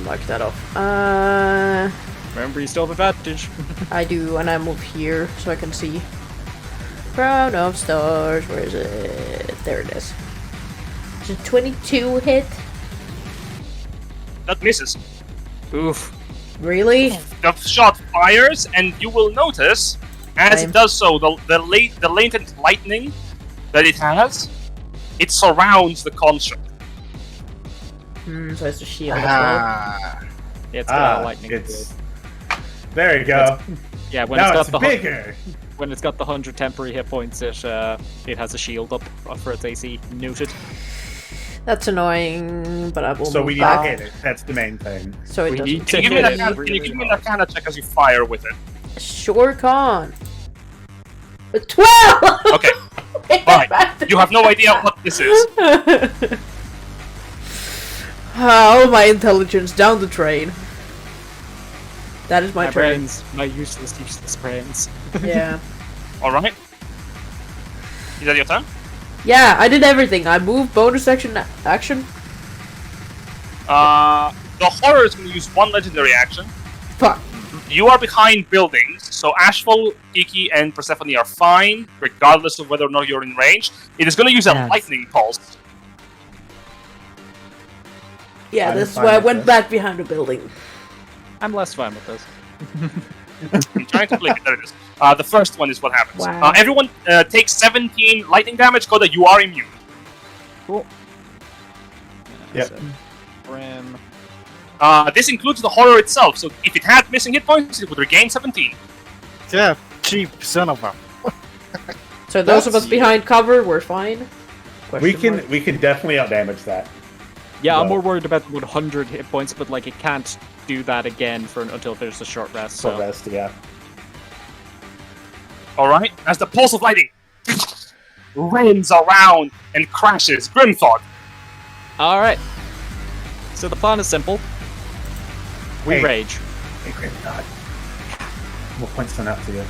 Mark that off. Remember, you still have advantage. I do, and I move here so I can see. Crown of Stars, where is it? There it is. It's a 22 hit. That misses. Oof. Really? The shot fires, and you will notice, as I'm- it does so, the latent lightning that it has, it surrounds the construct. So it's a shield as well. Ah, Yeah, it's got a Ah, lightning. it's there you go. Yeah, when Now it's it's got the bigger. when it's got the 100 temporary hit points, it has a shield up for its AC. Noted. That's annoying, but I will So move we need back. to hit it. That's the main thing. So it We doesn't. need Can to you give me hit an it arcana, really can you give me an hard. arcana check as you fire with it? Sure can. 12! Okay, alright. You have no idea what this is. All my intelligence down the drain. That is my My turn. brains, my useless brains. Yeah. Alright. Is that your turn? Yeah, I did everything. I moved, bonus action. The horror is going to use one legendary action. Fuck. You are behind buildings, so Ashfall, Iki, and Persephone are fine, regardless of whether or not you're in range. It is going to use a Yes. lightning pulse. Yeah, I'm this is fine why I with went this. back behind the building. I'm less fine with this. I'm trying to click it. There it is. The first one is what happens. Wow. Everyone takes 17 lightning damage, Coda, you are immune. Cool. Yep. So, Brim. This includes the horror itself, so if it had missing hit points, it would regain 17. yeah, cheap son of a. So those of us That's- behind cover, we're fine. We Question can mark. we can definitely outdamage that. Yeah, I'm Well- more worried about the 100 hit points, but like it can't do that again until there's a short rest. So So rest, yeah. Alright? As the pulse of lightning rains around and crashes. Grim thought. all right. So the plan is simple. We Hey. rage. Hey, great God. We'll point something out to you.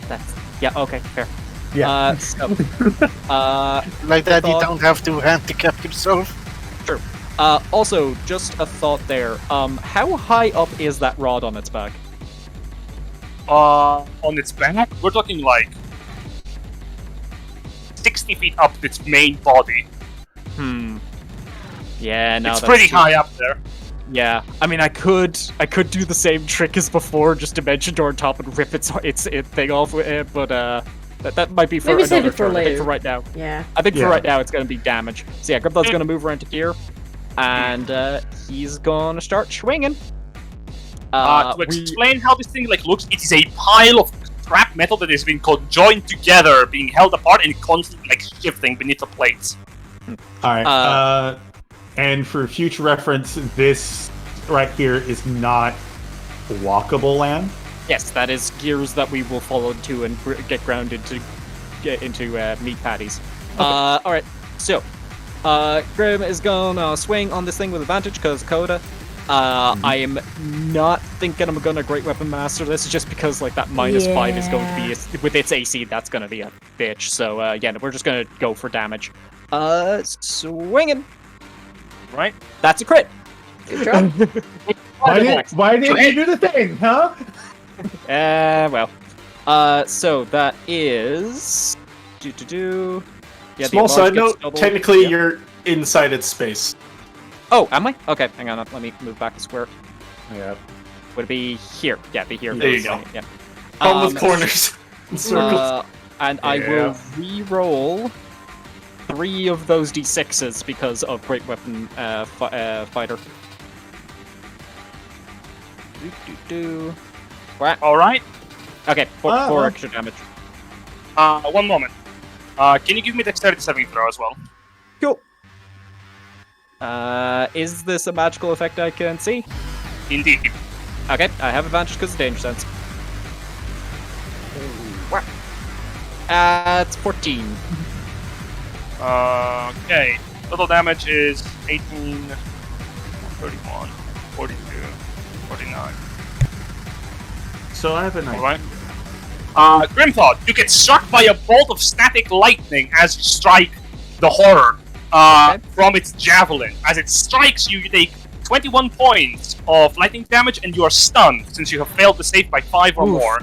That's yeah. Okay, fair. Yeah. So, Like that, you thought- don't have to handicap yourself. True. Also, just a thought there. How high up is that rod on its back? On its back, we're talking like 60 feet up its main body. Yeah, no, It's that's pretty too- high up there. Yeah, I mean, I could do the same trick as before, just dimension door on top and rip its thing off with it, but that might be for Maybe save another it for turn. I think later. for right now. Yeah. I think Yeah. for right now it's gonna be damage. So yeah, Grimthaw's gonna move around to here, and he's gonna start swinging. To we- explain how this thing looks, it is a pile of scrap metal that has been joined together, being held apart and constantly shifting beneath the plates. All right. And for future reference, this right here is not walkable land. Yes, that is gears that we will follow into and get grounded to get into meat patties. All right, so Grim is gonna swing on this thing with advantage because Coda. I am not thinking I'm gonna Great Weapon Master this just because like that -5 is going to be with its AC. That's gonna be a bitch. So yeah, we're just gonna go for damage. Swinging. Right? That's a crit. Good job. Why didn't you do the thing, huh? Well. So that is. Yeah, the Small enlarge side gets note: doubled. technically, Yeah. you're inside its space. Oh, am I? Okay, hang on. Let me move back a square. Yeah. Would it be here? Yeah, it'd be here. There you go. Yeah. Problem with corners and circles. And I will re-roll 3 of those d6s because of Great Weapon Fighter. What? Alright. Okay, 4 well. extra damage. 1 moment. Can you give me dexterity saving throw as well? Cool. Is this a magical effect I can see? Indeed. Okay, I have advantage because of danger sense. It's 14. Okay. Total damage is 18, 31, 42, 49. So I have an idea. Alright. Grimthought, you get struck by a bolt of static lightning as you strike the horror from its javelin. As it strikes you, you take 21 points of lightning damage and you are stunned since you have failed to save by 5 or more.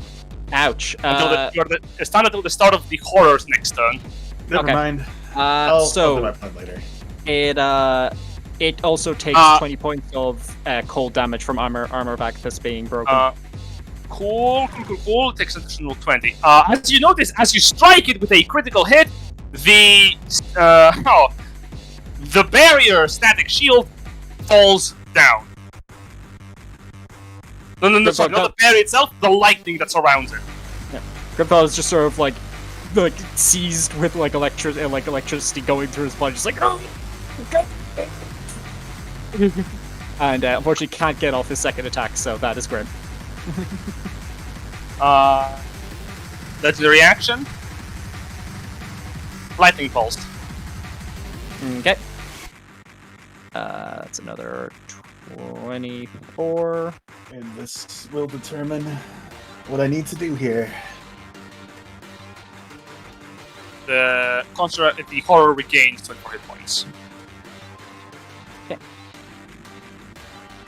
Ouch. You're stunned until the start of the horror's next turn. Never Okay. mind. I'll So do my plan later. it also takes 20 points of cold damage from armor back that's being broken. Cool. It takes an additional 20. As you notice, as you strike it with a critical hit, the barrier static shield falls down. No, sorry, not the barrier itself, the lightning that surrounds it. Grimthal is just sort of like seized with electricity going through his body, just like oh, okay. And unfortunately can't get off his second attack, so that is grim. That's the reaction. Lightning pulse. Okay. That's another 24. And this will determine what I need to do here. The horror regains 24 hit points. Okay.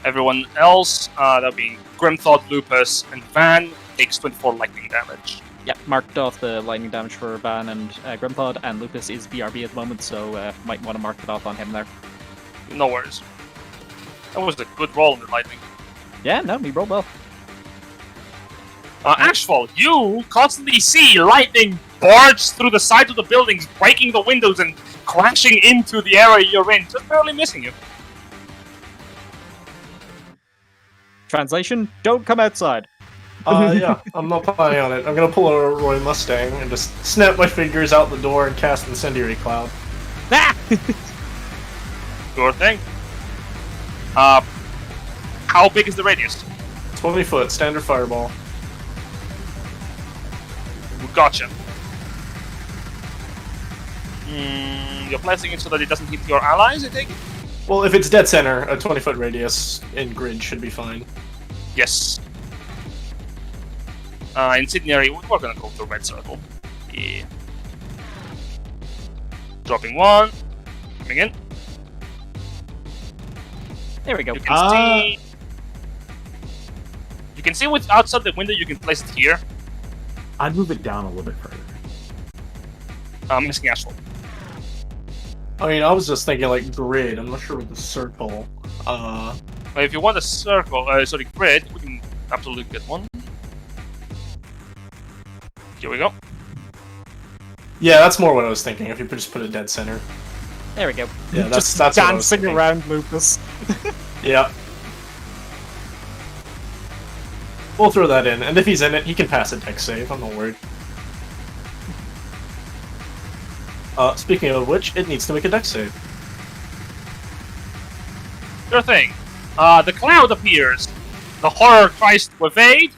Everyone else, that being Grimthought, Lupus, and Van, takes 24 lightning damage. Yeah, marked off the lightning damage for Van and Grimthod, and Lupus is BRB at the moment, so might want to mark it off on him there. No worries. That was a good roll in the lightning. Yeah, no, he rolled well. Ashfall, you constantly see lightning barge through the sides of the buildings, breaking the windows and crashing into the area you're in, just barely missing you. Translation, don't come outside. Yeah, I'm not planning on it. I'm gonna pull a Roy Mustang and just snap my fingers out the door and cast Incendiary Cloud. Ah! Sure thing. How big is the radius? 20 foot, standard fireball. Gotcha. You're placing it so that it doesn't hit your allies, I take it? Well, if it's dead center, a 20 foot radius in grid should be fine. Yes. Incendiary, we're gonna go to red circle. Yeah. Dropping one. Coming in. There we go. You can see. You can see what's outside the window. You can place it here. I'd move it down a little bit further. I'm missing asphalt. I mean, I was just thinking like grid. I'm not sure with the circle. But if you want a circle, grid, we can absolutely get one. Here we go. Yeah, that's more what I was thinking. If you just put a dead center. There we go. Yeah, just that's what I was dancing thinking. around Lupus. Yeah. We'll throw that in, and if he's in it, he can pass a dex save. I'm not worried. Speaking of which, it needs to make a dex save. Sure thing. The cloud appears. The horror tries to evade.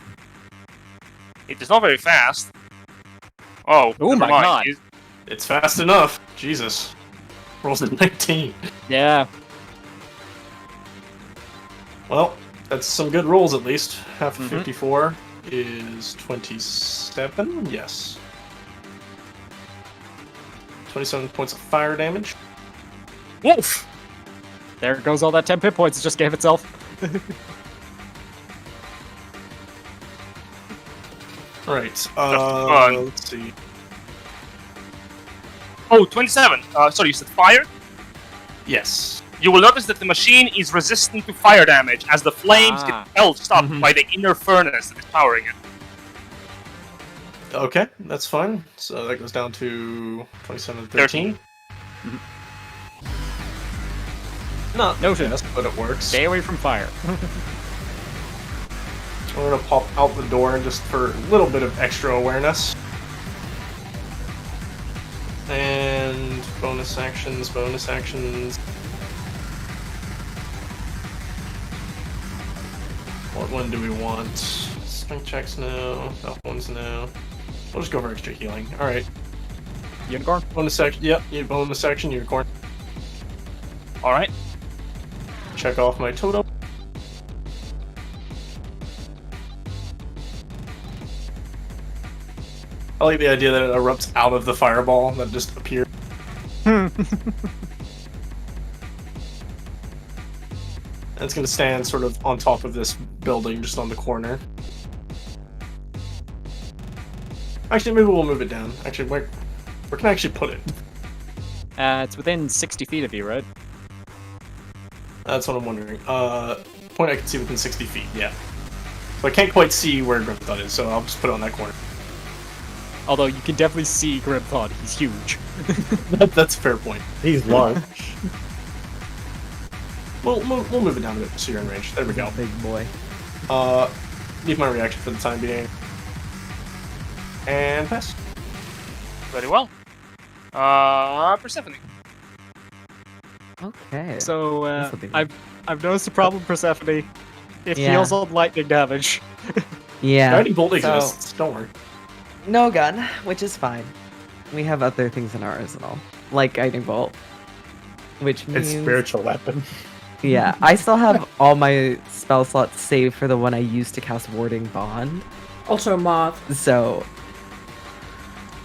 It is not very fast. Oh, Oh never my mind. God. It's fast enough. Jesus. Rolls a 19. Yeah. Well, that's some good rolls at least. Half of 54 is 27. Yes. 27 points of fire damage. Woof! There goes all that 10 hit points it just gave itself. Right. fun. Let's see. Oh, 27. Sorry, you said fire? Yes. You will notice that the machine is resistant to fire damage as the flames get belched up by the inner furnace that is powering it. Okay, that's fine. So that goes down to 27, 13. Not No fast, but it works. Stay away from fire. I'm gonna pop out the door just for a little bit of extra awareness. And bonus actions, bonus actions. What one do we want? Strength checks no. Health ones no. We'll just go for extra healing. Alright. Unicorn? Bonus action. Yep, bonus action, unicorn. Alright. Check off my totem. I like the idea that it erupts out of the fireball that just appeared. And it's gonna stand sort of on top of this building, just on the corner. Actually, maybe we'll move it down. Actually, where can I actually put it? It's within 60 feet of you, right? That's what I'm wondering. Point I can see within 60 feet, yeah. So I can't quite see where Grimthud is, so I'll just put it on that corner. Although you can definitely see Grimthud, he's huge. That's a fair point. He's large. We'll move it down a bit so you're in range. There we go. Big boy. Leave my reaction for the time being. And pass. Very well. Persephone. Okay. So, This'll be- I've noticed a problem, Persephone. It Yeah. feels on lightning damage. Yeah. Guiding bolt so- exists. Don't worry. No gun, which is fine. We have other things in our arsenal, like guiding bolt, which means It's spiritual weapon. yeah, I still have all my spell slots saved for the one I used to cast Warding Bond. Also moth. So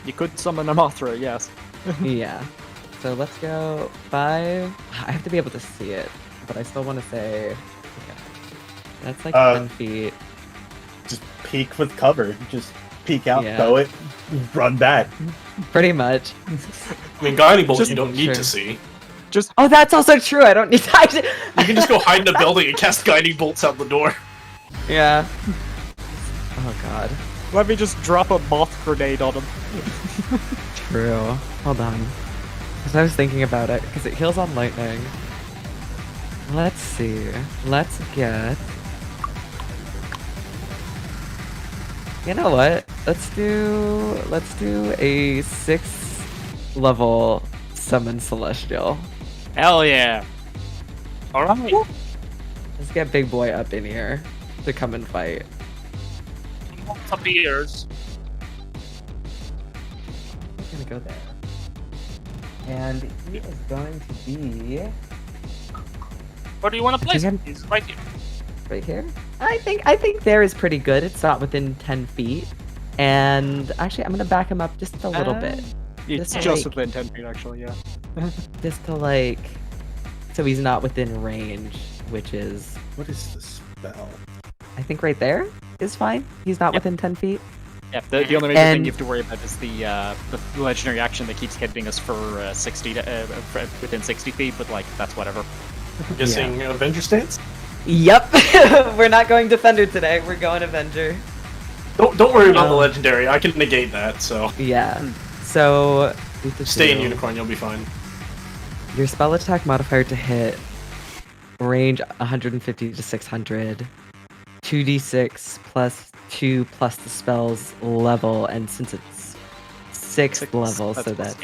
You could summon a Mothra, yes. yeah. So let's go 5. I have to be able to see it, but I still want to say okay. That's like 10 feet. Just peek with cover. Just peek out, Yeah. throw it, run back. Pretty much. I mean, guiding bolt Just- you don't need sure. to see. Oh, that's also true. I don't need to. You can just go hide in a building and cast guiding bolts out the door. Yeah. Oh god. Let me just drop a moth grenade on him. True. Hold on. Because I was thinking about it, because it heals on lightning. Let's see. Let's get... You know what? Let's do a 6th level summon celestial. Hell yeah. Alright. Let's get big boy up in here to come and fight. Moth appears. I'm gonna go there. And he is going to be Where do you want to place Again? him? He's right here. right here. I think there is pretty good. It's not within 10 feet. And actually, I'm gonna back him up just a little bit. It's Just just like- within 10 feet, actually, yeah. Just to like, so he's not within range, which is, What is the spell? I think right there is fine. He's not Yep. within 10 feet. Yeah, the only major thing And- you have to worry about is the legendary action that keeps hitting us for 60 within 60 feet, but like, that's whatever. I'm guessing Avenger stance? Yep. We're not going Defender today. We're going Avenger. Don't worry about the legendary. I can negate that, so Yeah. So, stay in Unicorn, you'll be fine. your spell attack modifier to hit, range 150 to 600, 2d6 plus 2 plus the spell's level, and since it's 6th level, so that's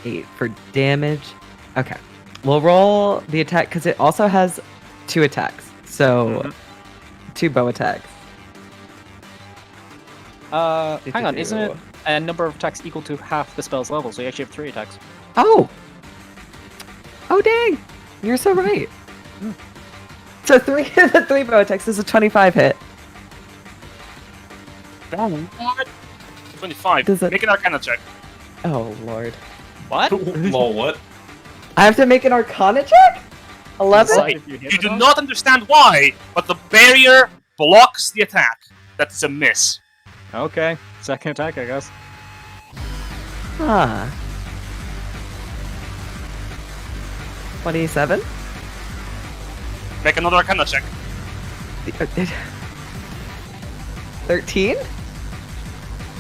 8 for damage. Okay. We'll roll the attack because it also has 2 attacks. So 2 bow attacks. Hang on, isn't it a number of attacks equal to half the spell's level? So you actually have 3 attacks. Oh! Oh dang! You're so right. So 3 bow attacks is a 25 hit. What? 25. Does it- Make an Arcana check. Oh lord. What? Lol, what? I have to make an Arcana check? 11? Right. You do not understand why, but the barrier blocks the attack. That's a miss. Okay, second attack, I guess. Huh. 27? Make another Arcana check. 13?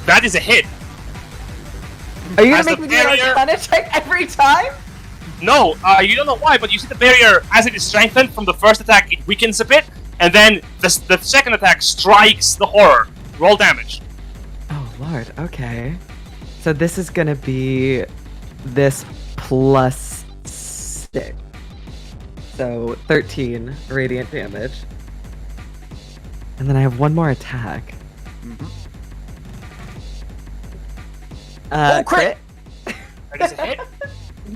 That is a hit. Are you As gonna the make me do an barrier- Arcana check every time? No, you don't know why, but you see the barrier, as it is strengthened from the first attack, it weakens a bit, and then the second attack strikes the horror. Roll damage. Oh lord, okay. So this is gonna be this plus 6. So 13 radiant damage. And then I have one more attack. Oh, crit! That is a hit.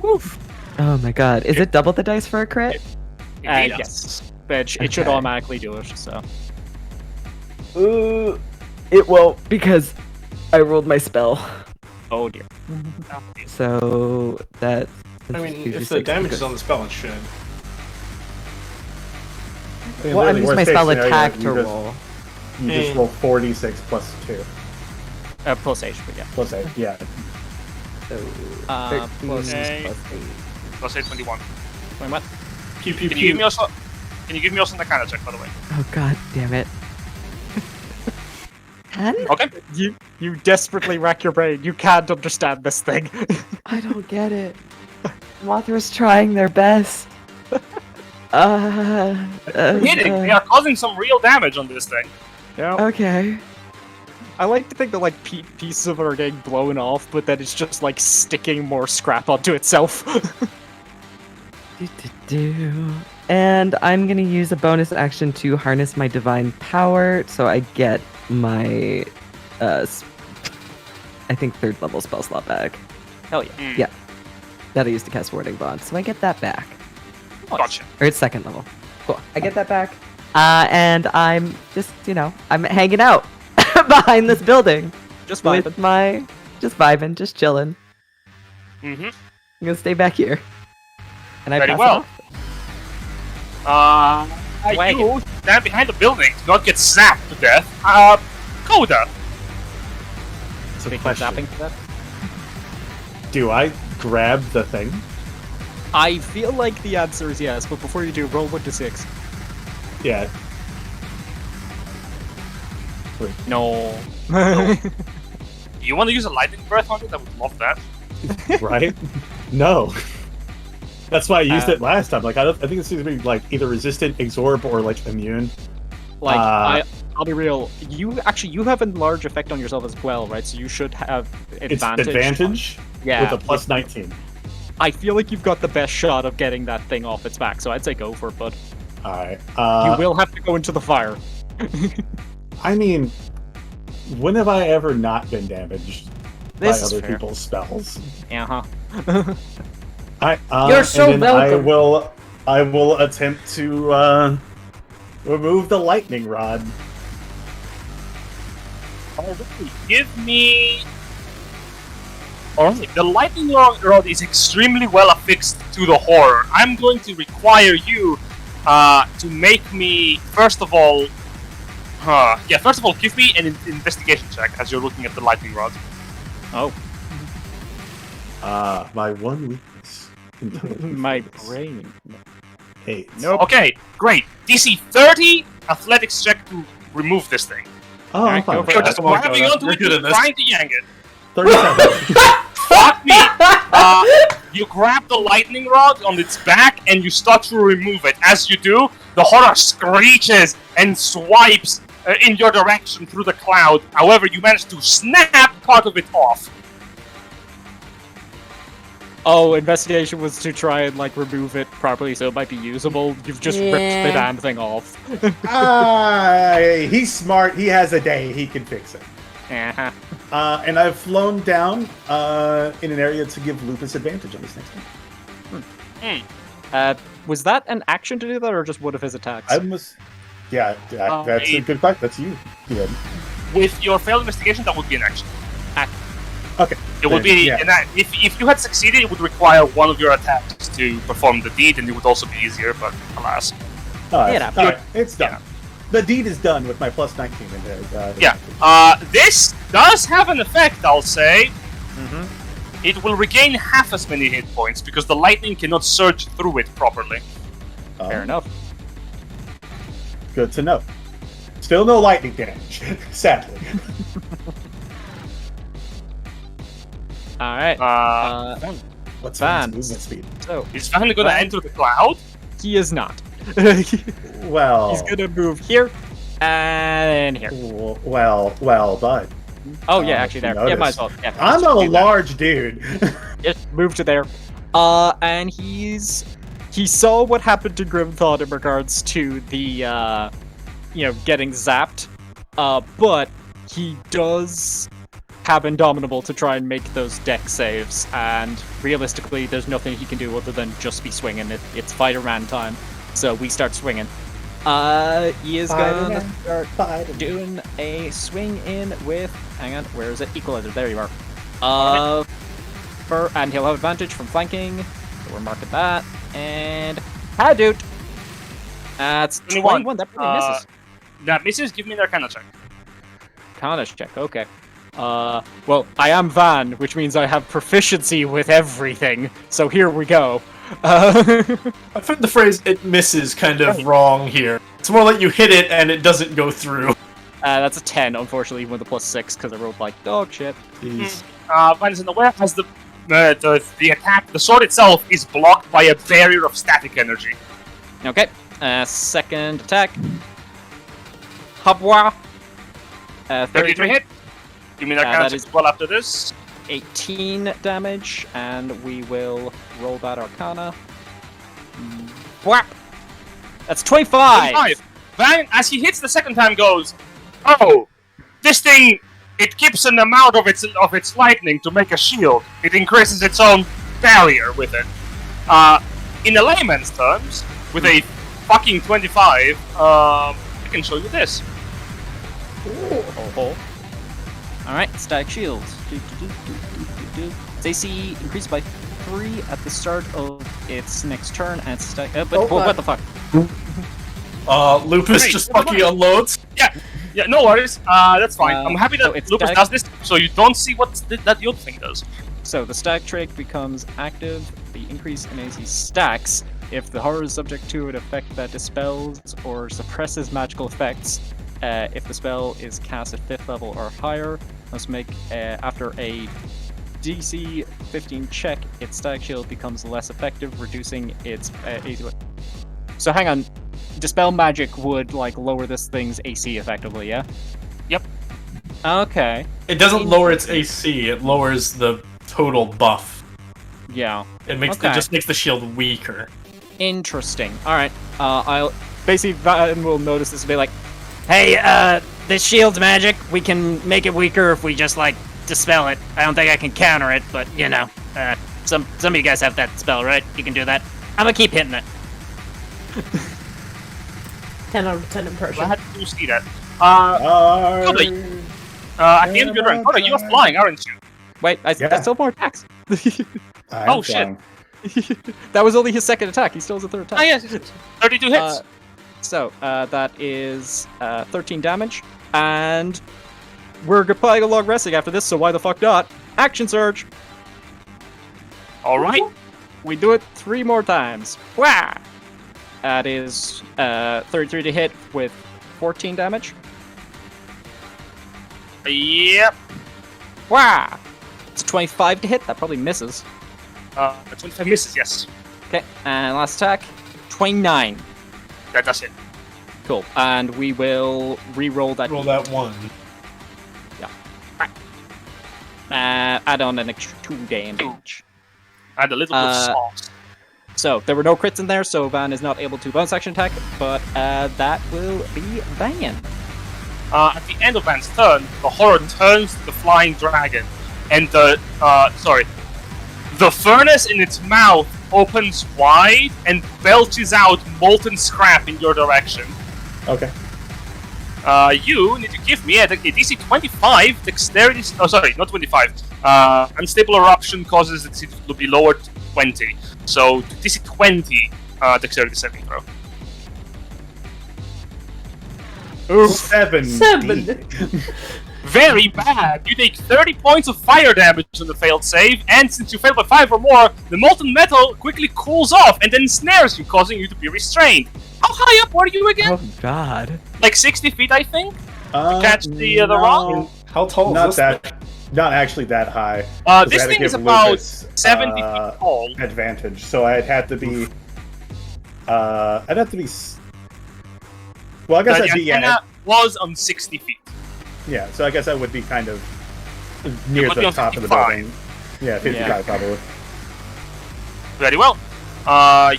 Woof. Oh my god. Is it double the dice for a crit? Indeed does. Yes. But it should Okay. automatically do it, so. It won't because I rolled my spell. Oh dear. So that. I mean, if the damage is on the spell, it should. Well, I'm using my spell attack to roll. You just roll 46 plus 2. Plus HP, yeah. Plus 8, yeah. So Plus 13 8. plus 8. Plus 8, 21. Wait, what? Pew pew Can you give me pew. also? Can you give me also the kind of check, by the way? Oh god damn it. 10? Okay. You desperately rack your brain. You can't understand this thing. I don't get it. Mothra's trying their best. Hitting. They are causing some real damage on this thing. Yeah. Okay. I like to think that like pieces of it are getting blown off, but then it's just like sticking more scrap onto itself. And I'm gonna use a bonus action to harness my divine power, so I get my, I think 3rd level spell slot back. Hell yeah. Yeah, that I used to cast Warding Bond, so I get that back. Gotcha. Or it's 2nd level. Cool. I get that back. And I'm just, I'm hanging out behind this building Just vibing. with my, just vibing, just chilling. Mm-hmm. I'm gonna stay back here. And I Very pass well. it off. You stand behind the building to not get zapped to death. Coda. It's a Speaking of question. zapping to that, Do I grab the thing? I feel like the answer is yes, but before you do, roll 1d6. Yeah. No. You want to use a lightning breath on it? I would love that. Right? No. That's why I used it last time. Like, I think this is gonna be like either resistant, absorb, or like immune. Like, I'll be real. You have a large effect on yourself as well, right? So you should have It's advantage. advantage Yeah. with a plus 19. I feel like you've got the best shot of getting that thing off its back, so I'd say go for it, bud. Alright. You will have to go into the fire. I mean, when have I ever not been damaged This by is other fair. people's spells? Uh-huh. You're so and then welcome. I will attempt to remove the lightning rod. Alright, give me. Alright, the lightning rod is extremely well affixed to the horror. I'm going to require you to make me, first of all, give me an investigation check as you're looking at the lightning rod. Oh, My one weakness. Intelligence my weakness. brain. 8. Nope. Okay, great. DC 30 athletics check to remove this thing. Oh, I'm Alright, fine. go for You're it. just Come on, grabbing Coda. onto You're it good at and this. trying to yank it. 37. Fuck me! You grab the lightning rod on its back and you start to remove it. As you do, the horror screeches and swipes in your direction through the cloud. However, you manage to snap part of it off. Oh, investigation was to try and like remove it properly so it might be usable. You've just ripped the Yeah. damn thing off. He's smart. He has a day. He can fix it. Uh-huh. And I've flown down in an area to give Lupus advantage on this next one. Was that an action to do that, or just one of his attacks? I must. Yeah, that's a good question. That's you. Yeah. With your failed investigation, that would be an action. Okay. It would be, Yeah. and if you had succeeded, it would require one of your attacks to perform the deed, and it would also be easier, but alas. All Yeah, right. It's done. The deed is done with my plus 19 in there. Yeah. This does have an effect, I'll say. Mhm. It will regain half as many hit points because the lightning cannot surge through it properly. Fair enough. Good to know. Still no lightning damage, sadly. All right. What's Van. his movement speed? So Is Van going to Van. enter the cloud? he is not. Well, He's gonna move here and here. well, bud. Oh yeah, if actually you there. Yeah, might notice. as well. Yeah, I'm let's a do that. large dude. Just move to there. And he saw what happened to Grimthought in regards to the, getting zapped. But he does have Indomitable to try and make those deck saves, and realistically, there's nothing he can do other than just be swinging. It's Fighter-Man time, so we start swinging. He is gonna start doing a swing in with. Hang on, where is it? Equalizer. There you are. And he'll have advantage from flanking. So we're marking that. And Hadoot. That's 21. That pretty misses. That misses. Give me their Arcana check. Arcana check. Okay. Well, I am Van, which means I have proficiency with everything. So here we go. I find the phrase "it misses" kind of wrong here. It's more like you hit it and it doesn't go through. That's a 10, unfortunately, even with a +6, because I rolled like dog shit. Van is unaware as the attack, the sword itself is blocked by a barrier of static energy. Okay. Second attack. Habwa. 33 hit. Give me that Arcana check as well after this. 18 damage, and we will roll that Arcana. Whap! That's 25! Van, as he hits the second time, goes, "Oh, this thing, it keeps an amount of its lightning to make a shield. It increases its own barrier with it." In a layman's terms, with a fucking 25, I can show you this. Oh. Alright, static shield. Its AC increased by 3 at the start of its next turn, and it's what the fuck? Lupus just fucking unloads. Yeah, no worries. That's fine. I'm happy that so Lupus does this, so you don't see what that the other thing does. So the stack trait becomes active. The increase in AC stacks if the horror is subject to an effect that dispels or suppresses magical effects. If the spell is cast at 5th level or higher, must make after a DC 15 check, its static shield becomes less effective, reducing its AC. So hang on, dispel magic would like lower this thing's AC effectively, yeah? Yep. Okay. It doesn't lower its AC; it lowers the total buff. Yeah. It just makes the shield weaker. Interesting. All right. I'll basically Van will notice this and be like, "Hey, this shield's magic. We can make it weaker if we just like dispel it. I don't think I can counter it, but some of you guys have that spell, right? You can do that. I'm gonna keep hitting it." 10 out of 10 impression. Glad to see that. At the end of your turn, Koda, you are flying, aren't you? Wait, I still have more attacks. Oh shit! That was only his second attack. He still has a third attack. Ah yes, 32 hits. So that is 13 damage, and we're probably a long resting after this. So why the fuck not? Action surge. All right. We do it 3 more times. Wah! That is 33 to hit with 14 damage. Yep. Wah! It's 25 to hit. That probably misses. 25 misses, yes. Okay, and last attack, 29. That does it. Cool. And we will re-roll that. Roll that 1. Yeah. Add on an extra 2 damage. And a little bit of sauce. So, there were no crits in there, so Van is not able to bonus action attack, but that will be Van. At the end of Van's turn, the horror turns to the flying dragon, and the furnace in its mouth opens wide and belches out molten scrap in your direction. Okay. You need to give me a DC 25 dexterity. Oh, sorry, not 25. Unstable eruption causes it to be lowered to 20. So DC 20 dexterity saving throw. Ooh, 7. Very bad. You take 30 points of fire damage on the failed save, and since you failed by 5 or more, the molten metal quickly cools off and then snares you, causing you to be restrained. How high up were you again? Oh god. Like 60 feet, I think? To catch the rock? How tall Not is that. this? Not actually that high. This I had to thing is give about Lucas, 70 feet tall. Advantage, so I'd have to be. I'd have to be. Well, I guess I'd be. The was on 60 feet. Yeah, so I guess I would be kind of near would be the on top of the 55. building. Yeah, 55 probably. Very well.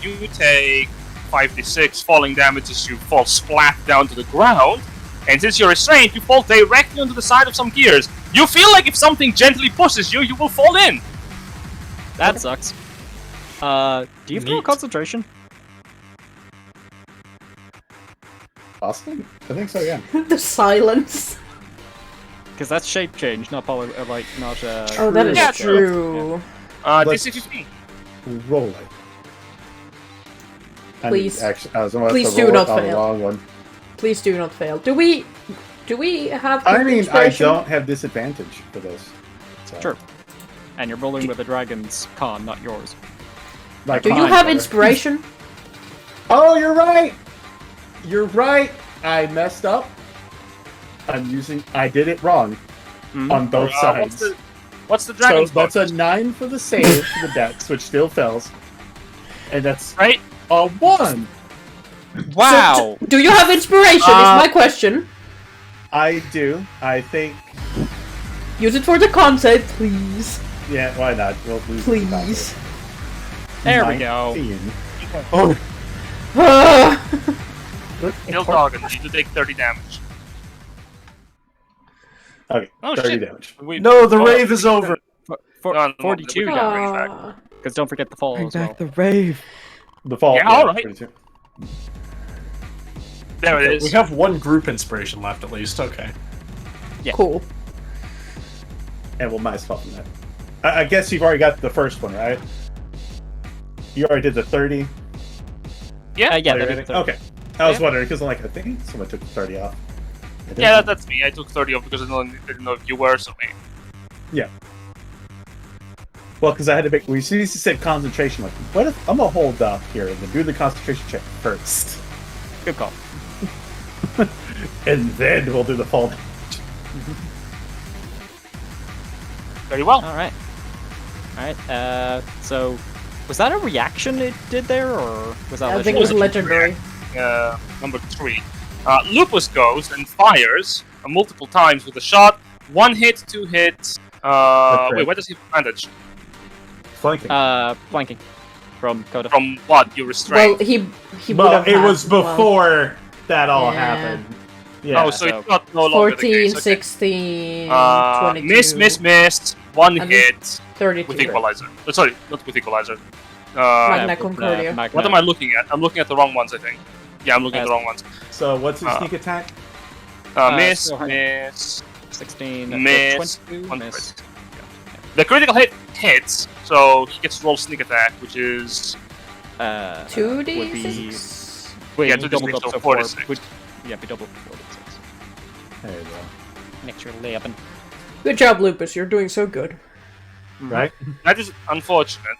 You take 5d6 falling damage as you fall splat down to the ground. And since you're restrained, you fall directly onto the side of some gears. You feel like if something gently pushes you, you will fall in. That sucks. Do you feel concentration? Possibly? I think so, yeah. The silence. Because that's shape change, not not. Oh, that is Yeah, true. DC 15. Roll it. Please. Actually, I was gonna Please have to do roll not it on the fail. wrong one. Please do not fail. Do we have I mean, I inspiration? don't have disadvantage for this. So. Sure. And you're rolling with a dragon's con, not yours. My Do you con, have brother. inspiration? Oh, you're right! You're right! I messed up. I did it wrong. On both sides. What's the dragon's So that's a 9 for the save for the dex, which still fails. And that's right? A 1! Wow! Do you have inspiration? Is my question. I do. I think... Use it for the content, please. Yeah, why not? We'll lose Please. There we go. 19. Kill target. You need to take 30 damage. Okay, Oh, 30 shit. damage. No, the rave is over. No, no, 42 no, damage. no. Because don't forget the fall Bring as well. back the rave. The fall. Yeah, alright. 32. There it is. We have one group inspiration left at least. Okay. Yeah. Cool. And we'll minus 12 from that. I guess you've already got the first one, right? You already did the 30. Yeah, Yeah, Oh, there you're is gonna- a Okay. I was Yeah. wondering, because I'm like, I think someone took the 30 off. I didn't. yeah, that's me. I took 30 off because I didn't know if you were, so me. Yeah. Well, because I had to make... We seriously said concentration. Like, what if... I'm going to hold off here and then do the concentration check first. Good call. And then we'll do the fall. Very well. Alright. Alright, so... Was that a reaction it did there, or was that I think it was legendary? legendary. Number 3. Lupus goes and fires multiple times with a shot. 1 hit, 2 hits. Wait, where does he have advantage? Flanking. Flanking. From Coda. From what? You restrained? Well, he would Well, have it had- was before that all Yeah. happened. Yeah. oh, so so- it's not no longer the 14, case. Okay. 16, 22, Miss. 1 And hit 32. with equalizer. Sorry, not with equalizer. Magna with, Concordia. Magna- What am I looking at? I'm looking at the wrong ones, I think. Yeah, I'm looking at the wrong ones. So what's his sneak attack? Miss, so hard. miss, 16, miss, 22, 1 miss. crit. The critical hit hits, so he gets to roll sneak attack, which is 2d6? would be... Wait, Yeah, you 2d6, doubled up, so so 46. 4. Yeah, be double 46. There you go. Next year, 11. Good job, Lupus. You're doing so good. Right? that is unfortunate.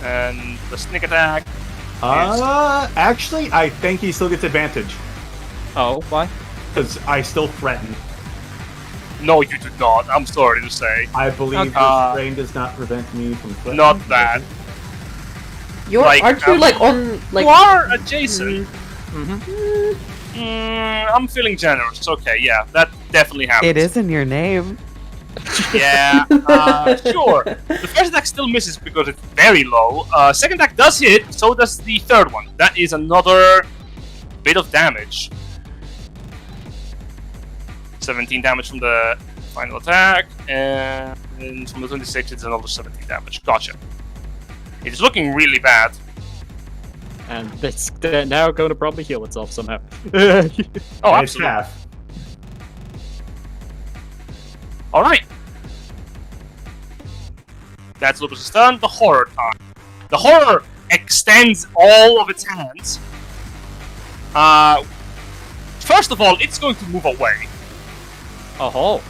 And the sneak attack. Actually, I think he still gets advantage. Oh, why? Because I still threaten. No, you do not. I'm sorry to say. I believe Okay. restraint does not prevent me from threatening. Not that. You're Like, aren't you like on like? You are adjacent. Mm-hmm. I'm feeling generous. Okay, yeah, that definitely happens. It is in your name. Yeah, sure. The first attack still misses because it's very low. Second attack does hit, so does the third one. That is another bit of damage. 17 damage from the final attack, and from the 26 it's another 17 damage. Gotcha. It is looking really bad. And it's now going to probably heal itself somehow. Oh, And it's absolutely. half. Alright. That's Lupus's turn. The horror time. The horror extends all of its hands. First of all, it's going to move away. Oh,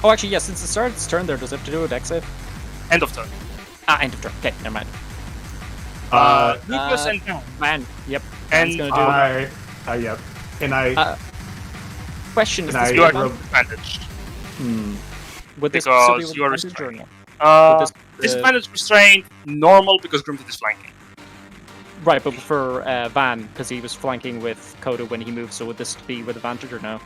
actually, yeah, since it started its turn there, does it have to do a dex save? End of turn. End of turn. Okay, never mind. Lupus and Man, yep. And Man's gonna do Yep. And I... Question, is and this I- you are with disadvantaged. would this because still be with you are advantage or restrained. no? With this- Disadvantage restrained, normal because Grimted is flanking. Right, but for Van, because he was flanking with Coda when he moved, so would this be with advantage or no?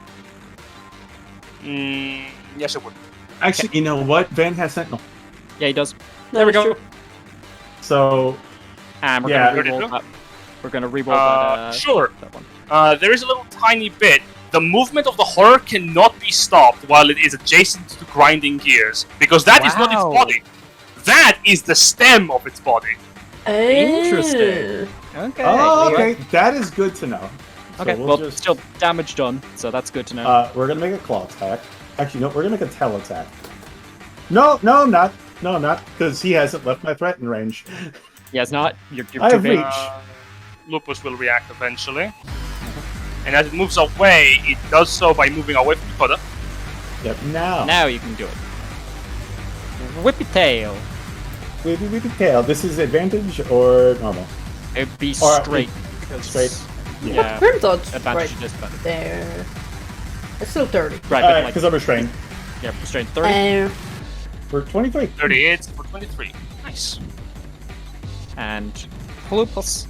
Yes, it would. Actually, you know what? Van has Sentinel. Yeah, he does. There we go. So And we're Yeah. gonna re-roll that. We're gonna re-roll that. Sure. That one. There is a little tiny bit. The movement of the horror cannot be stopped while it is adjacent to grinding gears, because that is not its Wow. body. That is the stem of its body. Interesting. Okay. oh, okay, that is good to know. So Okay. we'll Well, just, still damage done, so that's good to know. we're gonna make a claw attack. Actually, no, we're gonna make a tail attack. No, I'm not. No, I'm not, because he hasn't left my threaten range. Yeah, it's not. You're I too have big. reach. Lupus will react eventually. And as it moves away, it does so by moving away from Dakota. Yep. Now. Now you can do it. Whip your tail. With tail. This is advantage or normal? It'd be Or- straight. because- straight. Yeah. Grim Dodge Advantage right disadvantage. there. It's still 30. Right, Alright, but because like, I'm restrained. yeah, restrained 30. For 23. 38 for 23. Nice. And Lupus.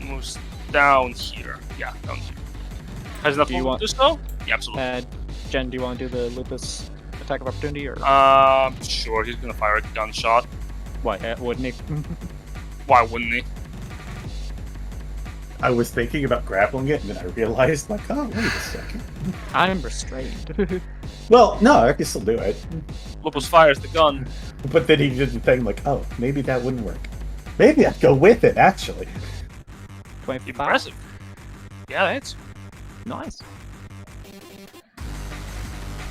Moves down here. Yeah, down here. Has enough Do you movement want- to do so? Yeah, absolutely. Jen, do you want to do the Lupus attack of opportunity, or Sure, he's gonna fire a gunshot. why wouldn't he? Why wouldn't he? I was thinking about grappling it, and then I realized, like, oh, wait a second. I'm restrained. Well, no, I can still do it. Lupus fires the gun. But then he did the thing like, oh, maybe that wouldn't work. Maybe I'd go with it, actually. 25. Impressive. Yeah, that's. Nice.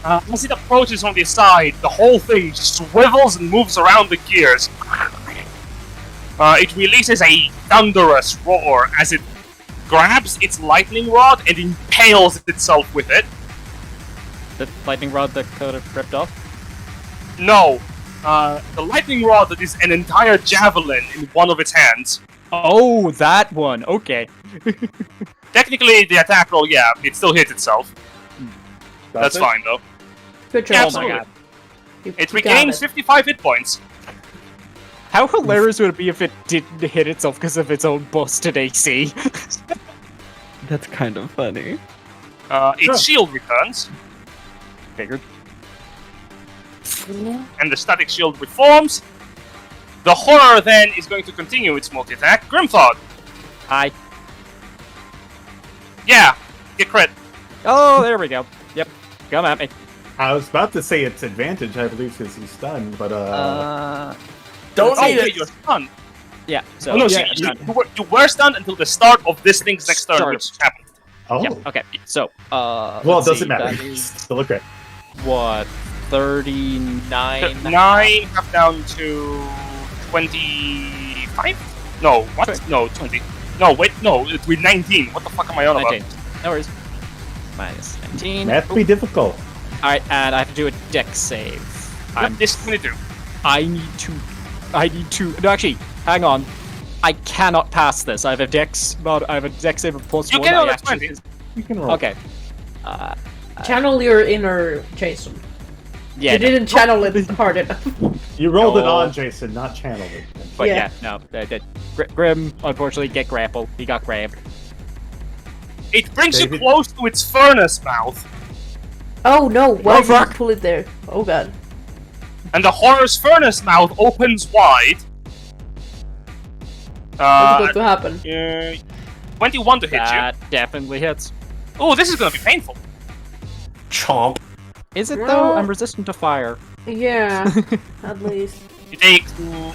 As it approaches on the side, the whole thing swivels and moves around the gears. It releases a thunderous roar as it grabs its lightning rod and impales itself with it. The lightning rod that could have ripped off. No, the lightning rod that is an entire javelin in one of its hands. Oh, that one. Okay. Technically, the attack roll, yeah, it still hit itself. That's it? fine, though. Good Yeah, job. Oh my absolutely. god. You It got regains it. 55 hit points. How hilarious would it be if it didn't hit itself because of its own busted AC? That's kind of funny. Its shield returns, Figured. and the static shield reforms. The horror then is going to continue its multi-attack. Grimthod. Hi. Yeah, get crit. Oh, there we go. Yep. Come at me. I was about to say it's advantage, I believe, because he's stunned, but Don't Oh, need wait, it. you're stunned. Yeah. So Oh, no, yeah, so you were stunned until the start of this thing's next turn, Start. which happened. oh, yeah. Okay. So well, it let's doesn't see, matter. that It's is still a crit. what 39. 9 half down to 25? No, what? Sorry. No, 20. No, wait, no, it's with 19. What the fuck am I on about? 19. No worries. Minus 19. Math be difficult. Alright, and I have to do a dex save. Yep, this is 22. I need to. No, actually, hang on. I cannot pass this. I have a dex save of plus You 1. get I on a actually- 20. You can roll. Okay. Channel your inner Jason. Yeah. You no, didn't channel it hard enough. You rolled it No. on, Jason, not channeled it. But Yeah. yeah, no. Grim, unfortunately, get grappled. He got grabbed. It brings David? you close to its furnace mouth, Oh no, why Oh, did you fuck. pull it there? Oh god. and the horror's furnace mouth opens wide. What's going to happen? 21 to hit That definitely hits. you. Oh, this is gonna be painful. Chomp. Is it though? Well- I'm resistant to fire. Yeah, at least. You take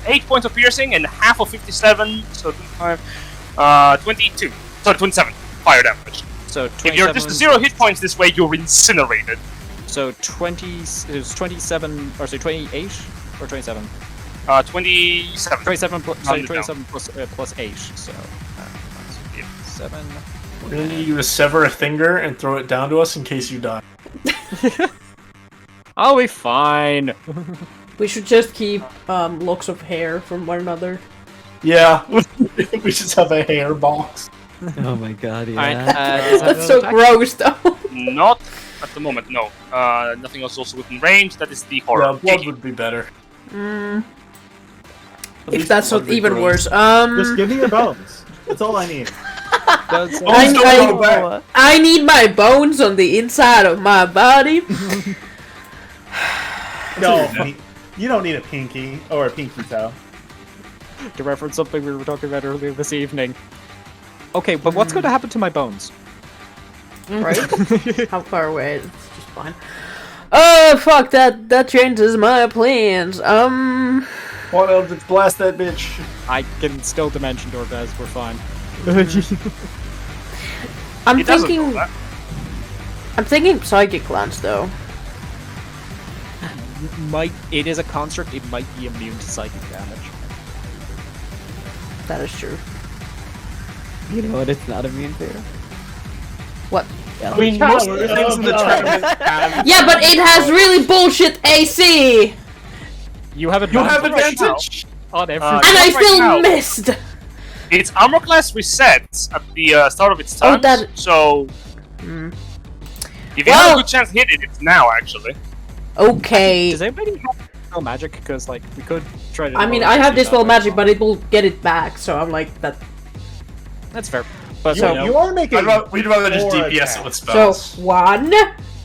8 points of piercing and half of 57, so 25, 22. Sorry, 27 fire damage. So If you're just 0 hit points this way, you're incinerated. So 20. It was 27. Or sorry, 28 or 27. 27. 27 plus. Sorry, Round it down. 27 plus 8. So. 7. We're gonna need you to sever a finger and throw it down to us in case you die. I'll be fine. We should just keep locks of hair from one another. Yeah, we just have a hair box. Oh my god, yeah. Alright, does that That's so attack? gross though. Not at the moment, no. Nothing else also within range. That is the Yeah, horror. blood would be better. Mm, At if least that's blood not would be even gross. worse. Just give me your bones. That's all I need. Does, I- Don't I- go back. I need my bones on the inside of my body. No, You don't need a pinky or a pinky toe. To reference something we were talking about earlier this evening. Okay, but what's going to happen to my bones? Right? How far away? It's just fine. Oh fuck! That changes my plans. What else? Just blast that bitch. I can still Dimension Door, guys. We're fine. I'm It doesn't thinking. know that. I'm thinking psychic lance though. It is a construct. It might be immune to psychic damage. That is true. You know what? It's not immune to. What? I mean, most of the things in the tournament have... Yeah, but it has really bullshit AC, You have You have advantage advantage! on every. and I Right still now. missed. Its armor class resets at the start of its turn. that- So Hmm. if you have Well- a good chance to hit it, it's now actually. Okay. Does anybody have spell magic? Because like we could try to. I mean, I have dispel magic, but it will get it back. So I'm like that. That's fair. But You are making. We'd rather just more DPS it with So spells. 1,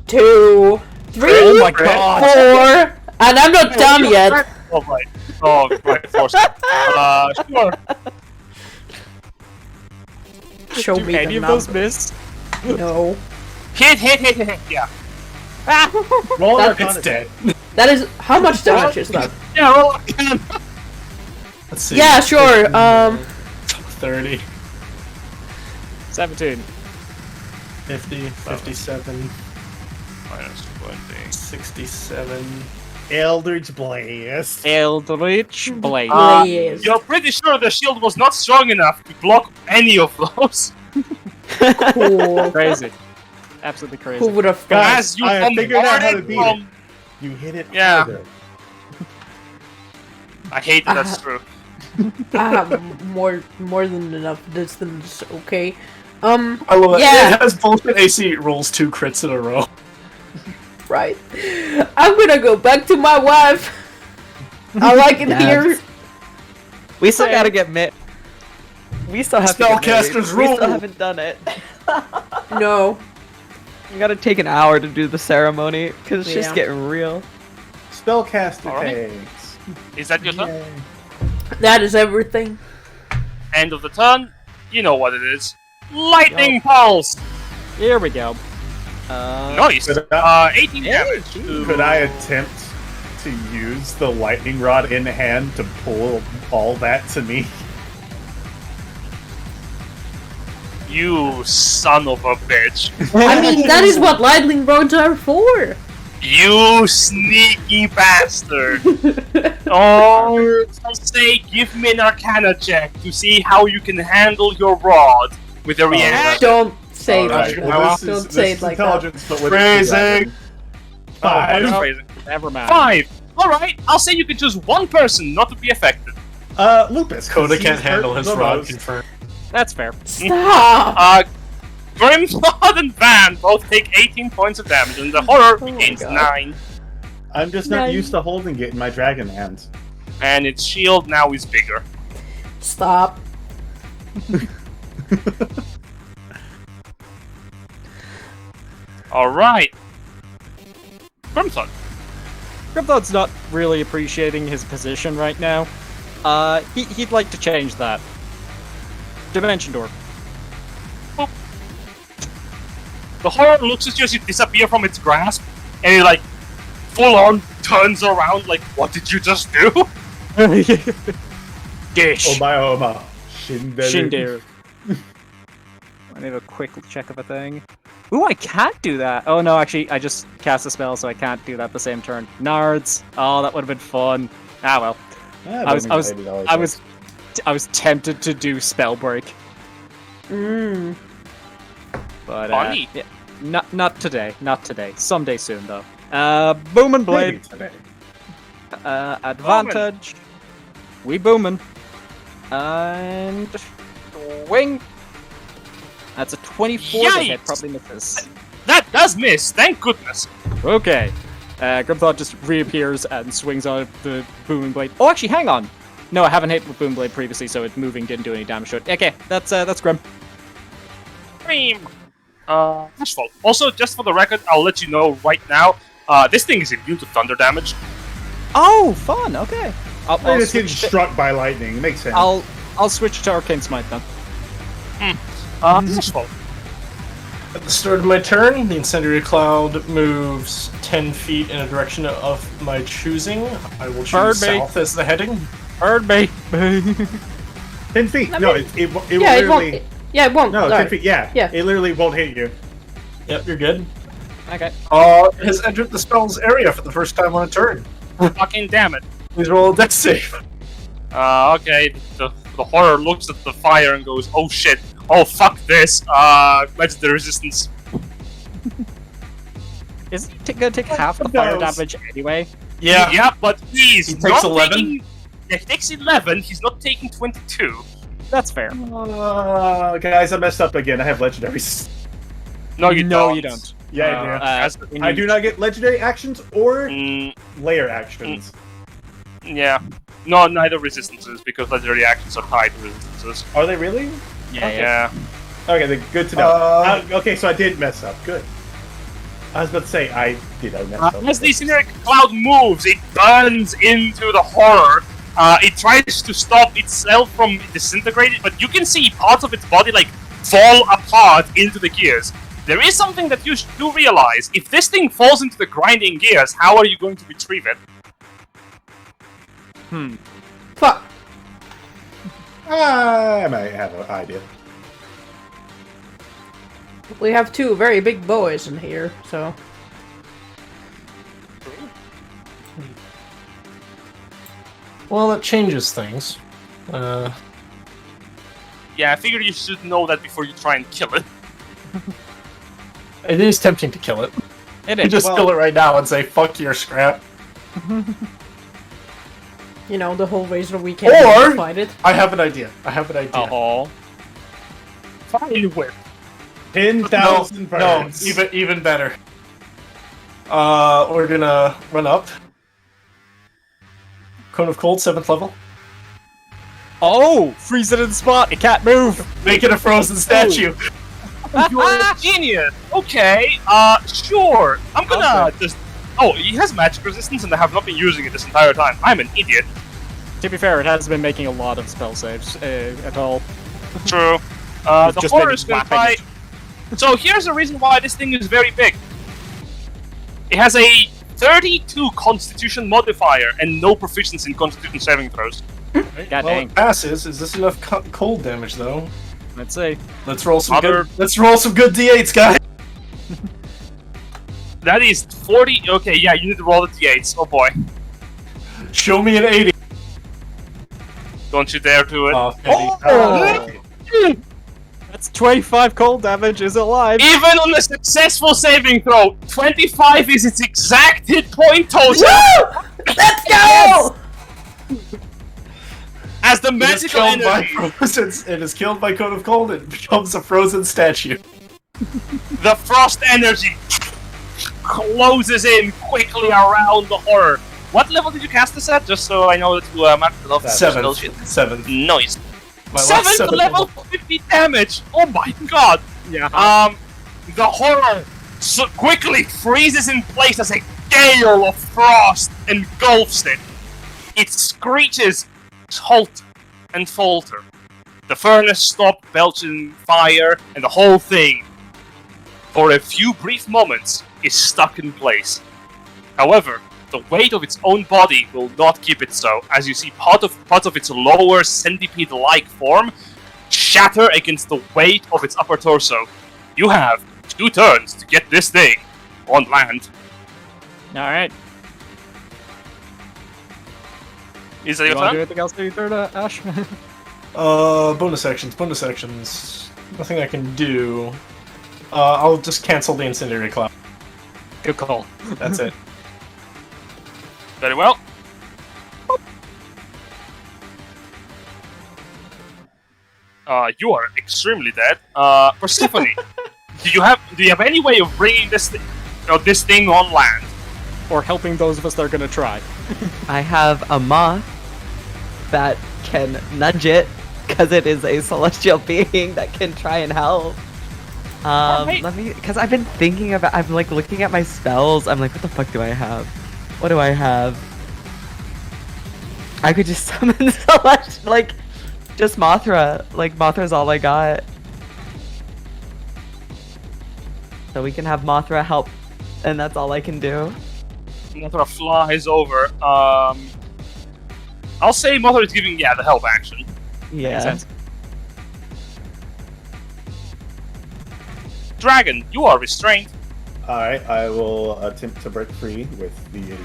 2, 3, Oh my god! 4, and I'm not done yet. Oh right. Oh right. Force. Sure. Show Do me any the of those number. miss? No. Hit. Yeah. Roll That- Arcana It's dead. That is how much damage is that? Yeah. Well, Let's see. Yeah, sure. 30, 17. 50, 57, minus 20. 67. Eldritch Blast. Eldritch Blade. Please. You're pretty sure the shield was not strong enough to block any of those. Cool. Crazy. Absolutely crazy. Who would have thought? As you I figured out how to bombarded beat from... You hit it Yeah. harder. I hate that that's true. I have more than enough distance. Okay. I love it. Yeah. It has bullshit AC. It rolls 2 crits in a row. Right. I'm gonna go back to my wife. I like it Yeah. here. We still gotta get met. We still have to get Spellcasters married. We rule. still haven't done it. No. We gotta take an hour to do the ceremony because it's just Yeah. getting real. Spellcaster Alright. takes. Is that your turn? Yay. That is everything. End of the turn. You know what it is. Lightning Pulse! Here we go. Nice! Could I, 18 damage. could I attempt to use the lightning rod in hand to pull all that to me? You son of a bitch. I mean, that is what lightning rods are for. You sneaky bastard. Oh, for say, give me an Arcana check to see how you can handle your rod with a reaction. Don't say it Alright, like well, that. this Don't is, say this it is like that. intelligence, but with Phrasing. Five. no. Phrasing. Never mind. 5. Alright, I'll say you can choose one person not to be affected. Lupus. Coda 'cause can't he's handle hurt his the rod. most. Confirmed. That's fair. Stop. Grimthod and Van both take 18 points of damage, and the horror Oh my gains God. 9. I'm just not Nice. used to holding it in my dragon hands. And its shield now is bigger. Stop. Alright. Grimthod. Grimthod's not really appreciating his position right now. He'd like to change that. Dimension Door. The horror looks at you as you disappear from its grasp, and it like full on turns around like, what did you just do? Dish. Oma. Shinderu. Shinderu. I need a quick check of a thing. Ooh, I can't do that. Oh no, actually, I just cast a spell, so I can't do that the same turn. Nards. Oh, that would have been fun. Ah well. I was tempted to do spell break, Mm. but Funny. yeah, not today. Not today. Someday soon though. Booming blade. Today. Advantage. We booming. And wing. That's a 24 to hit. Yikes! Probably misses. That does miss, thank goodness. Okay. Grimthod just reappears and swings out the booming blade. Oh, actually, hang on. No, I haven't hit with boom blade previously, so it moving didn't do any damage to it. Okay, that's Grim. Cream. Ashfall. Also, just for the record, I'll let you know right now, this thing is immune to thunder damage. Oh, fun. Okay. They're just getting struck by lightning. It makes sense. I'll switch to Arcane Smite then. Useful. At the start of my turn, the incendiary cloud moves 10 feet in a direction of my choosing. I will choose Bird me. south as the heading. Heard me. 10 feet. No, it will Yeah, it literally. won't. Yeah, it won't. No, 10 Alright. feet. Yeah. Yeah. It literally won't hit you. Yep, you're good. Okay. It has entered the spell's area for the first time on a turn. Fucking damn it. Please roll a dex save. Okay, the horror looks at the fire and goes, oh shit, oh fuck this, let's the resistance. Isn't he gonna take half the fire damage anyway? Yeah. Yeah, but he's He takes not 11? taking... Yeah, he takes 11, he's not taking 22. That's fair. Guys, I messed up again. I have legendaries. No, you No, don't. you don't. Yeah, As- I do not get legendary actions or Mm, layer actions. yeah. No, neither resistances, because legendary actions are tied to resistances. Are they really? Yeah. Okay, then good to know. Okay, so I did mess up. Good. I was about to say I messed up. As the incendiary cloud moves, it burns into the horror. It tries to stop itself from disintegrating, but you can see parts of its body like fall apart into the gears. There is something that you do realize. If this thing falls into the grinding gears, how are you going to retrieve it? Fuck. I might have an idea. We have two very big boys in here, so. Well, that changes things. Yeah, I figured you should know that before you try and kill it. It is tempting to kill it. It You is. just kill it right now and say, fuck your scrap. You know, the whole reason we can't Or- fight it. I have an idea. Oh. Fine with. 10,000 No, birds. even better. We're gonna run up. Cone of Cold, 7th level. Oh! Freeze it in the spot! It can't move! Make it a frozen statue. You're a genius! Okay, sure. I'm gonna just... Oh, he has magic resistance and I have not been using it this entire time. I'm an idiot. To be fair, it hasn't been making a lot of spell saves at all. True. The Just horror been is gonna whapping try... So here's the reason why this thing is very big. It has a 32 Constitution modifier and no proficiency in Constitution saving throws. God Well, dang. it passes. Is this enough cold damage, though? Let's see. Let's roll some Other- good. Let's roll some good d8s, guys. That is 40... Okay, yeah, you need to roll the d8s. Oh boy. Show me an 80. Don't you dare do it. That's 25 cold damage is alive! Even on a successful saving throw, 25 is its exact hit point total! Let's go! As the It is magical killed by energy, frozen. It is killed by Cone of Cold. It becomes a frozen statue. the frost energy closes in quickly around the horror. What level did you cast this at? Just so I know that you marked it off. 7th. Shit. 7th. Noise. My last 7th seventh level 50 damage! Oh my god! Yeah. The horror so quickly freezes in place as a gale of frost engulfs it. It screeches, halt, and falter. The furnace stopped belching fire, and the whole thing, for a few brief moments, is stuck in place. However, the weight of its own body will not keep it so, as you see parts of its lower centipede-like form shatter against the weight of its upper torso. You have 2 turns to get this thing on land. Alright. Is that You your wanna do turn? anything else for your turn, Ash? Bonus actions. Nothing I can do. I'll just cancel the incendiary cloud. Good call. That's it. Very well. You are extremely dead. Persephone, do you have any way of bringing this thing on land? Or helping those of us that are gonna try. I have a moth that can nudge it because it is a celestial being that can try and help. Alright. Let me, because I've been thinking about, I'm like looking at my spells. I'm like, what the fuck do I have? What do I have? I could just summon so much, like, just Mothra. Like, Mothra's all I got. So we can have Mothra help, and that's all I can do. Mothra flies over. I'll say Mothra is giving, the help action. Yeah. Makes sense. Dragon, you are restrained. Alright, I will attempt to break free with the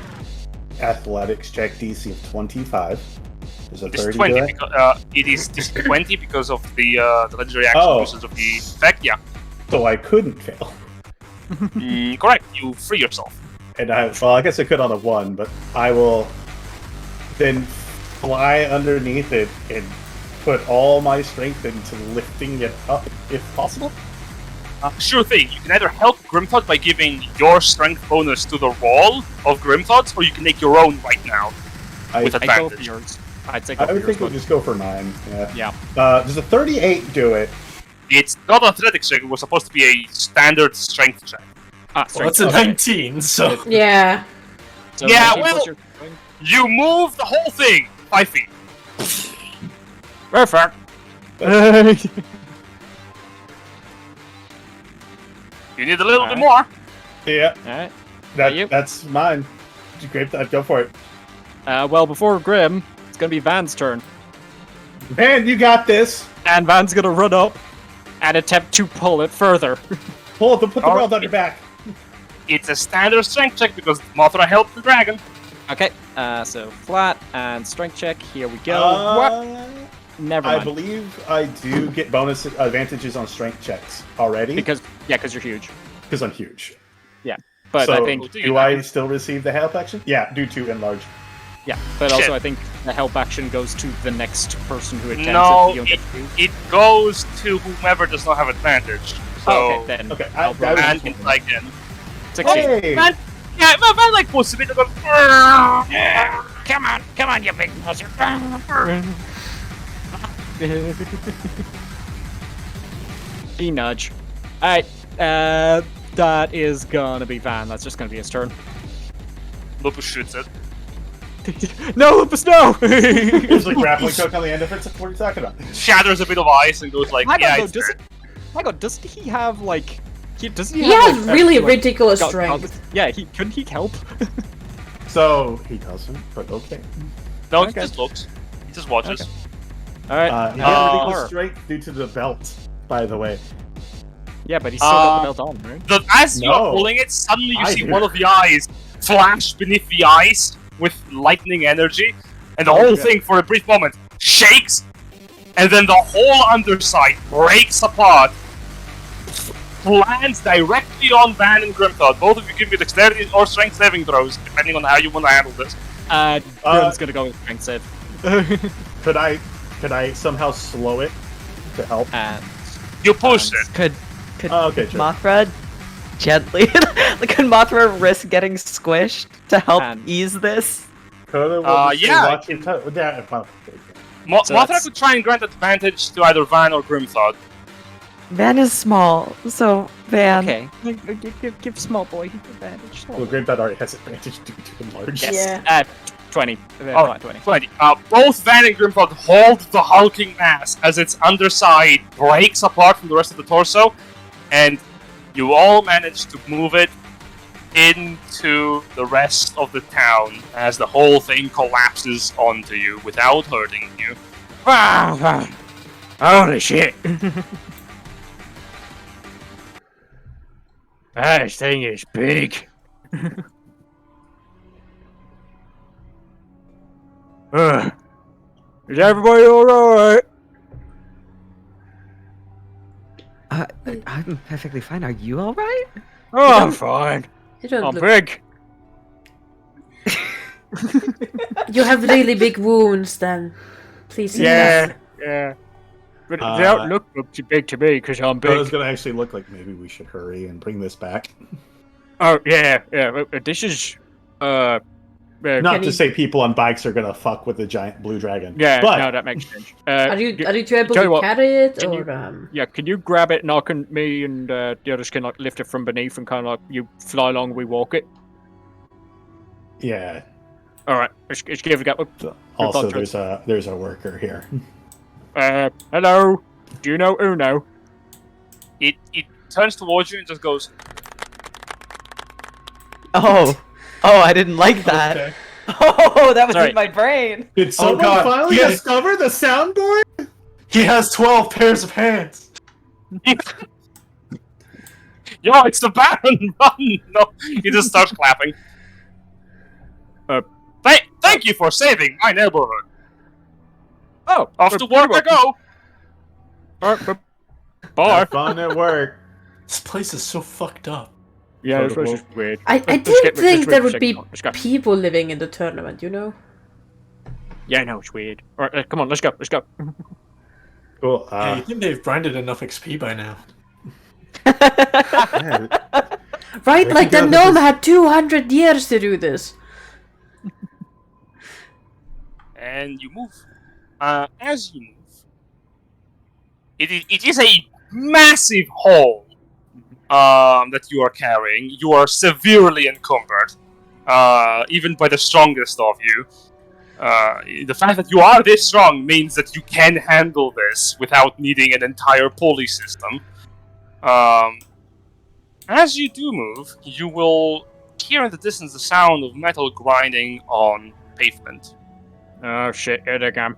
athletics check DC of 25. There's a This 30 20 to it. because it is this 20 because of the legendary action Oh. uses of the effect. Yeah, So I couldn't fail. correct. You free yourself. And I guess I could on a 1, but I will then fly underneath it and put all my strength into lifting it up if possible. Sure thing. You can either help Grimthought by giving your strength bonus to the roll of Grimthoughts, or you can make your own right now with I go for advantage. yours. I'd say go I for would yours. think we'll but- just go for mine. Yeah. Yeah. Does a 38 do it? It's not an athletics check. It was supposed to be a standard strength check. Ah, Well, strength. that's a 19, so. Yeah. So Yeah, 19 plus well- your- You move the whole thing 5 feet. Very fair. You need a little bit Alright. more. Yeah, Alright. you? that's mine. Great, go for it. Well, before Grim, it's gonna be Van's turn. Man, you got this. And Van's gonna run up and attempt to pull it further. Put the Alright. world on your back. It's a standard strength check because Mothra helped the dragon. Okay, so flat and strength check. Here we go. Uh, Never I mind. believe I do get bonus advantages on strength checks already Because you're huge. because I'm huge. But so I think do I still receive the help action? Yeah, due to enlarge. but Shit. also I think the help action goes to the next person who attempts No, it. You don't get to. It goes to whomever does not have advantage. So, Okay, then. Okay, I'll I roll was man just can wondering. fly again. 16. Hey! Man, man like puts a bit of a. Come on, you big pussy. Be nudge. Alright, that is gonna be Van. That's just gonna be his turn. Lupus shoots it. No, Lupus, no! There's a grappling hook on the end of it. What are you talking about? Shatters a bit of ice and goes like, Hang yeah, on, though, it's does dead. Hang on, doesn't he have like? Doesn't he He have has like, really like, ridiculous got- strength. Yeah, couldn't he help? So he doesn't, but okay. No, he Okay. just looks. He just watches. Okay. All right. He has ridiculous Arr. strength due to the belt, by the way. Yeah, but he's still got the belt on, right? As you are No. pulling it, suddenly you I see do. one of the eyes flash beneath the ice with lightning energy, and the Oh, whole shit. thing for a brief moment shakes, and then the whole underside breaks apart, lands directly on Van and Grimthought. Both of you give me dexterity or strength saving throws, depending on how you want to handle this. Grim's gonna go with strength save. Could I somehow slow it to help? And You push it. Could Oh, okay, sure. Mothra gently, could Mothra risk getting squished to help And- ease this? Yeah, Watch it. Yeah, well, So Mothra that's- could try and grant advantage to either Van or Grimthought. Van is small, so Van. okay, give small boy advantage. well, Great Bad already has advantage due to enlarge. Yes. Yeah. 20. Oh, Fine, 20. 20. Both Van and Grimthought hold the hulking mass as its underside breaks apart from the rest of the torso, and you all manage to move it into the rest of the town as the whole thing collapses onto you without hurting you. Holy shit! This thing is big. Is everybody alright? I'm perfectly fine. Are you all right? Oh, I'm fine. You don't I'm look. big. You have really big wounds, then. Please. sit Yeah, down. yeah. But Uh, they don't look too big to me because I'm But it's big. gonna actually look like maybe we should hurry and bring this back. Oh, yeah. This is, Not Can to you- say people on bikes are gonna fuck with the giant blue dragon. yeah, but no, that makes sense. Are you two able tell you to what, carry it, can or you- Yeah, can you grab it, knock on me, and the others can like lift it from beneath and kind of like you fly along, we walk it. yeah, All right, let's give it a go. Also, there's a worker here. Hello. Do you know Uno? It turns towards you and just goes. Oh, I didn't like that. Okay. Oh, that was Sorry. in my brain. Did someone God. finally Yes. discover the soundboard? He has 12 pairs of hands. Yo, it's the Baron! Run! No, he just starts clapping. Thank you for saving my neighborhood. Oh, Off to work I go. Bar. Have fun at work. This place is so fucked up. Yeah, this was just weird. I Let's didn't get- think let's there wait would for a be second. Let's go. people living in the tournament, you know? Yeah, I know, it's weird. Alright, come on, let's go. Cool. Yeah, you think they've grinded enough XP by now? Yeah, Right, like the together gnome this- had 200 years to do this. And you move. As you move, it is a massive haul that you are carrying. You are severely encumbered, even by the strongest of you. The fact that you are this strong means that you can handle this without needing an entire pulley system. As you do move, you will hear in the distance the sound of metal grinding on pavement. Oh shit, here they come.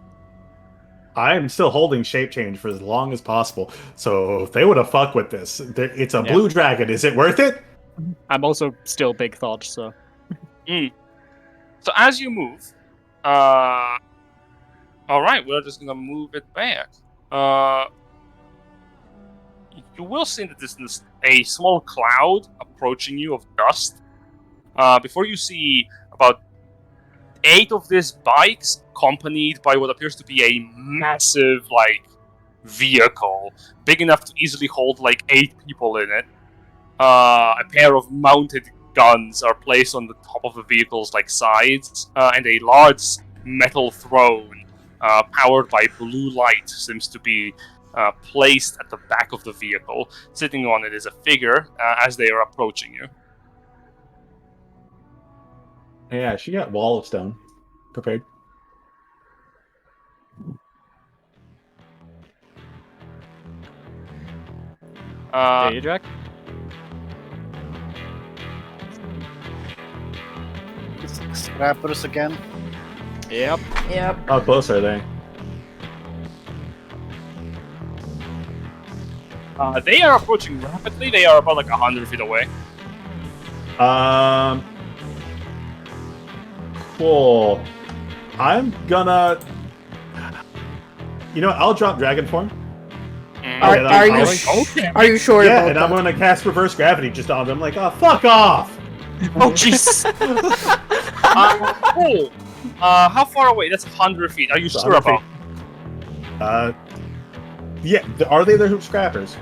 I'm still holding shape change for as long as possible. So if they would have fucked with this, it's a Yeah. blue dragon. Is it worth it? I'm also still big thought, so. So as you move, alright, we're just gonna move it back. You will see in the distance a small cloud approaching you of dust. Before you see about 8 of these bikes, accompanied by what appears to be a massive, vehicle, big enough to easily hold 8 people in it. A pair of mounted guns are placed on the top of the vehicle's sides, and a large metal throne, powered by blue light, seems to be placed at the back of the vehicle. Sitting on it is a figure as they are approaching you. Yeah, she got wall of stone prepared. Yeah, you Jack? Scrappers again. Yep. Yep. How close are they? They are approaching rapidly. They are about 100 feet away. Cool. I'm gonna. You know, I'll drop dragon form. Are, and are, you I'll- are you sure Yeah, about and that? I'm gonna cast reverse gravity just on them. Like, oh, fuck off! Oh, Jesus! Cool. How far away? That's 100 feet. Are you So sure 100 about? Yeah. Are they the scrappers?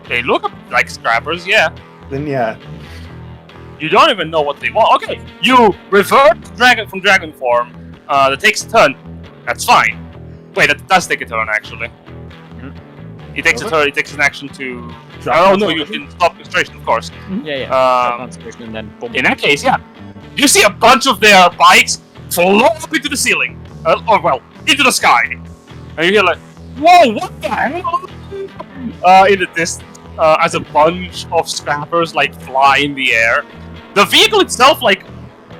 They look like scrappers, yeah. Then yeah. You don't even know what they want. Okay, you revert dragon from dragon form. That takes a turn. That's fine. Wait, that does take a turn actually. It takes a turn. It takes an action to. Oh no, you can stop concentration, of course. Yeah. Concentration and then boom. In that case, yeah. You see a bunch of their bikes float up into the ceiling, into the sky, and you hear "Whoa, what the hell?" In the distance, as a bunch of scrappers fly in the air. The vehicle itself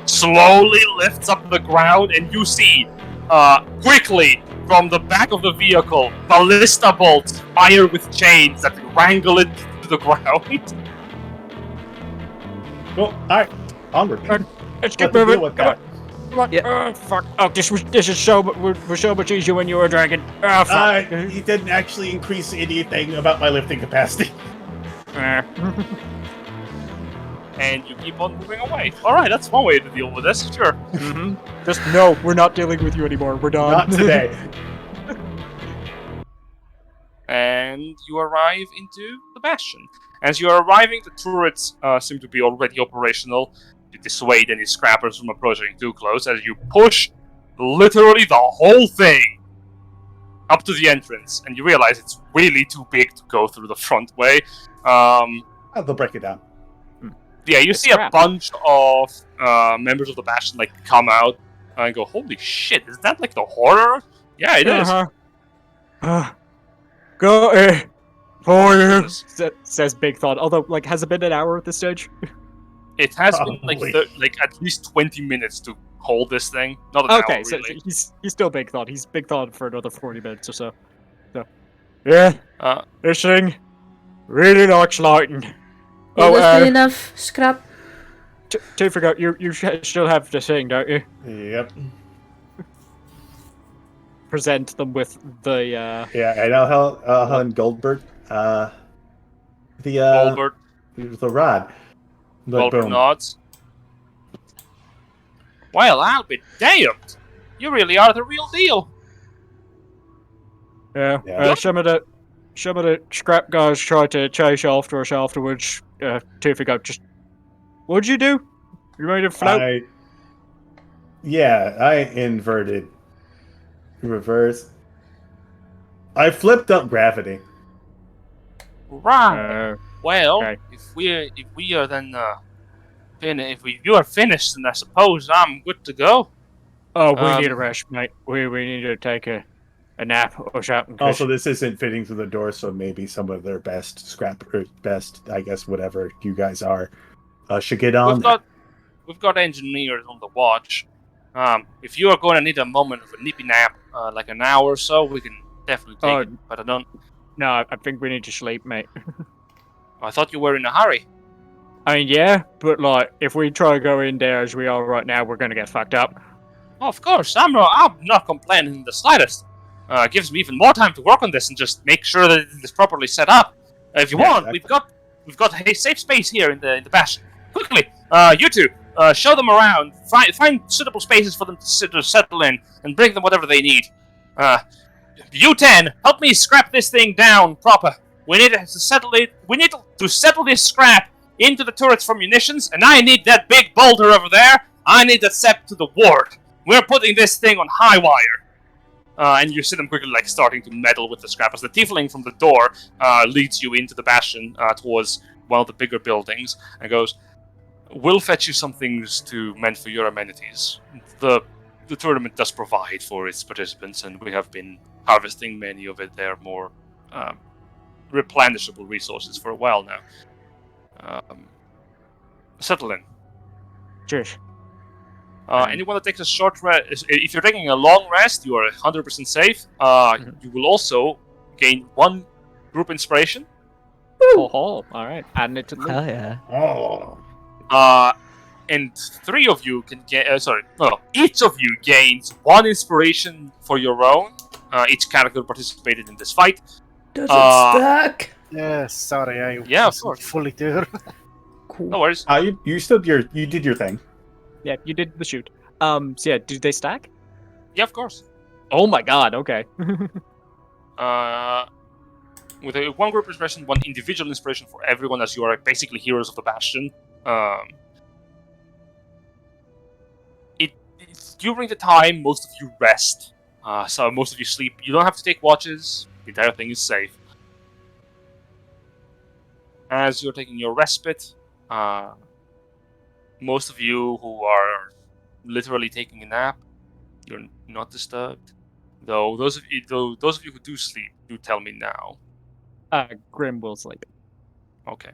slowly lifts up the ground, and you see quickly from the back of the vehicle ballista bolts fire with chains that wrangle it to the ground. Well, all right. Onward. Let's Got get to deal moving. with Come that. on. Come on. Oh, fuck. Oh, this is so much easier when you were a dragon. Oh, fuck. He didn't actually increase anything about my lifting capacity. And you keep on moving away. Alright, that's one way to deal with this, sure. Just no, we're not dealing with you anymore. We're done. Not today. And you arrive into the bastion. As you are arriving, the turrets seem to be already operational to dissuade any scrappers from approaching too close as you push literally the whole thing up to the entrance, and you realize it's really too big to go through the front way. They'll break it down. Yeah, you see a crap. bunch of members of the bastion come out. and go, holy shit, is that like the horror? Yeah, it is. Go for you, Goodness. says Big Thought. Although, like, has it been an hour at this stage? It has been like Probably. like at least 20 minutes to hold this thing. Not an Okay, hour, so really. he's still Big Thought. He's Big Thought for another 40 minutes or so. Yeah, Uh, this thing really likes lighting. Will this be enough scrap? To figure out, you still have the thing, don't you? Yep. Present them with the Yeah, I know Helen Goldberg. The Goldberg, rod. But Goldberg boom. nods. Well, I'll be damned. You really are the real deal. yeah. Yeah. Some of the scrap guys tried to chase after us afterwards. To figure out just what'd you do? You made it float. I inverted. Reverse. I flipped up gravity. Right. Well, okay. if we are then if you are finished, then I suppose I'm good to go. Oh, we need a rest, mate. We need to take a nap or something. Also, this isn't fitting through the door, so maybe some of their best scrap or best, I guess, whatever you guys are, should get on. We've got engineers on the watch. If you are going to need a moment of a nippy nap, like an hour or so, we can definitely take it. But I don't. No, I think we need to sleep, mate. I thought you were in a hurry. I mean, yeah, but like, if we try to go in there as we are right now, we're gonna get fucked up. Oh, of course, I'm not complaining in the slightest. It gives me even more time to work on this and just make sure that it is properly set up. If you want, exactly. we've got a safe space here in the bastion. Quickly, you two, show them around. Find suitable spaces for them to settle in, and bring them whatever they need. You 10, help me scrap this thing down proper. We need to settle it. We need to settle this scrap into the turrets for munitions, and I need that big boulder over there. I need that set to the ward. We're putting this thing on high wire. And you see them quickly, like, starting to meddle with the scrap as the tiefling from the door leads you into the bastion towards one of the bigger buildings and goes, "We'll fetch you some things meant for your amenities. The tournament does provide for its participants, and we have been harvesting many of their more replenishable resources for a while now. Settle in. Cheers. Anyone that takes a short rest, if you're taking a long rest, you are 100% safe. You will also gain 1 group inspiration. All right. Adding it to the Hell yeah. Oh. And 3 of you can get. Each of you gains 1 inspiration for your own. Each character participated in this fight. Does it stack? Yes, sorry, I Yeah, of wasn't course. fully there. Cool. No worries. You did your thing. Yeah, you did the shoot. So yeah, do they stack? Yeah, of course. Oh my god, okay. With a 1 group inspiration, 1 individual inspiration for everyone, as you are basically heroes of the Bastion. It's during the time most of you rest, so most of you sleep. You don't have to take watches. The entire thing is safe. As you're taking your respite, most of you who are literally taking a nap, you're not disturbed. Though those of you who do sleep, do tell me now. Grim will sleep. Okay.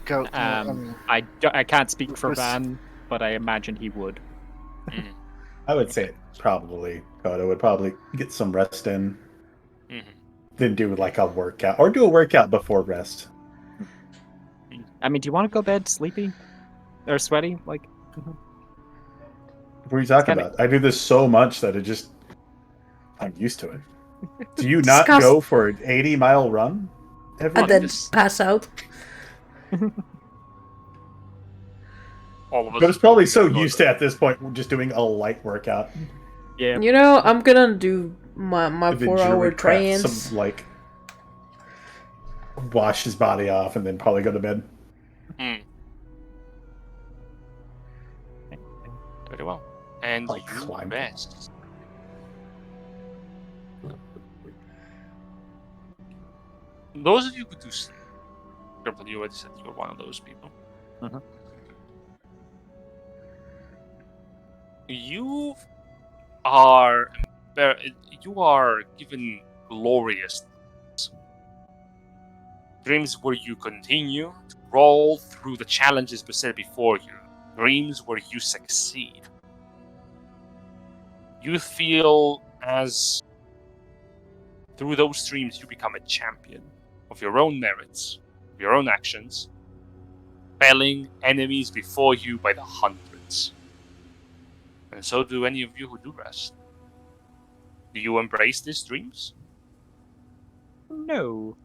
Go. I can't speak for was- Van, but I imagine he would. I would say probably Kodo would probably get some rest in, then do like a workout or do a workout before rest. I mean, do you want to go to bed sleepy or sweaty? Like, What are you talking kinda- about? I do this so much that I'm used to it. Do you not Disgust- go for an 80-mile run? And then pass out. All of us. But it's probably so used to at this point just doing a light workout. yeah. You know, I'm gonna do my And then 4-hour Druid craft trance. some, like, wash his body off and then probably go to bed. Very well. And Like you climb. rest. Those of you who do sleep, you already said you're one of those people. You are given glorious dreams where you continue to roll through the challenges set before you. Dreams where you succeed. You feel as through those dreams you become a champion of your own merits, of your own actions, felling enemies before you by the hundreds. And so do any of you who do rest. Do you embrace these dreams? No.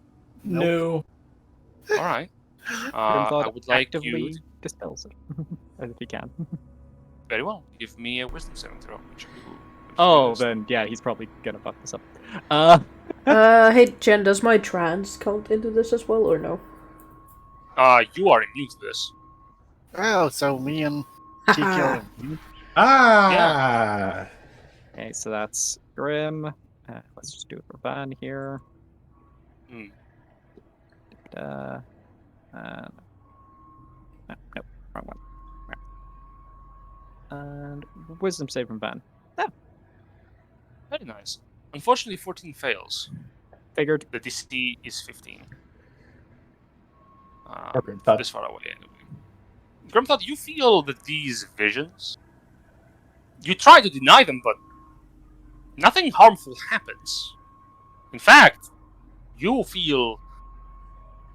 No. Alright. I would like actively you to... dispels it. If he can. Very well. Give me a wisdom saving throw. Which Oh, then yeah, he's probably gonna fuck this up. Hey Jen, does my trance count into this as well, or no? You are immune to this. Oh, so me and Haha. TKO. Ah! Okay, so that's Grim. Let's just do it for Van here. Hmm. No, nope, wrong one. And wisdom save from Van. Very nice. Unfortunately, 14 fails. Figured. The DC is 15. Grimthod. This far away, anyway. Grimthod, you feel that these visions... You try to deny them, but nothing harmful happens. In fact, you feel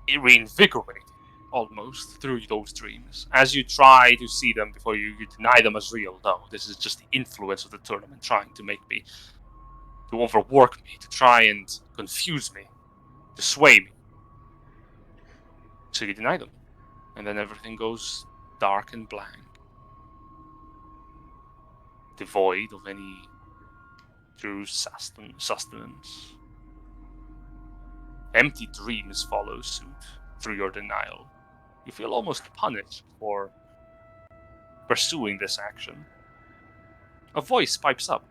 reinvigorated, almost, through those dreams. As you try to see them before you deny them as real, though. This is just the influence of the tournament trying to make me... to overwork me, to try and confuse me, to sway me. So you deny them. And then everything goes dark and blank. Devoid of any true sustenance. Empty dreams follow suit through your denial. You feel almost punished for pursuing this action. A voice pipes up.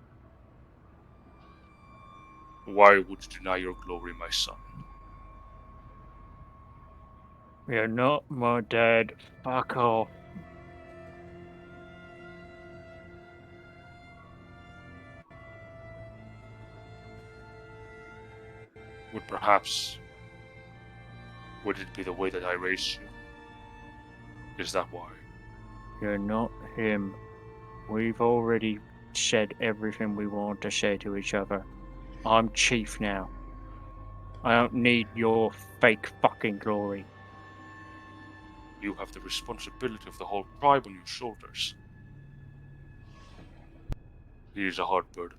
Why would you deny your glory, my son? You're not my dad. Fuck off. Would it be the way that I raised you? Is that why? You're not him. We've already shed everything we want to shed to each other. I'm chief now. I don't need your fake fucking glory. You have the responsibility of the whole tribe on your shoulders. It is a hard burden.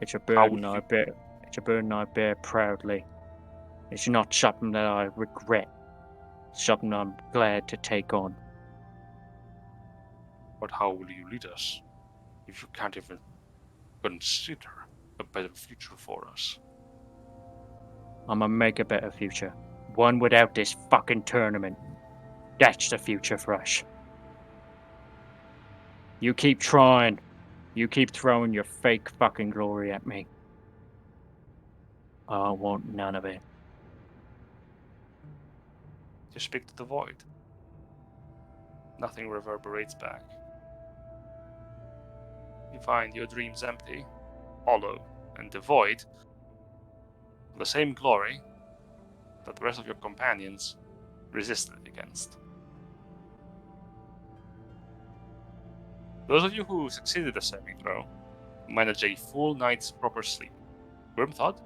It's a burden I bear. It's a burden I bear proudly. It's not something that I regret. It's something I'm glad to take on. But how will you lead us if you can't even consider a better future for us? I'm gonna make a better future. One without this fucking tournament. That's the future for us. You keep trying. You keep throwing your fake fucking glory at me. I want none of it. You speak to the void. Nothing reverberates back. You find your dreams empty, hollow, and devoid of the same glory that the rest of your companions resisted against. Those of you who succeeded the saving throw manage a full night's proper sleep. Grimthod,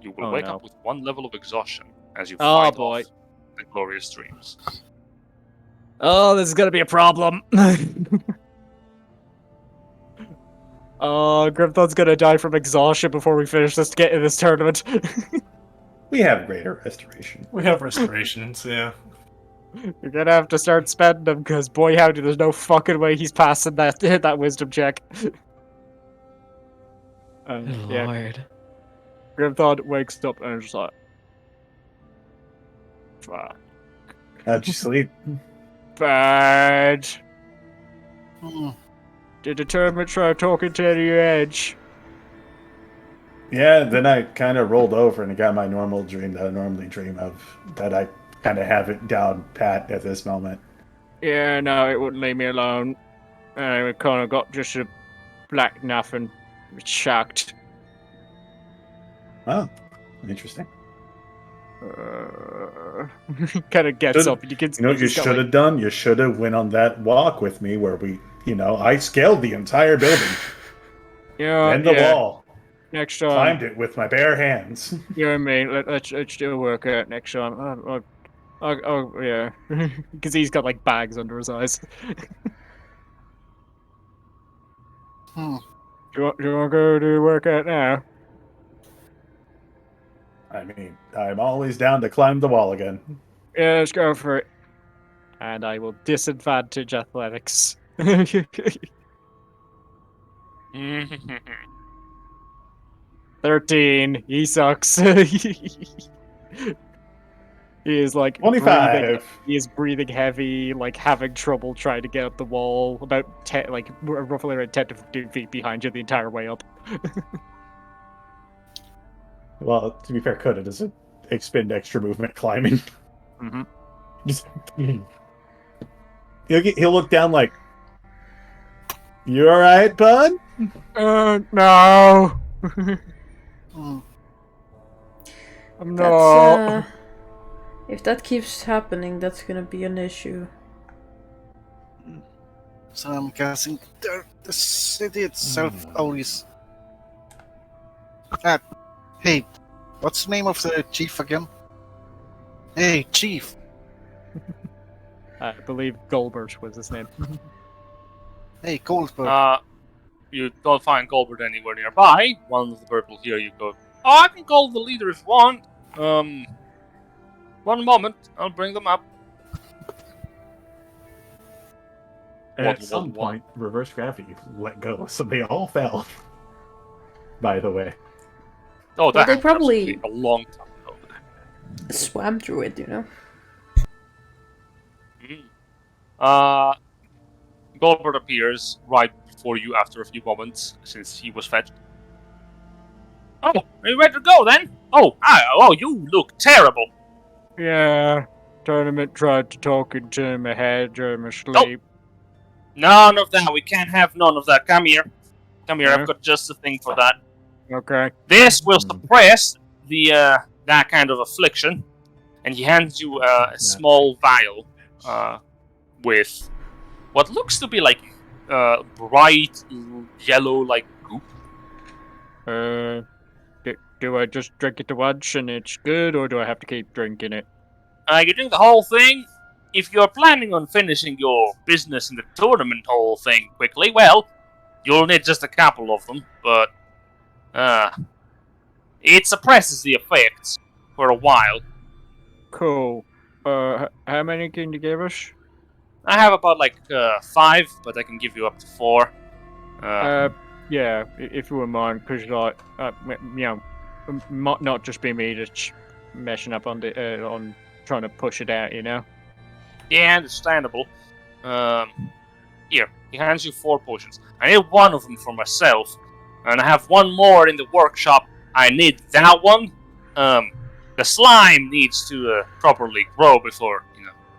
you will wake up with 1 level of exhaustion as you fight off the glorious dreams. Oh, this is gonna be a problem. Oh, Grimthod's gonna die from exhaustion before we finish this get in this tournament. We have greater restoration. We have restorations, yeah. You're gonna have to start spending them, because boy howdy, there's no fucking way he's passing that wisdom check. Yeah. Lord. Grimthod wakes up and is just like, fuck. How'd you sleep? Bad. Hmm. Did the tournament try talking to your edge? Yeah, then I kind of rolled over and got my normal dream that I normally dream of, that I kind of have it down pat at this moment. Yeah, no, it wouldn't leave me alone. I kind of got just a black nothing. Shocked. Oh, interesting. Kind of gets Should- up, and you can see You know what you he's got, should have done? You should have went on that walk with me where we, I scaled the entire building yeah, and the wall, Next time, climbed it with my bare hands. you and me, let's do a workout next time. Oh yeah, because he's got like bags under his eyes. Hmm. Do you want to go do a workout now? I mean, I'm always down to climb the wall again. Yeah, let's go for it. And I will disadvantage athletics. 13. He sucks. He is like 25. breathing. He is breathing heavy, like having trouble trying to get up the wall. About 10, like roughly around 10 to 15 feet behind you the entire way up. Well, to be fair, Coda doesn't expend extra movement climbing. Mm-hmm. Just, he'll look down like, "You all right, bud?" No. Hmm. I'm That's, not. if that keeps happening, that's gonna be an issue. So I'm guessing the city itself always. Hey, what's the name of the chief again? Hey, chief. I believe Goldberg was his name. Hey, Goldberg. You don't find Goldberg anywhere nearby. One of the purple here, you go, "Oh, I can call the leader if you want. One moment, I'll bring them up." At some point, reverse gravity let go, so they all fell. By the way. Oh, Well, that they happened probably- absolutely a long time ago. Swam through it, Goldberg appears right before you after a few moments, since he was fetched. "Oh, are you ready to go then? Oh, you look terrible." Yeah. Tournament tried to talk into my head during my sleep. None of that. We can't have none of that. Come here. Come here. Yeah. I've got just the thing for that. Okay. This will suppress the that kind of affliction. And he hands you a small vial with what looks to be like bright yellow like goop. Do I just drink it to once and it's good, or do I have to keep drinking it? You drink the whole thing. If you're planning on finishing your business in the tournament whole thing quickly, well, you'll need just a couple of them, but it suppresses the effects for a while. Cool. How many can you give us? I have about 5, but I can give you up to 4. Yeah, if you wouldn't mind, because not just be me just messing up on the on trying to push it out, Yeah, understandable. Here, he hands you 4 potions. I need one of them for myself, and I have one more in the workshop. I need that one. The slime needs to properly grow before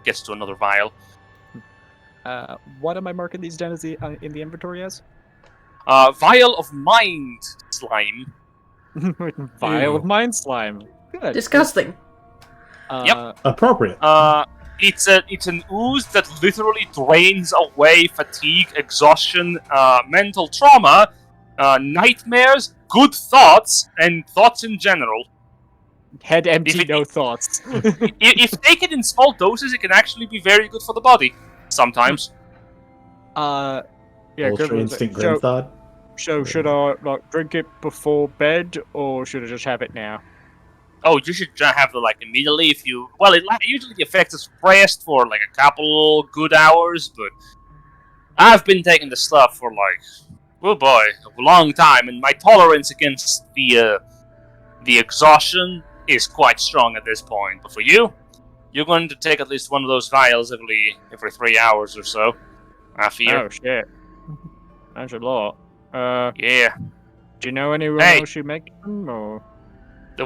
gets to another vial. What am I marking these down as in the inventory as? Vial of mind slime. Vial of mind slime. Good. Disgusting. Yep. Appropriate. It's an ooze that literally drains away fatigue, exhaustion, mental trauma, nightmares, good thoughts, and thoughts in general. Head empty, no thoughts. If taken in small doses, it can actually be very good for the body. Sometimes. Yeah. Ultra instinct grim thought. So should I drink it before bed, or should I just have it now? Oh, you should have it immediately if you. Well, usually the effect is suppressed for a couple good hours, but I've been taking the stuff for oh boy, a long time, and my tolerance against the exhaustion is quite strong at this point. But for you, you're going to take at least one of those vials every 3 hours or so. I fear. Oh shit, that's a lot. Yeah. Do you know anyone else who makes them, or?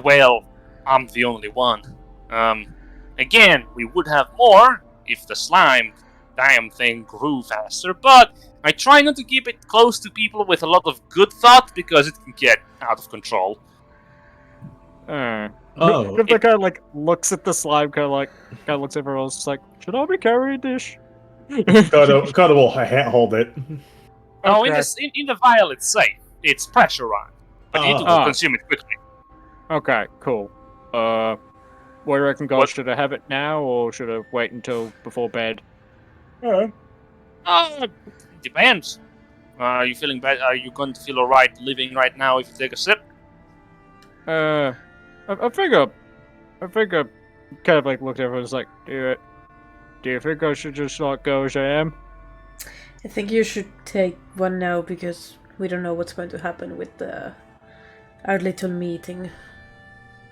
Well, I'm the only one. Again, we would have more if the slime damn thing grew faster, but I try not to keep it close to people with a lot of good thought because it can get out of control. Oh. Grifta kind of like looks at the slime, kind of looks at everyone else, just like, should I be carrying this? Coda will hold it. Oh, Okay. in the vial it's safe. It's pressurized, but you need to Ah. consume it quickly. Okay, cool. What do you reckon, guys? What? Should I have it now, or should I wait until before bed? It depends. Are you feeling bad? Are you going to feel alright living right now if you take a sip? I think I kind of like looked at everyone, was like, do you think I should just like go as I am? I think you should take one now because we don't know what's going to happen with our little meeting.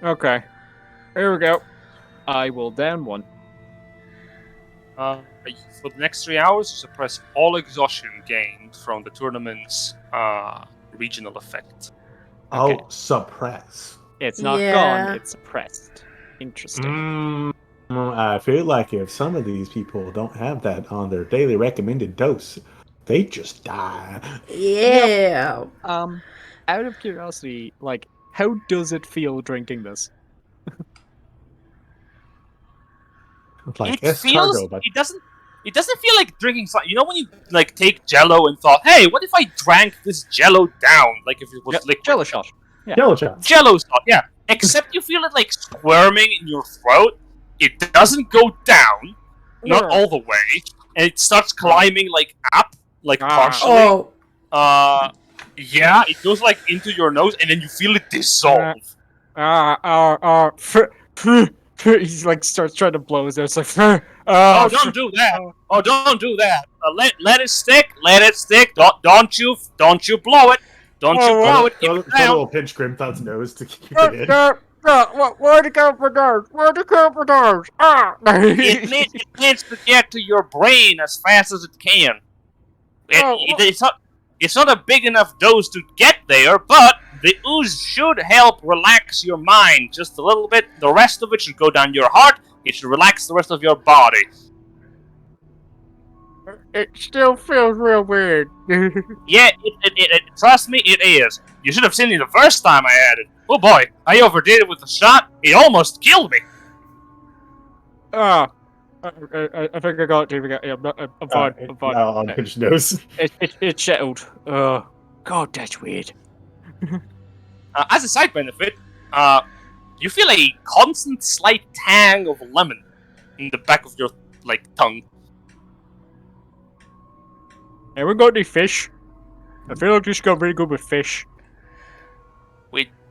Okay, here we go. I will down one. For the next 3 hours, you suppress all exhaustion gained from the tournament's regional effect. Okay. Oh, suppress. It's not Yeah. gone, it's suppressed. Interesting. I feel like if some of these people don't have that on their daily recommended dose, they just die. Yeah. Out of curiosity, like, how does it feel drinking this? Like It feels. escargot, but It doesn't feel like drinking something. You know when you like take Jello and thought, "Hey, what if I drank this Jello down? Like if it was liquid." Jello shot. yellow shot. Jello shot, yeah. Except you feel it like squirming in your throat. It doesn't go down, not all the way, and it starts climbing like up, like partially. Oh, Yeah, it goes like into your nose, and then you feel it dissolve. He like starts trying to blow his nose, like, Oh, don't do that! Oh, don't do that! Let it stick. Let it stick. Don't you blow it. Don't you blow it. Keep it Coda down. will pinch Grimthot's nose to keep it in. Where'd it go for those? Where'd it go for those? It needs to get to your brain as fast as it can. It's not a big enough dose to get there, but the ooze should help relax your mind just a little bit. The rest of it should go down your heart. It should relax the rest of your body. It still feels real weird. Yeah, trust me, it is. You should have seen it the first time I had it. Oh boy, I overdid it with the shot. It almost killed me. I think I got it. Yeah, I'm fine. I'm fine. On pinch nose. It's settled. God, that's weird. As a side benefit, you feel a constant slight tang of lemon in the back of your tongue. Hey, we got any fish? I feel like this got really good with fish.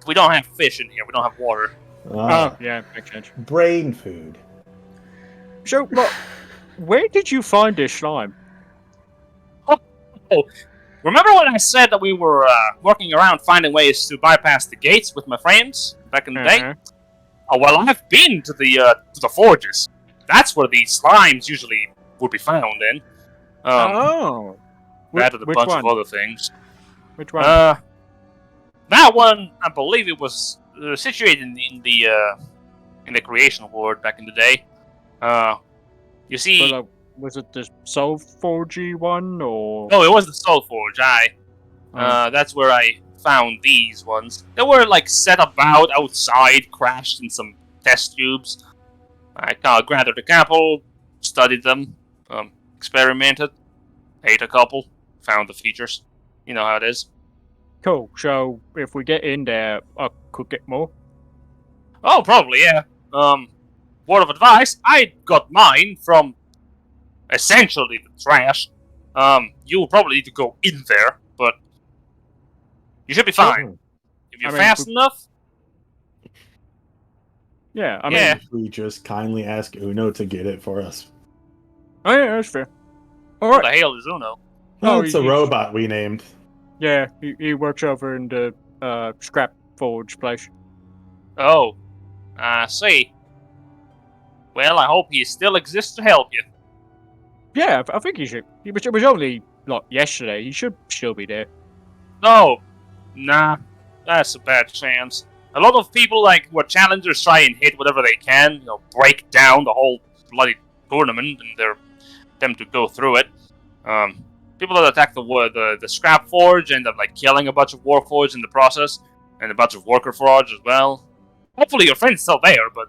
We don't have fish in here. We don't have water. Oh, yeah, makes sense. Brain food. So, where did you find this slime? Remember when I said that we were working around finding ways to bypass the gates with my friends back in the day? Well, I've been to the forges. That's where the slimes usually would be found in. Added a bunch of other things. Which one? That one, I believe it was situated in the creation ward back in the day. You see. So, was it the Soul Forgy one, or? No, it was the Soul Forge. That's where I found these ones. They were set about outside, crashed in some test tubes. I gathered a couple, studied them, experimented, ate a couple, found the features. You know how it is. Cool. So if we get in there, I could get more. Oh, probably, yeah. Word of advice, I got mine from essentially the trash. You'll probably need to go in there, but you should be fine. If you're fast enough. Yeah, I Yeah. mean, We just kindly ask Uno to get it for us. oh yeah, that's fair. All What right. the hell is Uno? Oh, Oh, it's a robot we named. Yeah, he works over in the scrap forge place. Oh, I see. Well, I hope he still exists to help you. Yeah, I think he should. It was only yesterday. He should still be there. No, nah, that's a bad chance. A lot of people who are challengers try and hit whatever they can, break down the whole bloody tournament, and them to go through it. People that attack the scrap forge end up like killing a bunch of warforged in the process, and a bunch of worker forge as well. Hopefully your friend's still there, but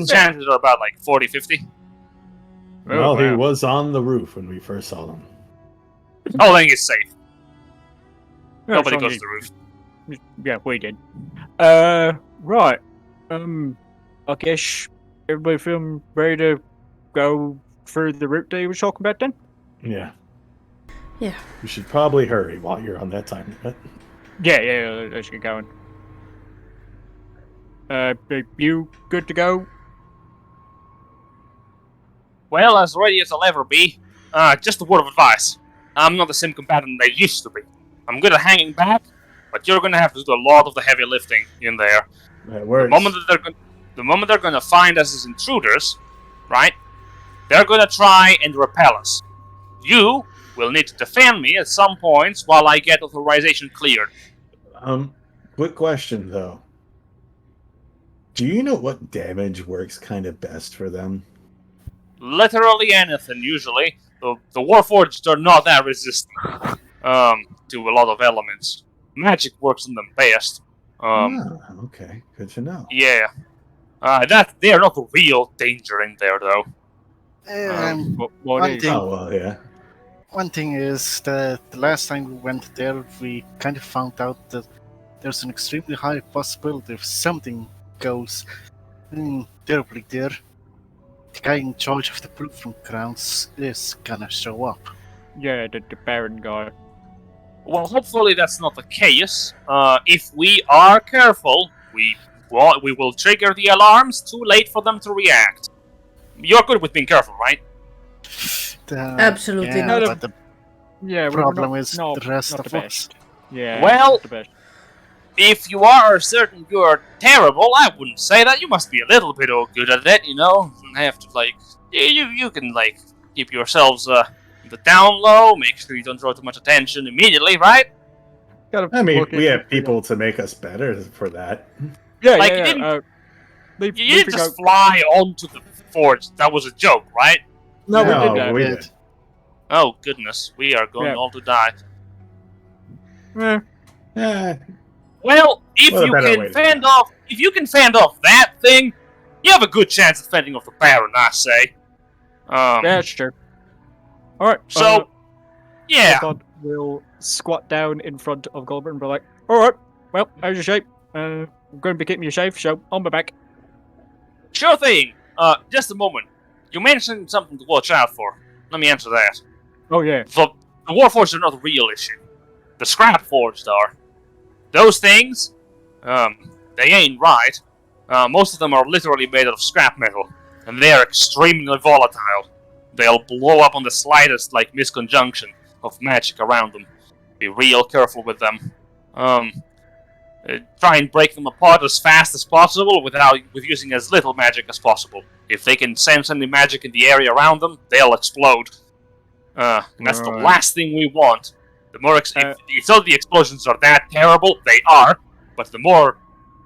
chances are about like 40-50. Well, he was on the roof when we first saw them. Oh, then he's safe. Yeah, Nobody it's goes only- to the roof. Yeah, we did. Right. I guess everybody feeling ready to go through the route that you were talking about then? Yeah. Yeah. We should probably hurry while you're on that time limit. Yeah, let's get going. You good to go? Well, as ready as I'll ever be. Just a word of advice. I'm not the same combatant I used to be. I'm good at hanging back, but you're gonna have to do a lot of the heavy lifting in there. That works. The moment they're gonna find us as intruders, right? They're gonna try and repel us. You will need to defend me at some points while I get authorization cleared. Quick question though. Do you know what damage works kind of best for them? Literally anything, usually. The Warforged are not that resistant to a lot of elements. Magic works on them best. Okay, good to know. Yeah. They're not the real danger in there, though. What one is? thing- Oh well, yeah. One thing is that the last time we went there, we kind of found out that there's an extremely high possibility if something goes terribly there, the guy in charge of the proving grounds is gonna show up. Yeah, the Baron guy. Well, hopefully that's not the case. If we are careful, we will trigger the alarms too late for them to react. You're good with being careful, right? Absolutely yeah, not. But the Yeah, problem we're not, is no, the rest not of the us. best. Yeah. Well- not the best. If you are certain you're terrible, I wouldn't say that. You must be a little bit good at it, you know? You have to, like... You can, like, keep yourselves the down low, make sure you don't draw too much attention immediately, right? Gotta I mean, work we it- have people to make us better for that. Yeah, like, yeah, you yeah. didn't- Leave, You leave didn't it just go. fly onto the forge. That was a joke, right? No, we No, did that. we did. did. Oh, goodness. We are going Yeah. all to die. Eh, Eh, Well, if Well, a you better way can to fend off... If you can fend off that thing, you have a good chance of fending off the Baron, I say. yeah, that's true. Alright, So, yeah. Bud will squat down in front of Glorybound and be like, alright, well, how's your shape? I'm going to be keeping you safe, so on my back. Sure thing. Just a moment. You mentioned something to watch out for. Let me answer that. Oh, yeah. The Warforged are not the real issue. The Scrap Forged are. Those things, they ain't right. Most of them are literally made out of scrap metal, and they are extremely volatile. They'll blow up on the slightest, like, misconjunction of magic around them. Be real careful with them. Try and break them apart as fast as possible with using as little magic as possible. If they can sense any magic in the area around them, they'll explode. And that's the Right. last thing we want. The more if it's not the explosions are that terrible, they are, but the more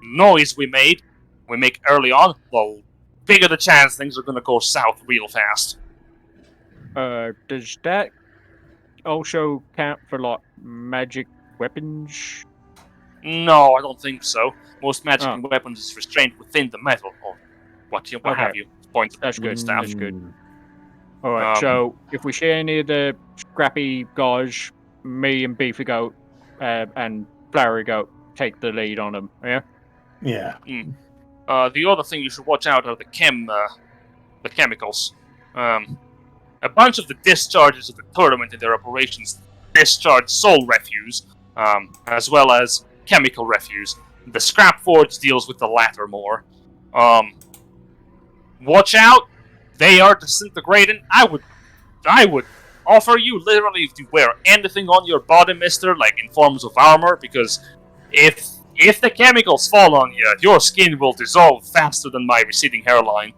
noise we make early on, the bigger the chance things are gonna go south real fast. Does that also count for, like, magic weapons? No, I don't think so. Most magic Oh. and weapons is restrained within the metal, or what Okay. have you. Point. That's good, Stuff. that's good. Alright, Um, so if we see any of the scrappy guys, me and Beefy Goat and Flowery Goat take the lead on them, yeah? yeah. The other thing you should watch out are the chemicals. A bunch of the discharges of the tournament in their operations discharge soul refuse, as well as chemical refuse. The Scrap Forge deals with the latter more. Watch out! They are disintegrating. I would offer you literally to wear anything on your body, mister, like in forms of armor, because if the chemicals fall on you, your skin will dissolve faster than my receding hairline.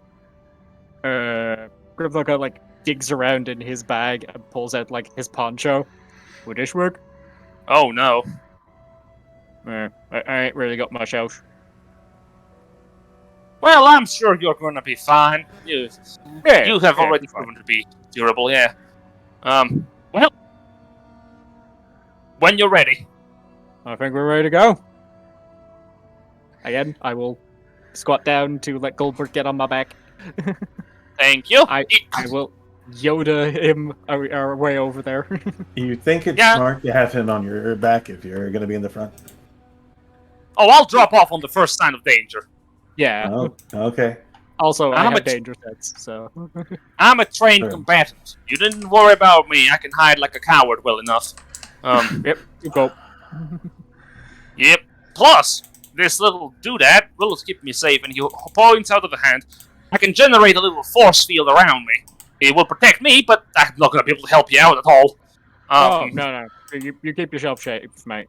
Grimlock like digs around in his bag and pulls out like his poncho. Would this work? Oh no. I ain't really got much else. Well, I'm sure you're gonna be fine. You have Yeah, already proven to be durable, yeah. Well, when you're ready. I think we're ready to go. Again, I will squat down to let Goldberg get on my back. Thank you. I will Yoda him our way over there. You think it's Yeah. smart to have him on your back if you're going to be in the front? Oh, I'll drop off on the first sign of danger. Yeah. Oh, okay. Also, I I'm have a- danger sets, so. I'm a trained Sure. combatant. You didn't worry about me. I can hide like a coward well enough. Yep, you go. Yep. Plus, this little doodad will keep me safe, and he points out of the hand. I can generate a little force field around me. It will protect me, but I'm not gonna be able to help you out at all. Oh, no. You keep yourself safe, mate.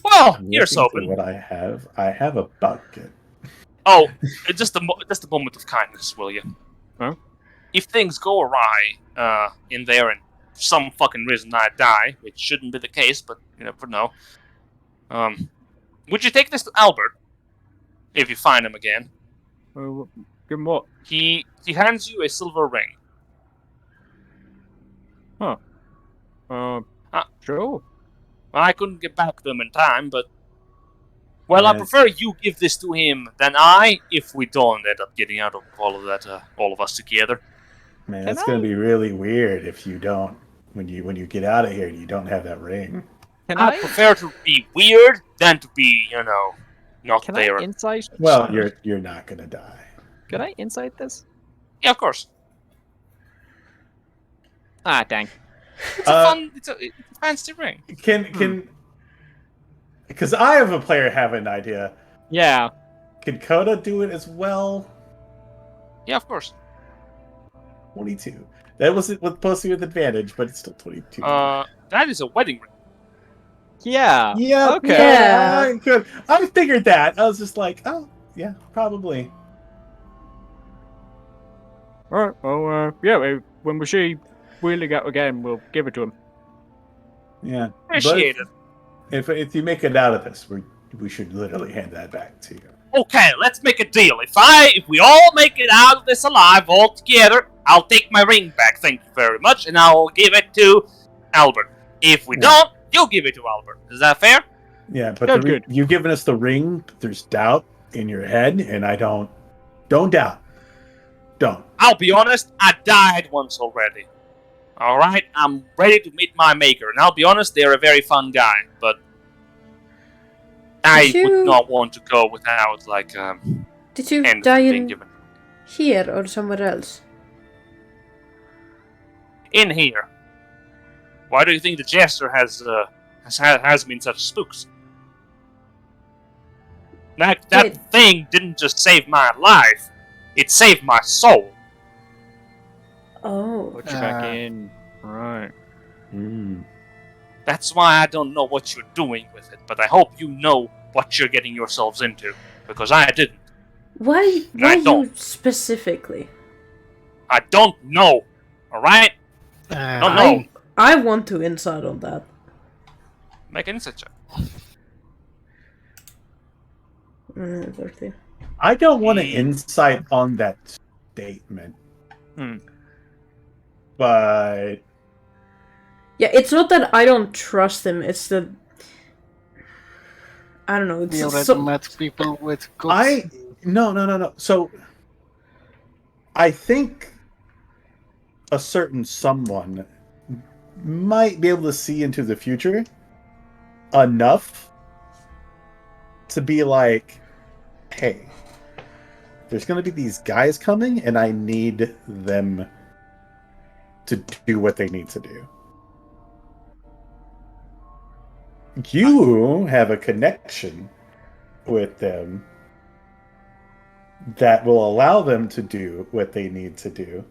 Well, I'm here's looking for hoping. what I have. I have a bucket. Oh, just a moment of kindness, will you? Huh? If things go awry in there and for some fucking reason I die, which shouldn't be the case, but you never know. Would you take this to Albert if you find him again? Give him what? He hands you a silver ring. Sure. I couldn't get back to him in time, but well, I Yeah. prefer you give this to him than I, if we don't end up getting out of all of that, all of us together. Man, Can that's going to be really weird if you don't. When you get out of here, and you don't have that ring. Can I prefer to be weird than to be, not Can there. I insight? Well, you're not going to die. Can I insight this? Yeah, of course. Ah, dang. It's a fun, it's a fancy ring. Can because I have a player have an idea. Yeah. Can Coda do it as well? Yeah, of course. 22. That was supposed to be with advantage, but it's still 22. That is a wedding ring. Yeah. Yeah. Okay. Yeah. Good. I figured that. I was just like, oh, yeah, probably. Alright, well, yeah, when we see Wheeling out again, we'll give it to him. Yeah. Appreciate it. If you make it out of this, we should literally hand that back to you. Okay, let's make a deal. If we all make it out of this alive all together, I'll take my ring back, thank you very much, and I'll give it to Albert. If we don't, you'll give it to Albert. Is that fair? Yeah, but Good. you've given us the ring. There's doubt in your head, and I don't doubt. Don't. I'll be honest, I died once already. Alright, I'm ready to meet my maker, and I'll be honest, they're a very fun guy, but I would not want to go without, Did you anything die being in given. here or somewhere else? In here. Why do you think the Jester has me in such spooks? That Wait. thing didn't just save my life, it saved my soul. Oh. Put you back in. Right. That's why I don't know what you're doing with it, but I hope you know what you're getting yourselves into, because I didn't. Why I you don't. specifically? I don't know, alright? Don't know. I want to insight on that. Make an insight check. 13. I don't want to insight on that statement. But Yeah, it's not that I don't trust him, it's that I don't know, it's We already so... met people with guts. No. So I think a certain someone might be able to see into the future enough to be like, hey, there's going to be these guys coming and I need them to do what they need to do. You have a connection with them that will allow them to do what they need to do.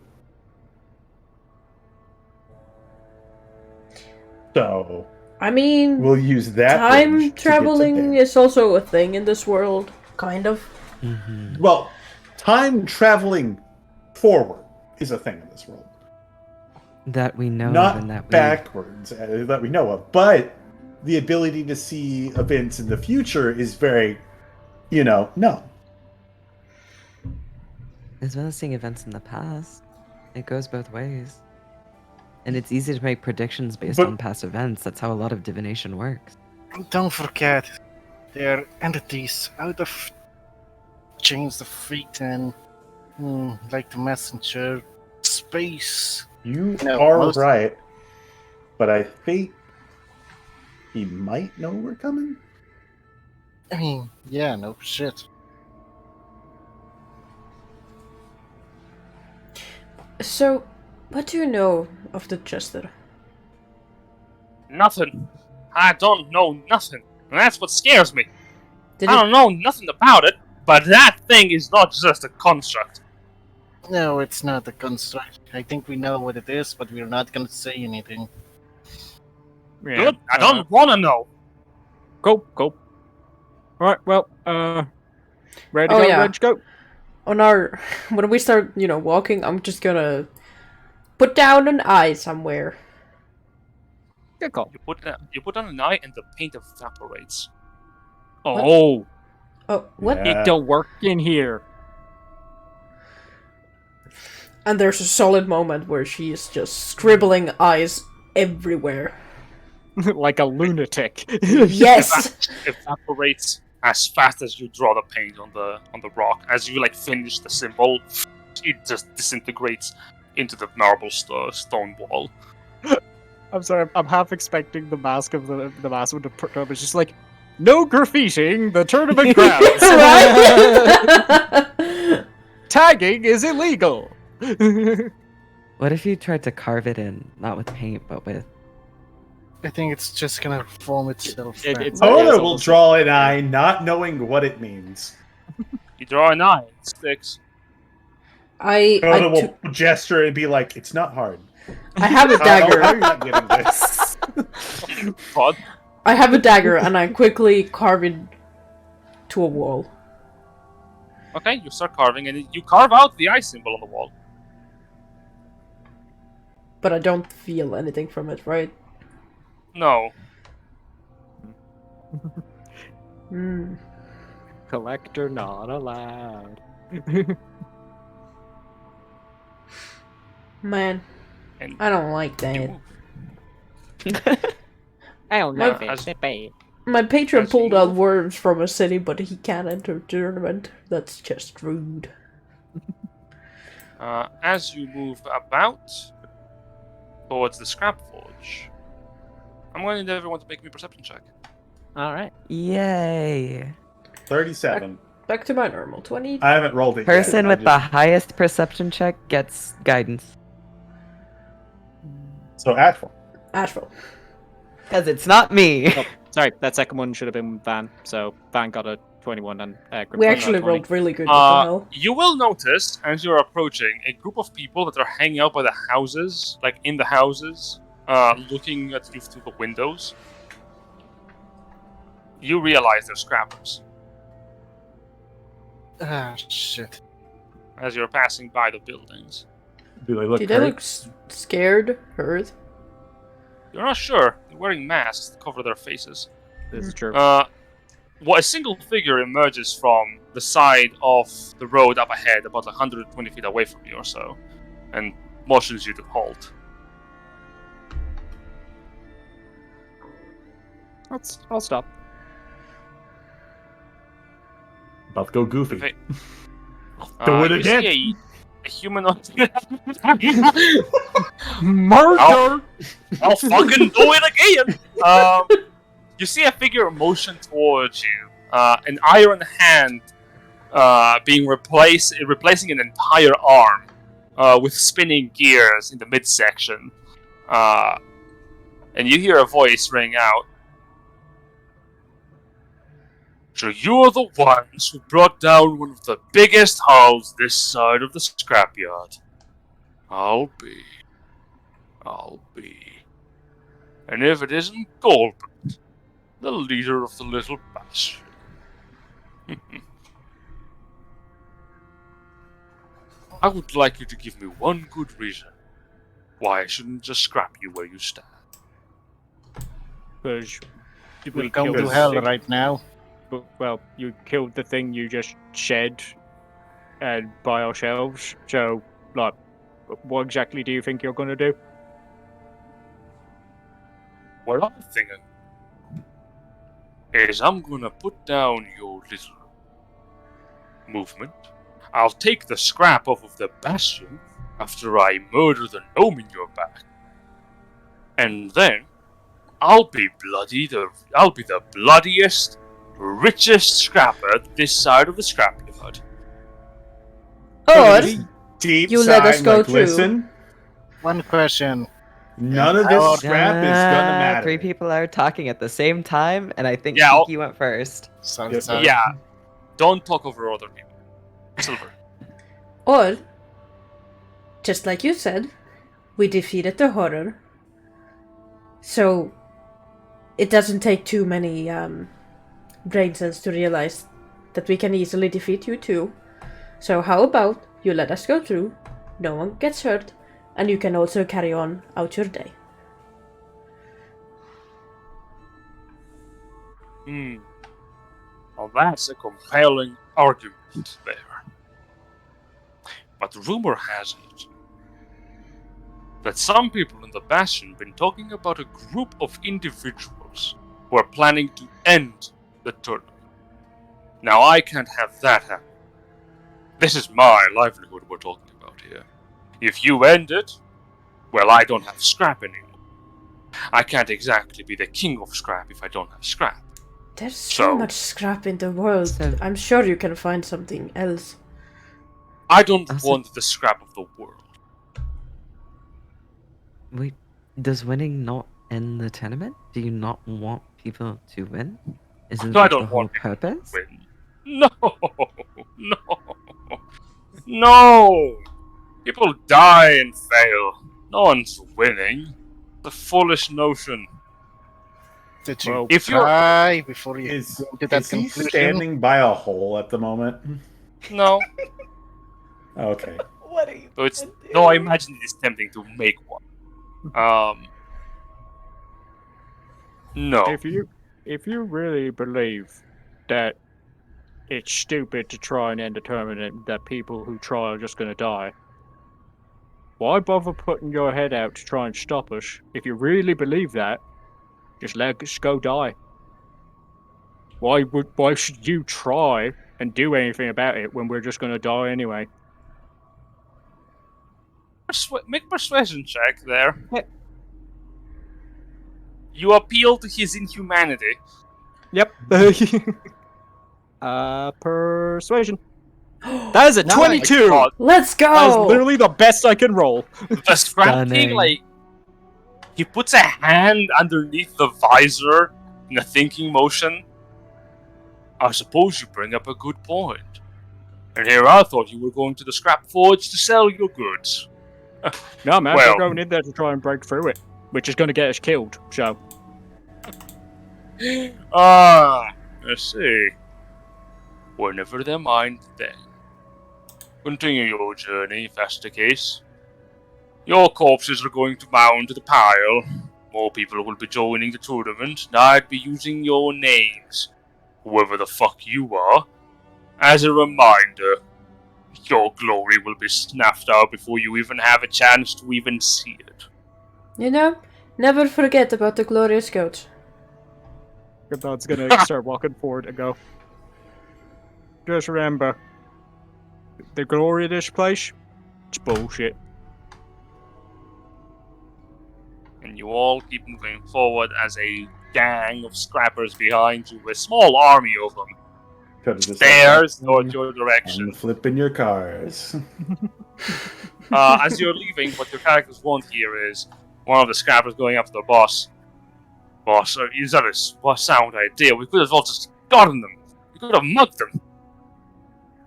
So, I mean, we'll use that. time bridge to get to traveling there. is also a thing in this world, kind of. Well, time traveling forward is a thing in this world. That we know of Not and that we... backwards, that we know of. But the ability to see events in the future is very, no. As well as seeing events in the past. It goes both ways. And it's easy to make predictions based But- on past events. That's how a lot of divination works. Don't forget, they're entities out of chains of fate and like the messenger, space. You No, are most- right, but I think he might know we're coming. I mean, yeah, no shit. So, what do you know of the Jester? Nothing. I don't know nothing. And that's what scares me. Did I it, don't know nothing about it, but that thing is not just a construct. No, it's not a construct. I think we know what it is, but we're not gonna say anything. Yeah, Good. I don't want to know. Go. Alright, well, ready to Oh, go, yeah. ready to go. on our when we start, walking, I'm just gonna put down an eye somewhere. Good call. You put on an eye and the paint evaporates. Oh, Oh, what? Yeah. it don't work in here. And there's a solid moment where she is just scribbling eyes everywhere. Like a lunatic. Yes. Evaporates as fast as you draw the paint on the rock. As you finish the symbol, it just disintegrates into the marble stone wall. I'm sorry, I'm half expecting the mask of the mask to put up. It's just like, no graffitiing the tournament grounds. Right? Tagging is illegal. What if you tried to carve it in, not with paint, but with... I think it's just gonna form itself. It's- Hoda will draw an eye, not knowing what it means. You draw an eye, it sticks. I Hoda took- will gesture and be like, "It's not hard." I have a How dagger. are you not getting this? But I have a dagger, and I quickly carve it to a wall. okay, you start carving, and you carve out the eye symbol on the wall. But I don't feel anything from it, right? No. Hmm. Collector not allowed. Man, And I don't like that. you I don't know know if it's bad. My patron As pulled you- out worms from a city, but he can't enter the tournament. That's just rude. As you move about towards the scrap forge, I'm going to need everyone to make me a perception check. Alright. Yay! 37. Back to my normal 20. I haven't rolled it Person yet. with the highest perception check gets guidance. So Ashful. Asheville. Because it's not me. Oh, sorry, that second one should have been Van. So Van got a 21 and Grim We got a actually 20. rolled really good. What the hell? You will notice as you're approaching a group of people that are hanging out by the houses, in the houses, looking at you through the windows. You realize they're scrappers Ah, shit. as you're passing by the buildings. Do they look Did they hurt? look scared? Hurt? You're not sure. They're wearing masks to cover their faces. This is true. A single figure emerges from the side of the road up ahead, about 120 feet away from you or so, and motions you to halt. I'll stop. About to go goofy. If it- Do it you again. see a humanoid. Murder! I'll fucking do it again. You see a figure motion towards you, an iron hand being replacing an entire arm with spinning gears in the midsection, and you hear a voice ring out. So you're the ones who brought down one of the biggest hulls this side of the scrapyard. I'll be. And if it isn't Glorybound, the leader of the little bastion. I would like you to give me one good reason why I shouldn't just scrap you where you stand. Because We're going killed to the hell thing- right now. Well, you killed the thing you just shed by ourselves. So, what exactly do you think you're gonna do? What I'm thinking is I'm gonna put down your little movement. I'll take the scrap off of the bastion after I murder the gnome in your back. And then I'll be the bloodiest, richest scrapper this side of the scrapyard. Or Deep you sigh, let us go like, through. listen, One question. none of Our- this scrap is gonna matter. 3 people are talking at the same time, and I think Yeah, Kiki went first. Sorry, Yep. sorry. Yeah, don't talk over other people. Silver. Or, just like you said, we defeated the horror. So, it doesn't take too many brain cells to realize that we can easily defeat you too. So how about you let us go through, no one gets hurt, and you can also carry on out your day. Well, that's a compelling argument there. But rumor has it that some people in the Bastion been talking about a group of individuals who are planning to end the tournament. Now, I can't have that happen. This is my livelihood we're talking about here. If you end it, well, I don't have scrap anymore. I can't exactly be the king of scrap if I don't have scrap. There's so much scrap in the world. So- I'm sure you can find something else. I don't Also- want the scrap of the world. Wait, does winning not end the tournament? Do you not want people to win? Isn't No, I that the don't whole want people to purpose? win. No, no. People die and fail. No one's winning. It's a foolish notion. Did you Well, if you're- try before you Is, came to that is he conclusion? standing by a hole at the moment? No. Okay. What are you? So it's no. I imagine it is tempting to make one. No. If you really believe that it's stupid to try and end a tournament, that people who try are just gonna die, why bother putting your head out to try and stop us? If you really believe that, just let us go die. Why should you try and do anything about it when we're just gonna die anyway? Make persuasion check there. Yeah. You appeal to his inhumanity. Yep. Persuasion. That is a 22. God, Let's That is go! literally the best I can roll. the scrap king, Stunning. like, he puts a hand underneath the visor in a thinking motion. I suppose you bring up a good point. And here I thought you were going to the scrap forge to sell your goods. No, man, Well- we're going in there to try and break through it, which is going to get us killed. So, I see. Well, never their mind then. Continue your journey, if that's the case. Your corpses are going to mound the pile. More people will be joining the tournament, and I'd be using your names, whoever the fuck you are, as a reminder. Your glory will be snuffed out before you even have a chance to even see it. You know, never forget about the glorious goat. Goodbad's going to start walking forward and go, just remember, the glory of this place, it's bullshit. And you all keep moving forward as a gang of scrappers behind you, a small army of them, Could've just stares said, toward your I'm direction. flipping your cars. As you're leaving, what your characters won't hear is one of the scrappers going up to the boss. Boss, is that a sound idea? We could have all just gotten them. We could have mugged them.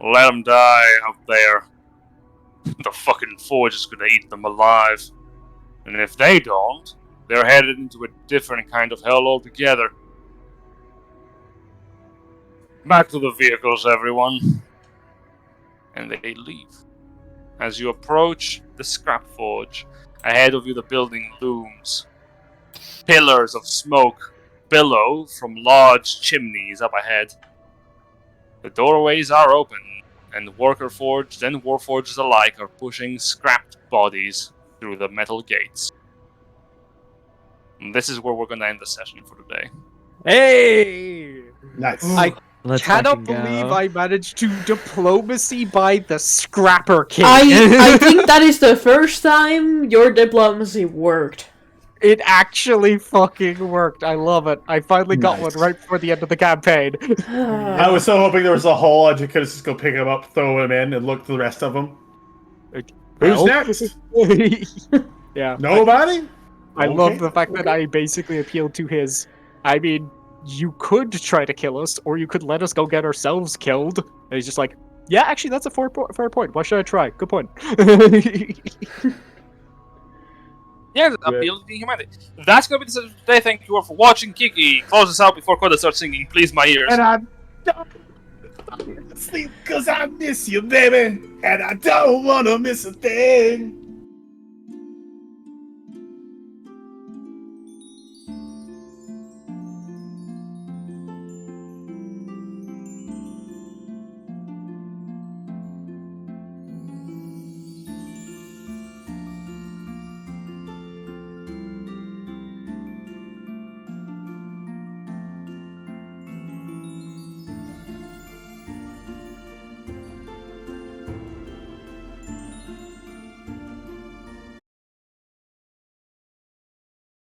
Let them die up there. The fucking forge is gonna eat them alive. And if they don't, they're headed into a different kind of hell altogether. Back to the vehicles, everyone. And they leave. As you approach the scrap forge, ahead of you the building looms. Pillars of smoke billow from large chimneys up ahead. The doorways are open, and worker forged and warforged alike are pushing scrapped bodies through the metal gates. And this is where we're going to end the session for today. Hey! Nice. I Let's cannot fucking believe go. I managed to diplomacy by the Scrapper King. I think that is the first time your diplomacy worked. It actually fucking worked. I love it. I finally got Nice. one right before the end of the campaign. I was so hoping there was a hole and you could just go pick him up, throw him in, and look at the rest of them. Who's Well. next? Yeah. Nobody? I Okay. love the fact that I basically appealed to his. I mean, you could try to kill us, or you could let us go get ourselves killed. And he's just like, yeah, actually, that's a fair point. Why should I try? Good point. Yeah, appeal to humanity. That's going to be the session today. Thank you all for watching. Kiki, close us out before Coda starts singing. Please, my ears. And I'm sleep because I miss you, baby. And I don't want to miss a thing.